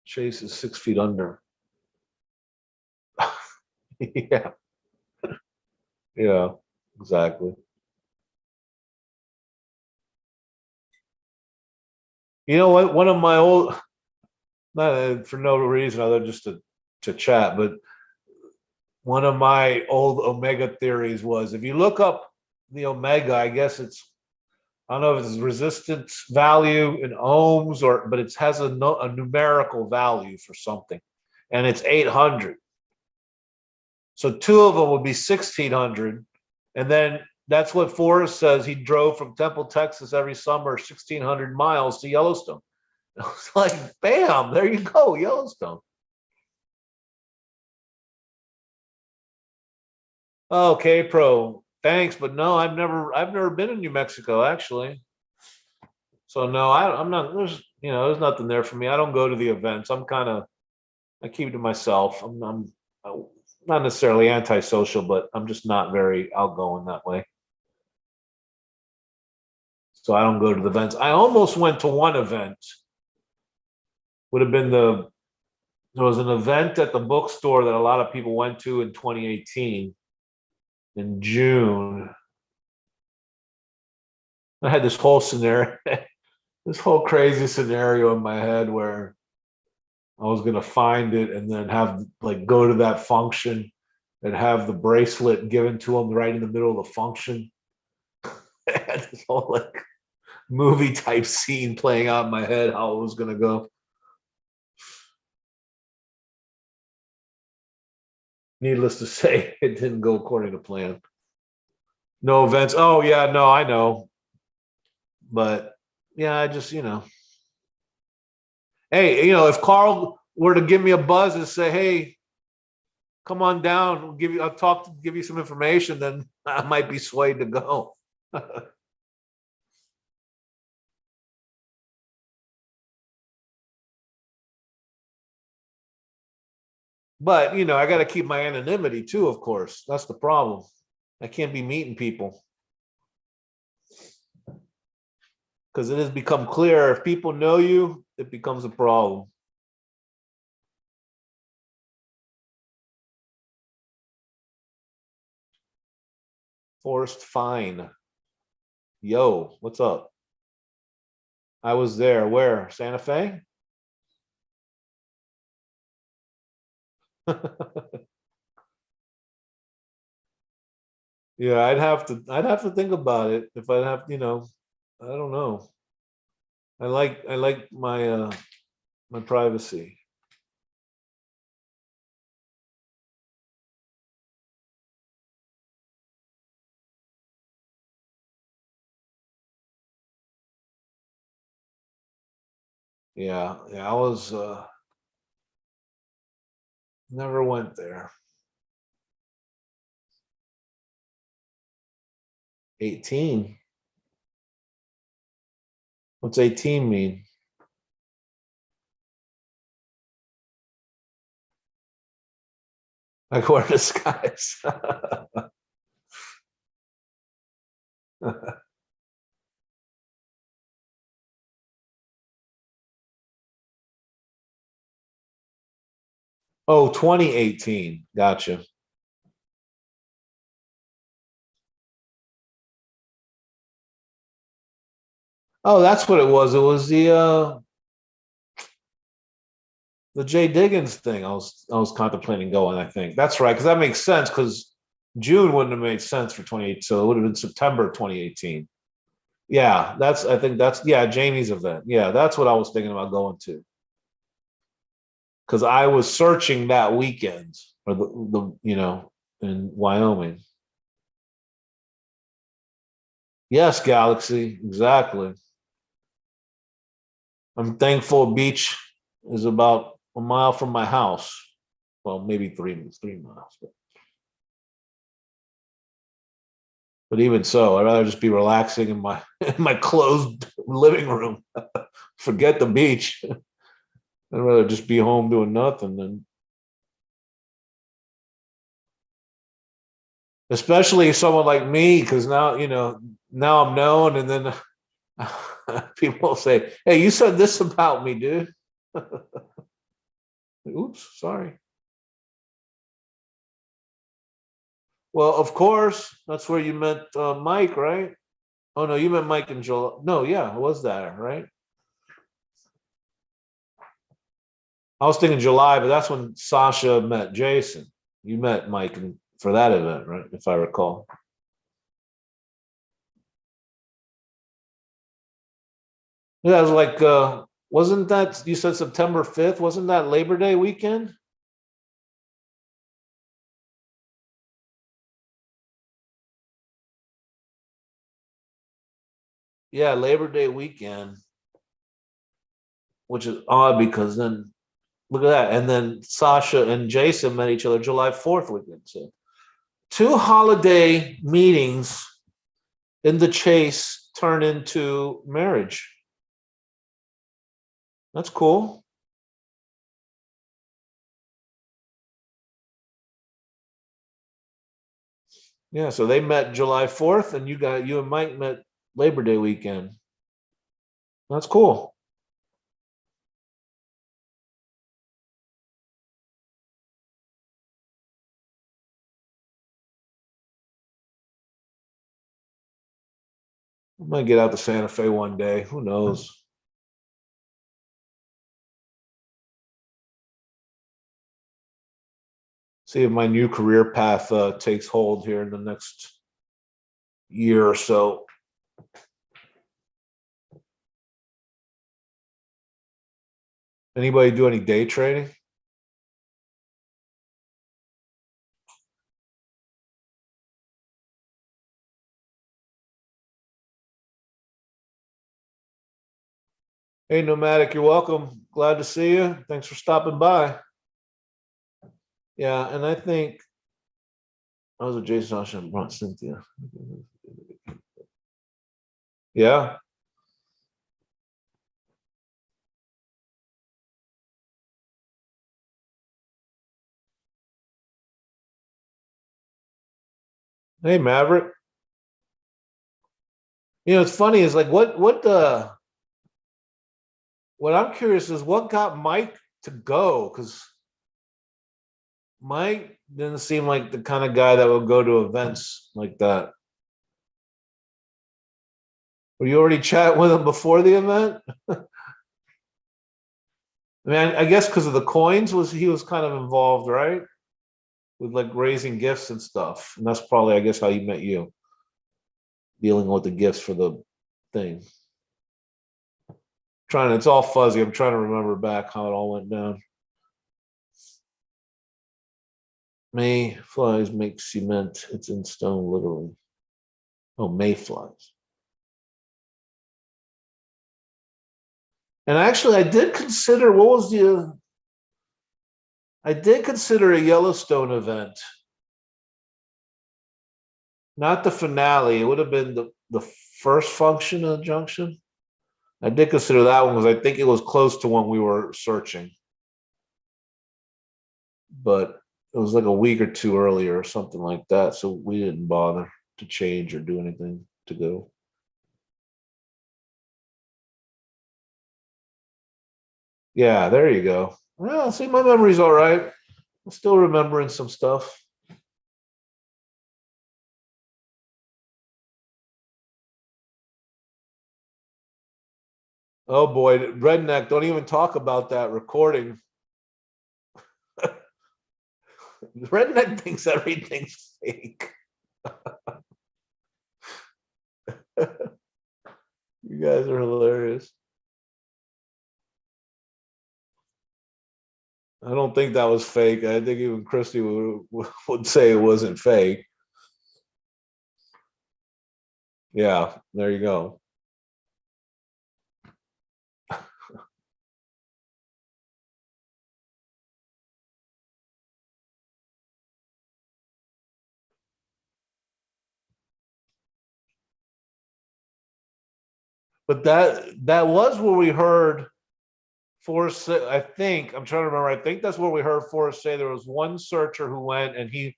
Speaker 1: Chase is 6 feet under. Yeah, yeah, exactly. You know what? One of my old, not for no reason other than just to chat, but one of my old Omega theories was if you look up the omega. I guess I don't know if it's resistance value in ohms but it has a numerical value for something, and it's 800. So two of them would be 1600, and then that's what Forrest says. He drove from Temple, Texas, every summer 1600 miles to Yellowstone. I was like, bam, there you go, Yellowstone. Okay, pro. Thanks, but no, I've never been in New Mexico actually. So no, I'm not. There's nothing there for me. I don't go to the events. I keep to myself. I'm not necessarily antisocial, but I'm just not very outgoing that way. So I don't go to the events. I almost went to one event. Would have been there was an event at the bookstore that a lot of people went to in 2018 in June. I had this whole scenario, this whole crazy scenario in my head where I was gonna find it and then have like go to that function and have the bracelet given to him right in the middle of the function. I had this whole like movie type scene playing out in my head how it was gonna go. Needless to say, it didn't go according to plan. No events. Oh yeah, no, I know. But yeah, I just, hey, if Carl were to give me a buzz and say, hey, come on down, give you some information, then I might be swayed to go. But I got to keep my anonymity too, of course. That's the problem. I can't be meeting people because it has become clear if people know you, it becomes a problem. Forrest Fine. Yo, what's up? I was there. Where? Santa Fe? Yeah, I'd have to think about it if I'd have, I don't know. I like my privacy. Yeah, yeah, I was never went there. 18. What's 18 mean? Like wear disguise. Oh, 2018. Gotcha. Oh, that's what it was. It was the Jay Diggins thing. I was contemplating going, I think. That's right, because that makes sense because June wouldn't have made sense for 28, so it would have been September 2018. Yeah, I think that's yeah, Jamie's event. Yeah, that's what I was thinking about going to. Because I was searching that weekend or the in Wyoming. Yes, Galaxy, exactly. I'm thankful beach is about a mile from my house. Well, maybe 3 miles, but even so, I'd rather just be relaxing in my in my closed living room. Forget the beach. I'd rather just be home doing nothing than, especially someone like me, because now I'm known, and then people say, "Hey, you said this about me, dude." Oops, sorry. Well, of course, that's where you met Mike, right? Oh no, you met Mike in July. No, yeah, it was that, right? I was thinking July, but that's when Sasha met Jason. You met Mike for that event, right? If I recall. Yeah, it was like, wasn't that, you said September 5th? Wasn't that Labor Day weekend? Yeah, Labor Day weekend, which is odd because then look at that. And then Sasha and Jason met each other July 4th weekend. So two holiday meetings in the chase turn into marriage. That's cool. Yeah, so they met July 4th and you and Mike met Labor Day weekend. That's cool. I might get out to Santa Fe one day. Who knows? See if my new career path takes hold here in the next year or so. Anybody do any day trading? Hey, Nomadic, you're welcome. Glad to see you. Thanks for stopping by. Yeah, and I think I was with Jason Sasha and brought Cynthia. Yeah. Hey, Maverick. It's funny is like what I'm curious is what got Mike to go, because Mike didn't seem like the kind of guy that would go to events like that. Were you already chatting with him before the event? I mean, I guess because of the coins, was he was kind of involved, right? With like raising gifts and stuff. And that's probably, I guess, how he met you, dealing with the gifts for the thing. It's all fuzzy. I'm trying to remember back how it all went down. May flies make cement. It's in stone, literally. Oh, May flies. And actually, I did consider a Yellowstone event, not the finale. It would have been the first function of the junction. I did consider that one because I think it was close to when we were searching, but it was like a week or two earlier or something like that. So we didn't bother to change or do anything to go. Yeah, there you go. Well, see, my memory's all right. I'm still remembering some stuff. Oh boy, Redneck, don't even talk about that recording. Redneck thinks everything's fake. You guys are hilarious. I don't think that was fake. I think even Christy would say it wasn't fake. Yeah, there you go. But that was where we heard Forrest. I think I'm trying to remember. I think that's where we heard Forrest say there was one searcher who went and he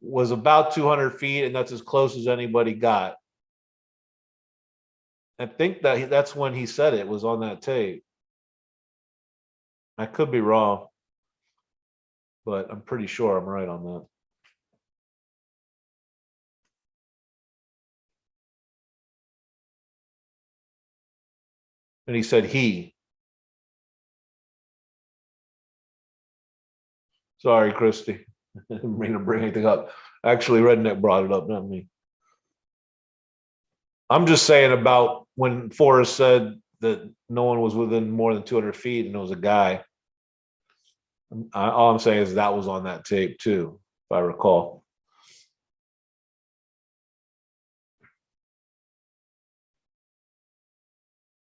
Speaker 1: was about 200 feet, and that's as close as anybody got. I think that's when he said it was on that tape. I could be wrong, but I'm pretty sure I'm right on that. And he said he. Sorry, Christy. I didn't mean to bring anything up. Actually, Redneck brought it up, not me. I'm just saying about when Forrest said that no one was within more than 200 feet and it was a guy. All I'm saying is that was on that tape too, if I recall.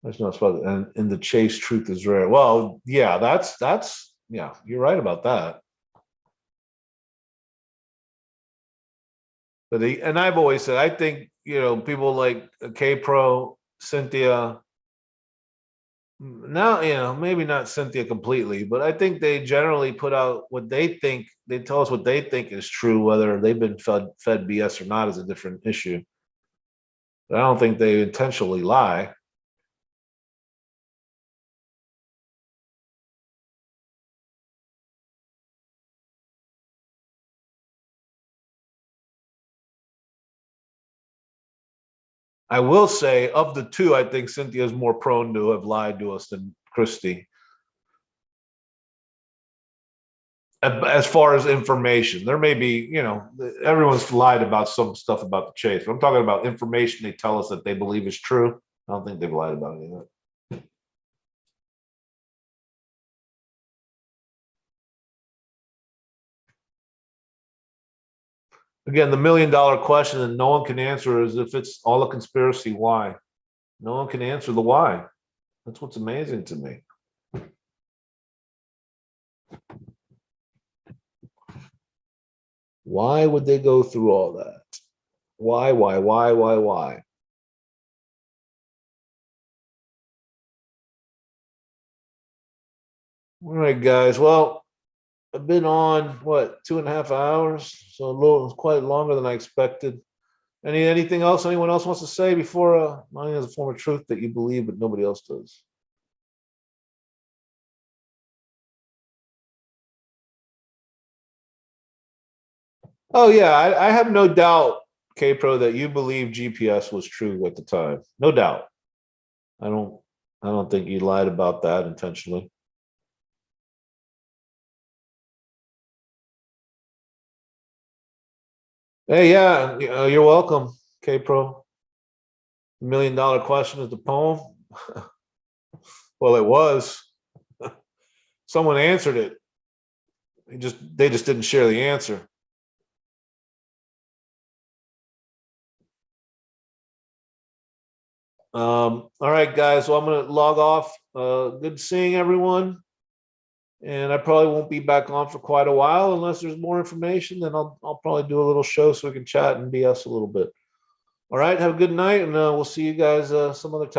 Speaker 1: There's no spot, and in the chase, truth is rare. Well, yeah, that's yeah, you're right about that. But and I've always said, I think people like K Pro, Cynthia. Now, maybe not Cynthia completely, but I think they generally put out what they think. They tell us what they think is true, whether they've been fed BS or not is a different issue. But I don't think they intentionally lie. I will say, of the two, I think Cynthia is more prone to have lied to us than Christy. As far as information, there may be, everyone's lied about some stuff about the chase. But I'm talking about information they tell us that they believe is true. I don't think they've lied about any of that. Again, the $1 million question that no one can answer is, if it's all a conspiracy, why? No one can answer the why. That's what's amazing to me. Why would they go through all that? Why? All right, guys. Well, I've been on what, 2.5 hours, so quite longer than I expected. Anything else anyone else wants to say before lying is a form of truth that you believe but nobody else does? Oh yeah, I have no doubt, K Pro, that you believe GPS was true at the time. No doubt. I don't I don't think you lied about that intentionally. Hey, yeah, you're welcome, K Pro. $1 million question is the poem. Well, it was. Someone answered it. They just didn't share the answer. All right, guys. Well, I'm gonna log off. Good seeing everyone. And I probably won't be back on for quite a while unless there's more information. Then I'll probably do a little show so we can chat and BS a little bit. All right. Have a good night, and we'll see you guys some other time.